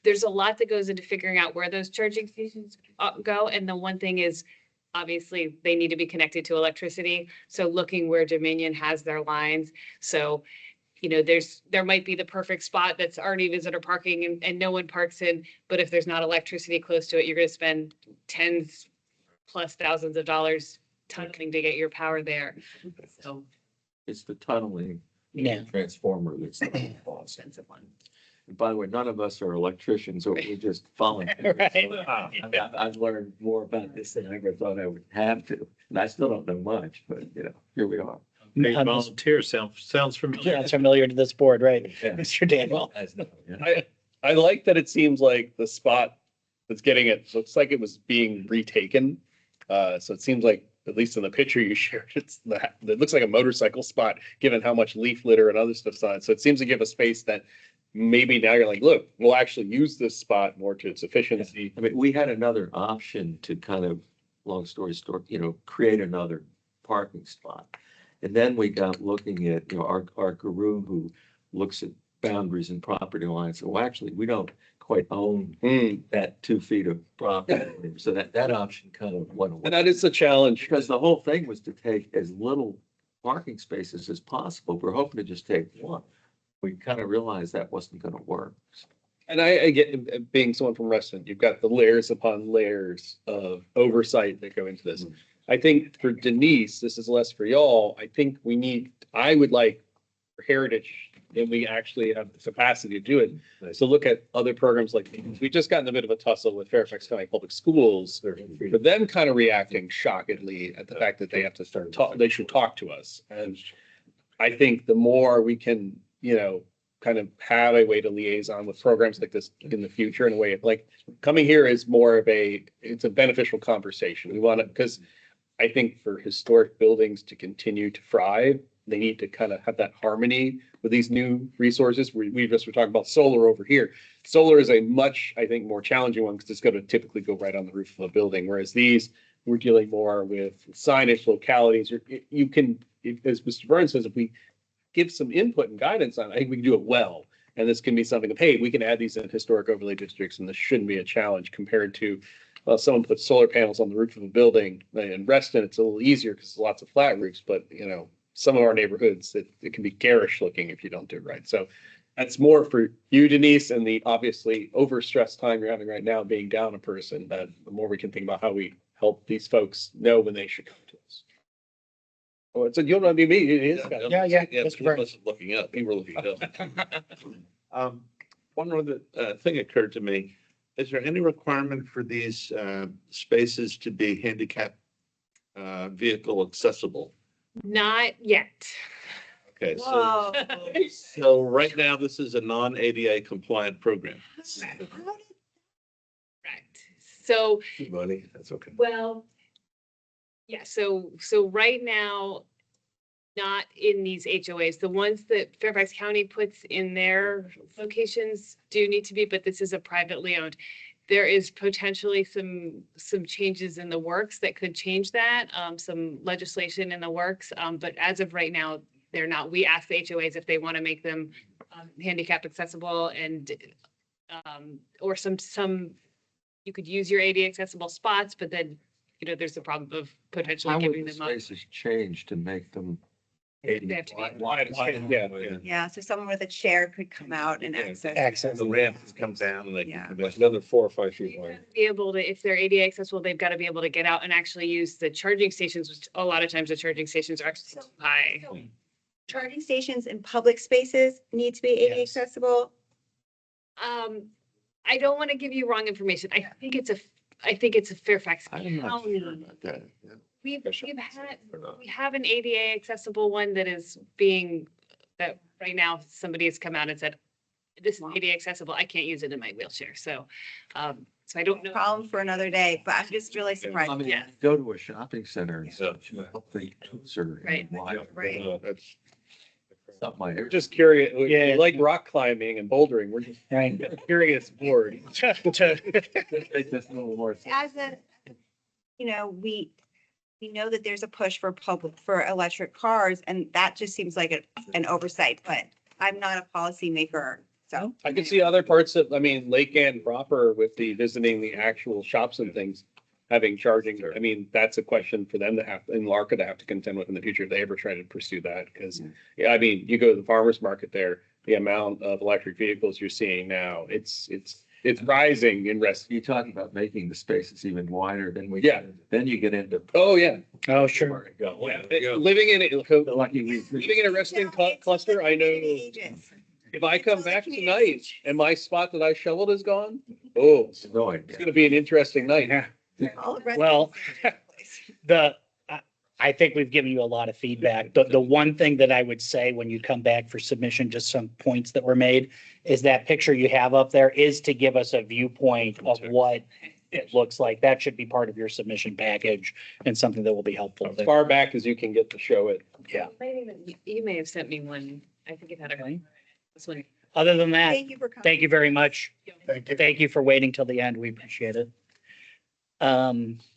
There's a lot that goes into figuring out where those charging stations go. And the one thing is, obviously, they need to be connected to electricity. So looking where Dominion has their lines. So, you know, there might be the perfect spot that's already visitor parking and no one parks in, but if there's not electricity close to it, you're gonna spend tens plus thousands of dollars tunneling to get your power there. So. It's the tunneling. Yeah. Transformer that's the most expensive one. And by the way, none of us are electricians, so we just volunteer. Right. I've learned more about this than I ever thought I would have to, and I still don't know much, but you know, here we are. Hey, volunteer sounds familiar. That's familiar to this board, right? Yeah. Mr. Daniel. I like that it seems like the spot that's getting it looks like it was being retaken. So it seems like, at least in the picture you shared, it looks like a motorcycle spot, given how much leaf litter and other stuff's on it. So it seems to give a space that maybe now you're like, look, we'll actually use this spot more to its efficiency. I mean, we had another option to kind of, long story short, you know, create another parking spot. And then we got looking at, you know, our guru who looks at boundaries and property lines. So actually, we don't quite own that 2 feet of property. So that option kind of went away. And that is a challenge. Because the whole thing was to take as little parking spaces as possible. We're hoping to just take one. We kind of realized that wasn't going to work. And I get, being someone from Reston, you've got the layers upon layers of oversight that go into this. I think for Denise, this is less for y'all. I think I would like for Heritage, and we actually have the capacity to do it. So look at other programs like these. We just got in a bit of a tussle with Fairfax County Public Schools for them kind of reacting shockingly at the fact that they have to start they should talk to us. And I think the more we can, you know, kind of have a way to liaison with programs like this in the future, in a way of like coming here is more of it's a beneficial conversation. We want to, because I think for historic buildings to continue to thrive, they need to kind of have that harmony with these new resources. We just were talking about solar over here. Solar is a much, I think, more challenging one because it's going to typically go right on the roof of a building. Whereas these, we're dealing more with signage, localities. You can, as Mr. Burns says, if we give some input and guidance on it, I think we can do it well. And this can be something of, hey, we can add these in historic overlay districts, and this shouldn't be a challenge compared to someone puts solar panels on the roof of a building. In Reston, it's a little easier because there's lots of flat roofs, but you know, some of our neighborhoods, it can be garish looking if you don't do it right. So That's more for you, Denise, and the obviously overstressed time you're having right now being down a person, that the more we can think about how we help these folks know when they should come to us. Oh, it's a, you don't know, me, it is. Yeah, He Mr. Burns. wasn't looking up. He were looking up. One other thing occurred to me. Is there any requirement for these spaces to be handicap vehicle accessible? Not yet. Okay, so right now, this is a non-ADA compliant program. Correct. So, Money, that's okay. well, yeah, so right now, not in these HOAs. The ones that Fairfax County puts in their locations do need to be, but this is a privately owned. There is potentially some changes in the works that could change that, some legislation in the works. But as of right now, they're not. We ask the HOAs if they want to make them handicap accessible and or some you could use your ADA accessible spots, but then, you know, there's the problem of potentially giving them up. Spaces change to make them They have to be Wide, yeah. Yeah, so someone with a chair could come out and access. The ramp comes down and they Yeah. can. That's another 4 or 5 feet wide. Be able to, if they're ADA accessible, they've got to be able to get out and actually use the charging stations, which a lot of times the charging stations are actually high. Charging stations in public spaces need to be ADA Yes. accessible. I don't want to give you wrong information. I think it's a Fairfax I'm not County. sure about that. Yeah. We Or not. have an ADA accessible one that is being, that right now, somebody has come out and said, this is ADA accessible. I can't use it in my wheelchair. So, so I don't know. Problem for another day, but I'm just really I surprised. mean, Yeah. go to a shopping center and Yeah. help the user. Right. Right. That's. Not my area. Just curious, we Yeah. like rock climbing and bouldering. We're just Right. curious board. Make this a little more. As a, you know, we know that there's a push for electric cars, and that just seems like an oversight, but I'm not a policymaker, so. I could see other parts of, I mean, Lake Ann proper with the visiting the actual shops and things, having charging. I mean, that's a question for them to have, and Larka to have to contend with in the future if they ever try to pursue that. Because, yeah, I mean, you go to the farmer's market there, the amount of electric vehicles you're seeing now, it's rising in rest. You talk about making the spaces even wider, Yeah. then you get into. Oh, yeah. Oh, sure. Where to go. Living in it, Lucky we. living in a resting cluster, I know if I come back tonight and my spot that I shoveled is gone, oh, It's annoying. it's gonna be an interesting night. Well, I think we've given you a lot of feedback. The one thing that I would say when you come back for submission, just some points that were made, is that picture you have up there is to give us a viewpoint of what it looks like. That should be part of your submission package and something that will be helpful. As far back as you can get to show it. Yeah. You may have sent me one. I think it had this one. Other than that, Thank you for coming. thank you very much. Thank you. Thank you for waiting till the end. We appreciate it.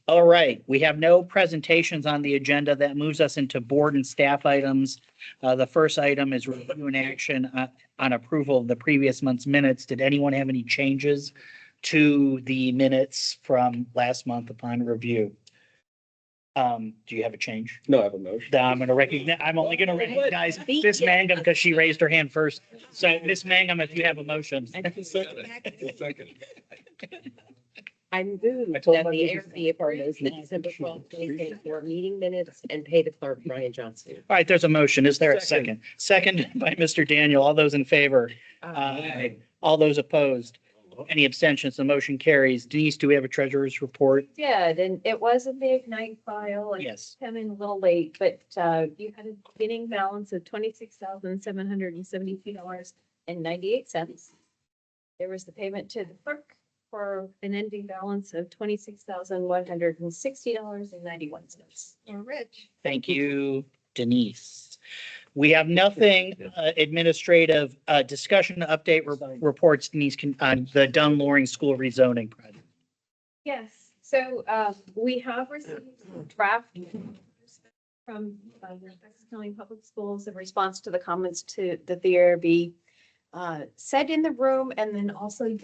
All right, we have no presentations on the agenda. That moves us into board and staff items. The first item is review and action on approval of the previous month's minutes. Did anyone have any changes to the minutes from last month upon review? Do you have a change? No, I have a motion. I'm only gonna recognize Miss Mangum because she raised her hand first. So Miss Mangum, if you have a motion. I move I told that my the business- Airbnb apartments, the December 12th, 2024 meeting minutes and pay the clerk Brian Johnson. All right, there's a motion. Is there a second? Second by Mr. Daniel. All those in favor? Aye. All those opposed? Any abstentions? The motion carries. Denise, do we have a treasurer's report? Did, and it was a big night file. It Yes. Came in a little late, but you had a beginning balance of $26,772.98. There was the payment to the clerk for an ending balance of $26,160.91. You're rich. Thank you, Denise. We have nothing administrative, discussion update reports, Denise, on the Dunn Loring School rezoning project. Yes, so we have received draft from the Fairfax County Public Schools in response to the comments to the ARB said in the room, and then also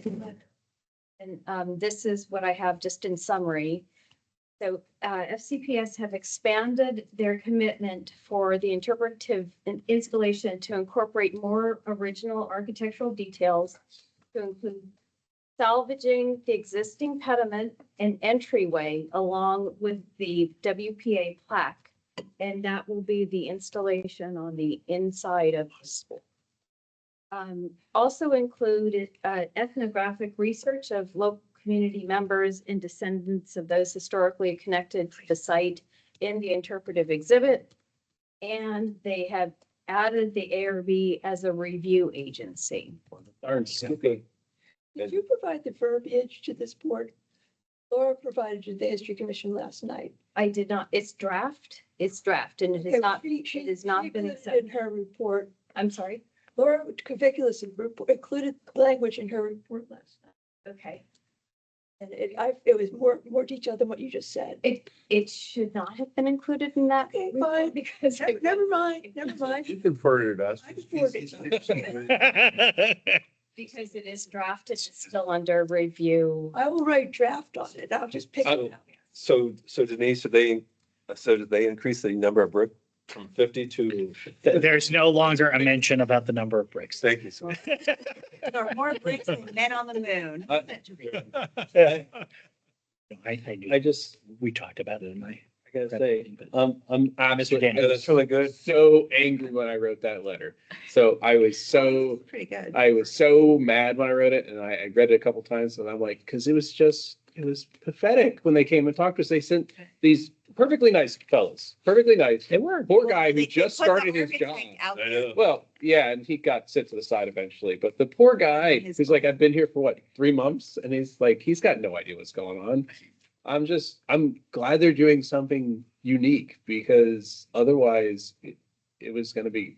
and this is what I have just in summary. So FCPS have expanded their commitment for the interpretive installation to incorporate more original architectural details to include salvaging the existing pediment and entryway along with the WPA plaque. And that will be the installation on the inside of the school. Also included ethnographic research of local community members and descendants of those historically connected to the site in the interpretive exhibit. And they have added the ARB as a review agency. Darn Snoopy. Did you provide the verbiage to this board? Laura provided to the History Commission last night. I did not, it's draft, and it Okay, has not, she it has not been included accepted. in her report. I'm sorry. Laura Caviculus included language in her report last night. Okay. And it was more detailed than what you just said. It should not have been included in that. Okay, report fine. Because Never mind. You can forward it us. I can forward it. because it is drafted, it's still under review. I will write draft on it. I'll just pick it up. So Denise, did they increase the number of brick from 50 to? There's no longer a mention about the number of bricks. Thank you so much. There are more bricks than men on the moon. I knew, I just, we talked about it in my. I gotta say, I'm Mr. Daniel. Yeah, that's really good. so angry when I wrote that letter. So I was so Pretty good. I was so mad when I wrote it, and I read it a couple times, and I'm like, because it was pathetic when they came and talked to us. They sent these perfectly nice fellows, perfectly nice. They were. Poor guy who They just put the started his job. architect out I there. know. Well, yeah, and he got sent to the side eventually, but the poor guy His who's like, I've been here for what, 3 months? And he's like, he's got no idea what's going on. I'm glad they're doing something unique because otherwise it was gonna be,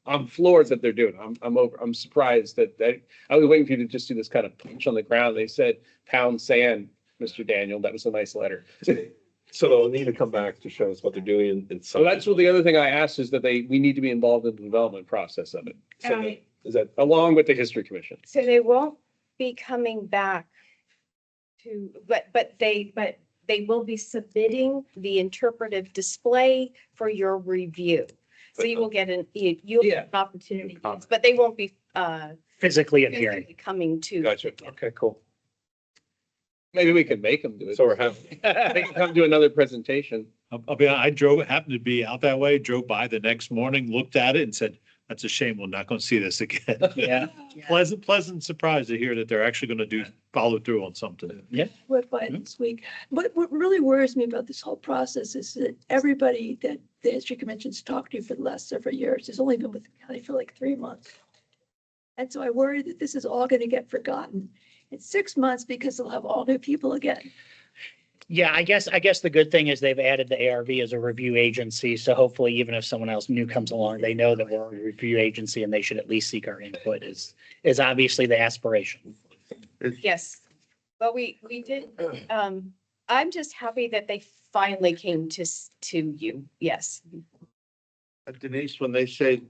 I'm floored that they're doing it. I'm surprised that I was waiting for you to just do this kind of punch on the ground. They said pound sand, Mr. Daniel. That was a nice letter. So they'll need to come back to show us what they're doing in So that's what the other thing I asked is that we need to be involved in the development process of it. Um, Is that along with the History Commission? So they won't be coming back to, but they will be submitting the interpretive display for your review. So you will get you'll get an opportunity, but they won't be Physically adhering. physically coming to. Gotcha. Okay, cool. Maybe we can make them do it. So we're having. They can come do another presentation. I'll be, happened to be out that way, drove by the next morning, looked at it and said, that's a shame. We're not going to see this again. Yeah. Pleasant surprise to hear that they're actually going to follow through on something. Yeah. Went by it this week. What really worries me about this whole process is that everybody that the History Commission's talked to for the last several years has only been with the county for like 3 months. And so I worry that this is all going to get forgotten in 6 months because they'll have all new people again. Yeah, I guess the good thing is they've added the ARV as a review agency. So hopefully, even if someone else new comes along, they know that we're a review agency and they should at least seek our input is obviously the aspiration. Yes, but we did, I'm just happy that they finally came to you. Yes. Denise, when they say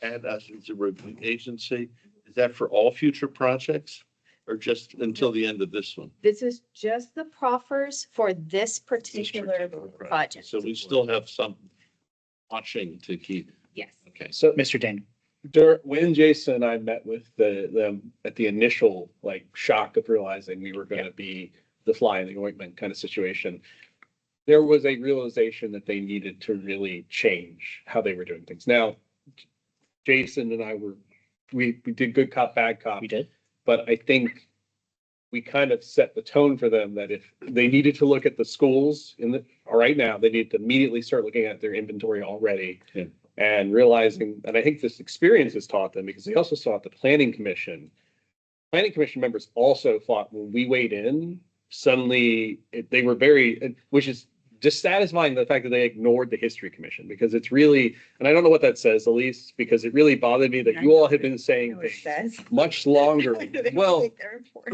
add us as a review agency, is that for all future projects or just until the end of this one? This is just the proffers for this particular project. So we still have some watching to keep. Yes. Okay. So Mr. Daniel. when Jason and I met with them at the initial like shock of realizing we were going to be the fly in the ointment kind of situation, there was a realization that they needed to really change how they were doing things. Now, Jason and I we did good cop, bad cop. We did. But I think we kind of set the tone for them that if they needed to look at the schools right now, they need to immediately start looking at their inventory already. Yeah. And realizing, and I think this experience has taught them because they also saw at the planning commission members also thought when we weighed in, suddenly they were which is dissatisfying the fact that they ignored the history commission because it's really, and I don't know what that says, Elise, because it really bothered me that you all had been saying things much longer. Well,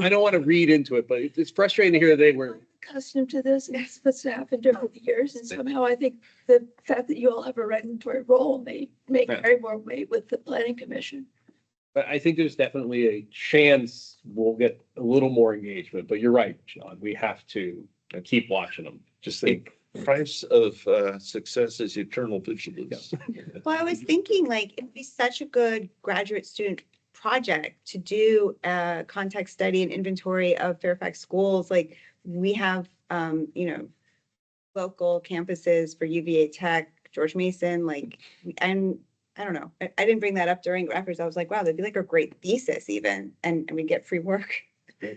I don't want to read into it, but it's frustrating to hear that they were Accustomed to this, and it's supposed to happen over the years, and somehow I think the fact that you all have a regulatory role may carry more weight with the planning commission. But I think there's definitely a chance we'll get a little more engagement, but you're right, John, we have to keep watching them. Just think, price of success is eternal vigilance. Well, I was thinking like it'd be such a good graduate student project to do a context study and inventory of Fairfax schools. Like we have, local campuses for UVA Tech, George Mason, like, and I don't know. I didn't bring that up during records. I was like, wow, that'd be like a great thesis even, and we get free work. The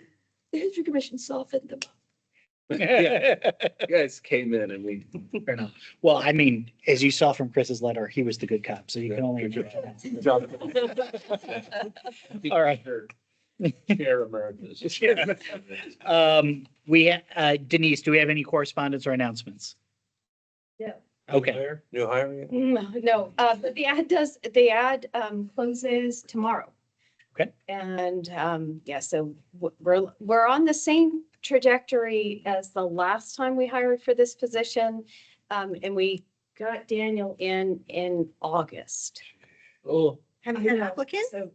History Commission softened them. Yeah. You guys came in and we. Fair enough. Well, I mean, as you saw from Chris's letter, he was the good cop, so you can only. Good job. All right. Chair emeritus. Denise, do we have any correspondence or announcements? Yeah. Okay. New hiring? No, but the ad closes tomorrow. Okay. And, yeah, so we're on the same trajectory as the last time we hired for this position. And we got Daniel in August. Oh. Have you had applicants? So,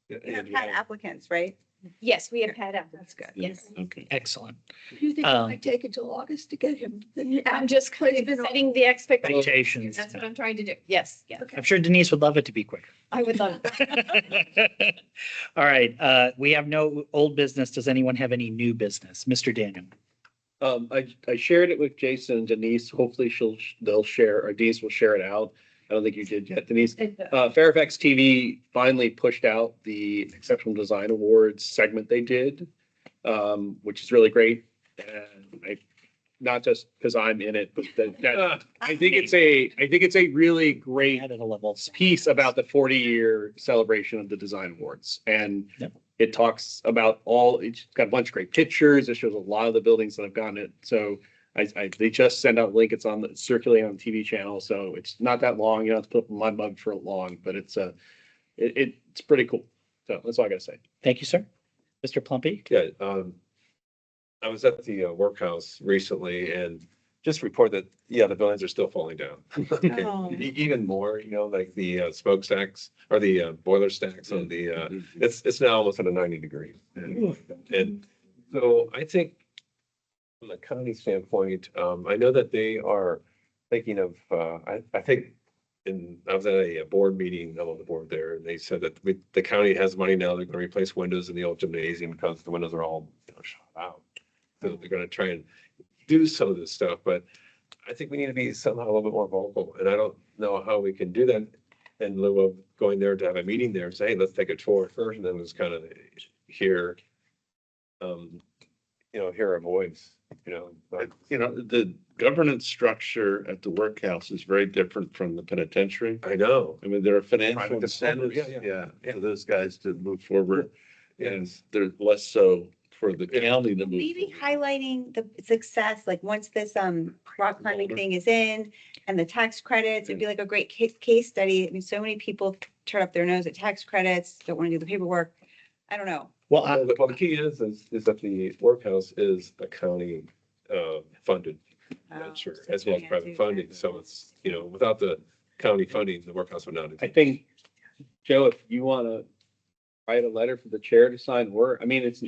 You have had applicants, right? yes, we have had applicants. That's good. Yes. Okay, excellent. Do you think it might take until August to get him? I'm just kind of setting the expectations. Expectations. That's what I'm trying to do. Yes, yeah, I'm sure Denise would love it to be quicker. I would love it. All right, we have no old business. Does anyone have any new business? Mr. Daniel? I shared it with Jason and Denise. Hopefully they'll share, or Denise will share it out. I don't think you did yet, Denise. Fairfax TV finally pushed out the Exceptional Design Awards segment they did, which is really great. And not just because I'm in it, but I think it's a really great piece about the 40-year celebration of the Design Awards. And it talks about it's got a bunch of great pictures. It shows a lot of the buildings that have gotten it. So they just send out a link. It's circulating on the TV channel. So it's not that long. You don't have to put up my mug for long, but it's pretty cool. So that's all I gotta say. Thank you, sir. Mr. Plumpy? Yeah, I was at the workhouse recently and just report that, the buildings are still falling down. Oh. Even more, like the smokestacks or the boiler stacks on the, it's now almost at a 90 degree. And so I think from the county standpoint, I know that they are thinking of, I think I was at a board meeting, I'm on the board there, and they said that the county has money now, they're gonna replace windows in the old gymnasium because the windows are all shot out. So they're gonna try and do some of this stuff, but I think we need to be somehow a little bit more vocal, and I don't know how we can do that in lieu of going there to have a meeting there and say, hey, let's take a tour first, and then just kind of hear a voice, but The governance structure at the workhouse is very different from the penitentiary. I know. I mean, there are financial Private incentives, defender, for those guys to move forward. And they're less so for the county to move. Maybe forward. highlighting the success, like once this rock climbing thing is in and the tax credits, it'd be like a great case study. I mean, so many people turn up their nose at tax credits, don't want to do the paperwork. I don't know. Well, the key is that the workhouse is a county funded venture as well as private funding. So it's, without the county funding, the workhouse would not. I think, Joe, if you want to write a letter for the chair to sign, I mean, it's,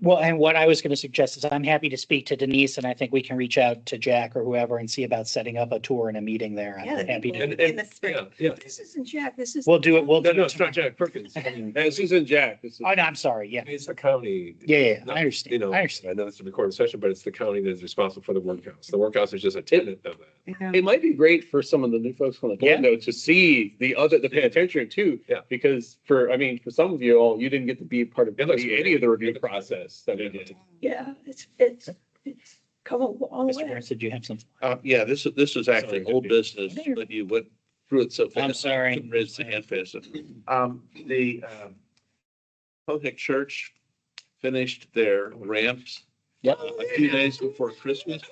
Well, and what I was going to suggest is I'm happy to speak to Denise, and I think we can reach out to Jack or whoever and see about setting up a tour and a meeting there. I'm happy to. In the spring. This isn't Jack, this is. We'll do it. No, it's not Jack Perkins. This isn't Jack. Oh, no, I'm sorry. Yeah. It's the county. Yeah, I understand. I understand. I know it's a recorded session, but it's the county that is responsible for the workhouse. The workhouse is just a tenant of that. It might be great for some of the new folks on the board though to see the penitentiary too. Yeah. Because for some of you all, you didn't get to be part of looks any of the review process that we did. Yeah, it's come a long Mr. way. Burns, did you have something? Yeah, this is actually old business, but you went through it so fast. I'm sorry. Couldn't raise the hand fast enough. The Pohick Church finished their ramps a few days before Christmas.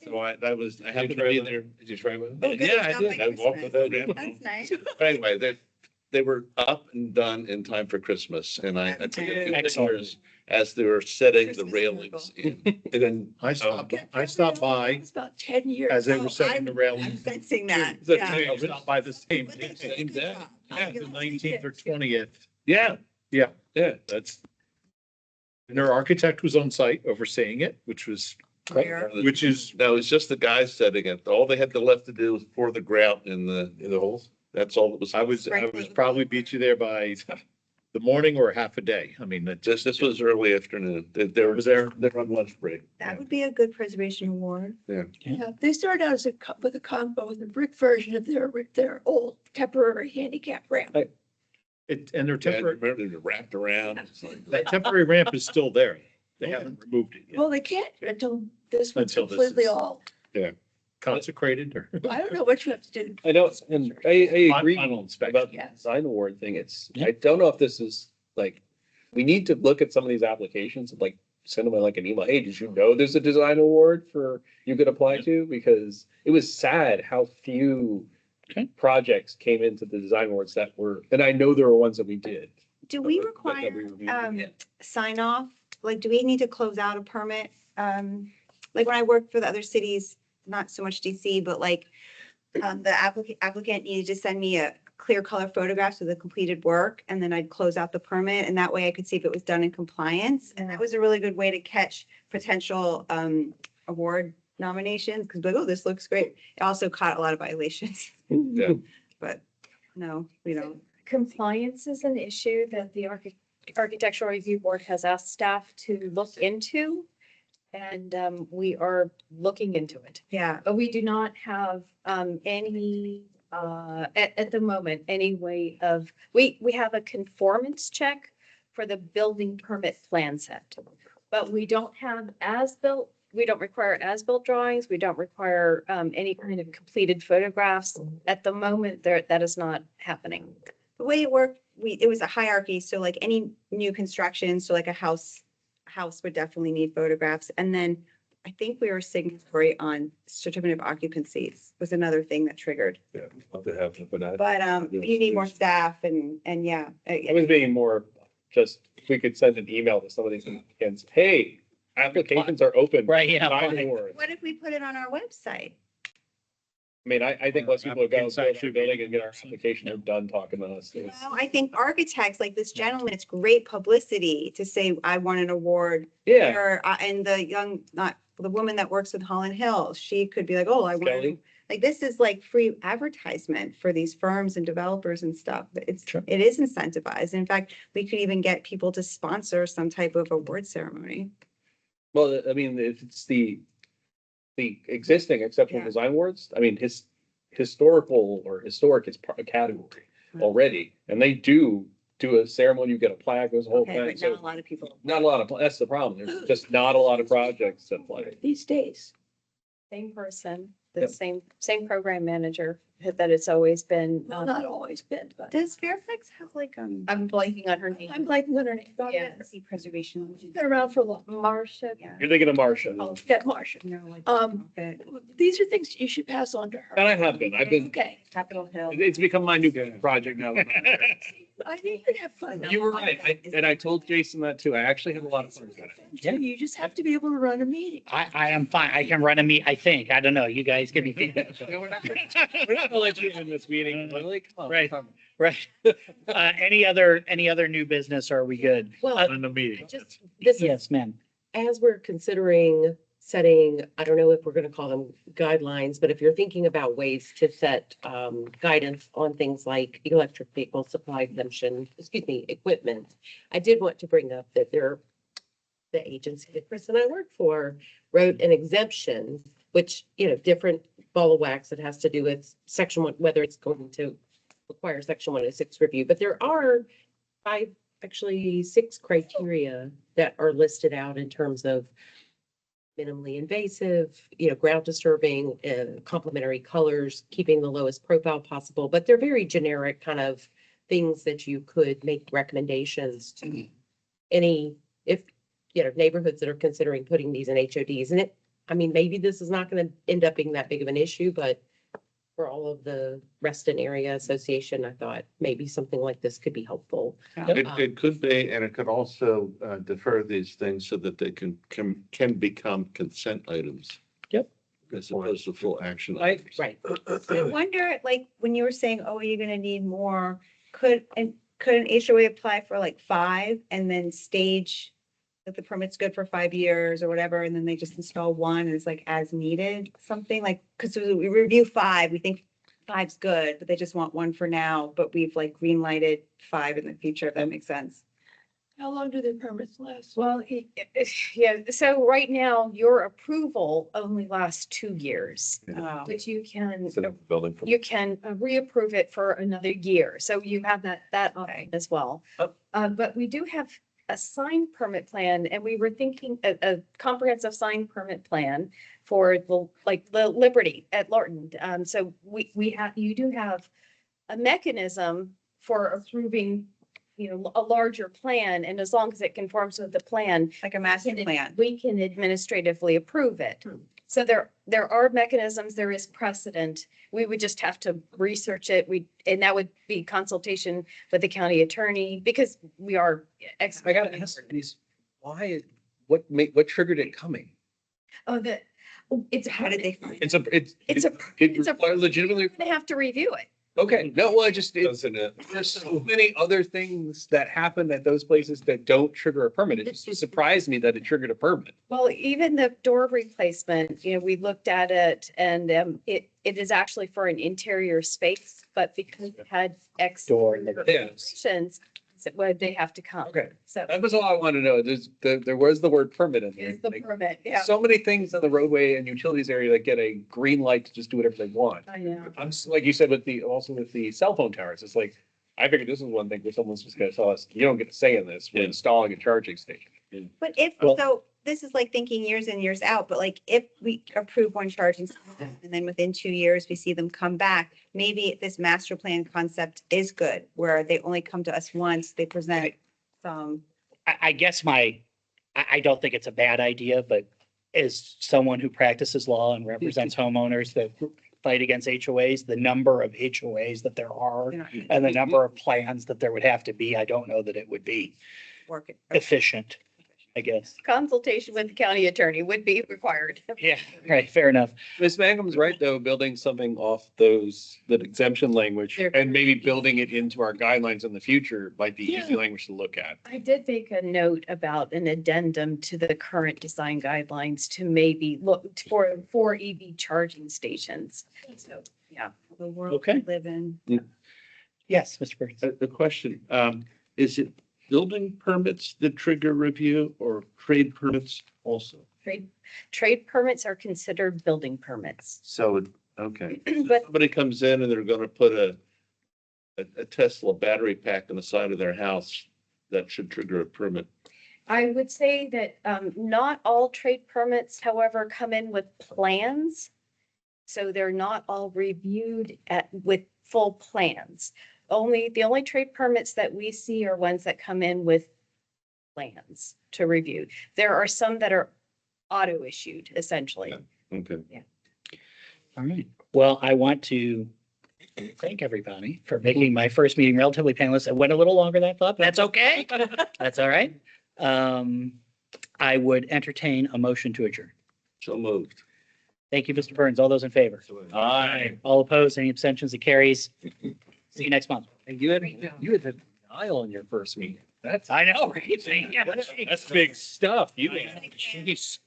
So I happened to be there. Did you try one? Yeah, I did. I walked with that ramp. That's nice. But anyway, they were up and done in time for Christmas, and I took a few pictures as they were setting the railings in. And then I stopped by It's about 10 years. as they were Oh, setting the I'm railings. sensing that. The Yeah. I stopped by the same But day. they did a good job. Yeah, the 19th or 20th. Yeah, Yeah. yeah, that's And their architect was on site overseeing it, which was where- Which is, no, it's just the guys setting it. All they had left to do was pour the grout in the holes. That's all it was. I was probably beat you there by the morning or half a day. I mean, This was early afternoon. They're they're on lunch break. That would be a good preservation award. Yeah, they started out as with a combo with a brick version of their old temporary handicap ramp. And their temporary, Remember, they're wrapped around. It's like- that temporary ramp is still there. They haven't removed it yet. Well, they can't until this one's Until this completely is- all, Consecrated or? I don't know what you have to do. I know, and I agree Final inspection. about the design award thing. I don't know if this is like, we need to look at some of these applications and like send them like an email. Hey, did you know there's a design award you could apply to? Because it was sad how few projects came into the design awards that were, and I know there were ones that we did. Do we that require, we reviewed. sign off? Like, do we need to close out a permit? Like when I worked for the other cities, not so much DC, but like, the applicant needed to send me a clear color photographs of the completed work, and then I'd close out the permit, and that way I could see if it was done in compliance. And that was a really good way to catch potential, award nominations, because like, oh, this looks great. It also caught a lot of violations. Yeah. But no, we don't. Compliance is an issue that the Architectural Review Board has asked staff to look into. And we are looking into it. Yeah. But we do not have any, at the moment, any way of, we have a conformance check for the building permit plan set. But we don't have as-built, we don't require as-built drawings. We don't require any kind of completed photographs. At the moment, that is not happening. The way it worked, it was a hierarchy. So like any new construction, so like a house would definitely need photographs. And then I think we were signatory on certificate of occupancies was another thing that triggered. Yeah, love to have, But you need more staff and yeah. I was being more just, if we could send an email to some of these applicants, hey, applications are open. Right, yeah. Design awards. What if we put it on our website? I mean, I think let's people go build our building and get our application, they're done talking to us. Well, I think architects like this gentleman, it's great publicity to say, I won an award. Yeah. And the woman that works with Holland Hill, she could be like, oh, I won. Kelly. Like, this is like free advertisement for these firms and developers and stuff. It is incentivized. In fact, we could even get people to sponsor some type of award ceremony. Well, I mean, if it's the existing exceptional design awards, I mean, historic is a category already. And they do a ceremony, you get a plaque, there's a whole Okay, thing. but So not a lot of people. not a lot of, that's the problem. There's just not a lot of projects that play. These days. Same person, Yep. the same program manager that it's always been. Well, not always been, but Does Fairfax have like, I'm blanking on her name. I'm blanking on her name. Yeah. preservation? She's been around for a long. Marcia. Yeah. You're thinking of Marcia. Oh, yeah, Marcia. No, like, okay. These are things you should pass on to her. And I have been, Okay. Capitol Hill. it's become my new project now. I think you have fun. You were right. I told Jason that too. I actually had a lot of fun with it. Yeah. You just have to be able to run a meeting. I am fine. I can run a meet, I think. I don't know. You guys give me feedback. We're not gonna let you in this meeting. Lily. Come on, Right. come. Right. Any other new business? Or are we good? Well, In the meeting. this is, Yes, ma'am. as we're considering setting, I don't know if we're gonna call them guidelines, but if you're thinking about ways to set guidance on things like electric vehicle supply exemption, equipment, I did want to bring up that the agency that Chris and I work for wrote an exemption, which, different ball of wax. It has to do with section 1, whether it's going to require section 106 review, but there are 6 criteria that are listed out in terms of minimally invasive, ground disturbing, complementary colors, keeping the lowest profile possible, but they're very generic kind of things that you could make recommendations to neighborhoods that are considering putting these in HODs. And maybe this is not going to end up being that big of an issue, but for all of the Reston Area Association, I thought maybe something like this could be helpful. It could be, and it could also defer these things so that they can become consent items. Yep. As opposed to full action. Right. I wonder, like, when you were saying, oh, you're gonna need more, could an HOA apply for like 5 and then stage that the permit's good for 5 years or whatever, and then they just install one and it's like as needed, something like, because we review 5, we think 5's good, but they just want one for now, but we've like green lighted 5 in the future, if that makes sense. How long do the permits last? Well, yeah, so right now, your approval only lasts 2 years. Oh. But you can, Instead of building. you can reapprove it for another year. So you have that option as well. But we do have a sign permit plan, and we were thinking a comprehensive sign permit plan for the Liberty at Lorton. So you do have a mechanism for approving, a larger plan, and as long as it conforms with the plan, Like a master plan. we can administratively approve it. So there are mechanisms, there is precedent. We would just have to research it. And that would be consultation with the county attorney, because we are. I gotta ask these, what triggered it coming? It's. How did they find? It's legitimately. Gonna have to review it. Okay, no, well, Doesn't it? there's so many other things that happen at those places that don't trigger a permit. It just surprised me that it triggered a permit. Well, even the door replacement, we looked at it, and it is actually for an interior space, but because it had Door, extensions, they have to come. Okay. So That was all I wanted to know. There was the word permit in there. is the Like, permit, yeah. so many things in the roadway and utilities area that get a green light to just do whatever they want. I know. Like you said, with the cell phone towers, it's like, I figured this is one thing where someone's just gonna tell us, you don't get a say in this, we're installing a charging station. But if, Well- so this is like thinking years and years out, but like if we approve one charging station and then within 2 years we see them come back, maybe this master plan concept is good, where they only come to us once, they present some. I guess I don't think it's a bad idea, but as someone who practices law and represents homeowners that fight against HOAs, the number of HOAs that there are and the number of plans that there would have to be, I don't know that it would be Work efficient, I guess. Consultation with the county attorney would be required. Yeah, right, fair enough. Ms. Mangum's right, though, building something off that exemption language and maybe building it into our guidelines in the future might be easy language to look at. I did make a note about an addendum to the current design guidelines to maybe look for EV charging stations. So, yeah. The world Okay. we live in. Yes, Mr. Burns. The question, is it building permits that trigger review or trade permits also? Trade permits are considered building permits. So, okay. But Somebody comes in and they're gonna put a Tesla battery pack on the side of their house, that should trigger a permit. I would say that not all trade permits, however, come in with plans. So they're not all reviewed with full plans. The only trade permits that we see are ones that come in with plans to review. There are some that are auto issued, essentially. Okay. All right. Well, I want to thank everybody for making my first meeting relatively painless. It went a little longer than I thought, but that's okay. That's all right. I would entertain a motion to adjourn. So moved. Thank you, Mr. Burns. All those in favor? Aye. All opposed? Any abstentions? It carries. See you next month. And you had the denial in your first meeting. I know, right? Yeah. That's big stuff. You. Jeez.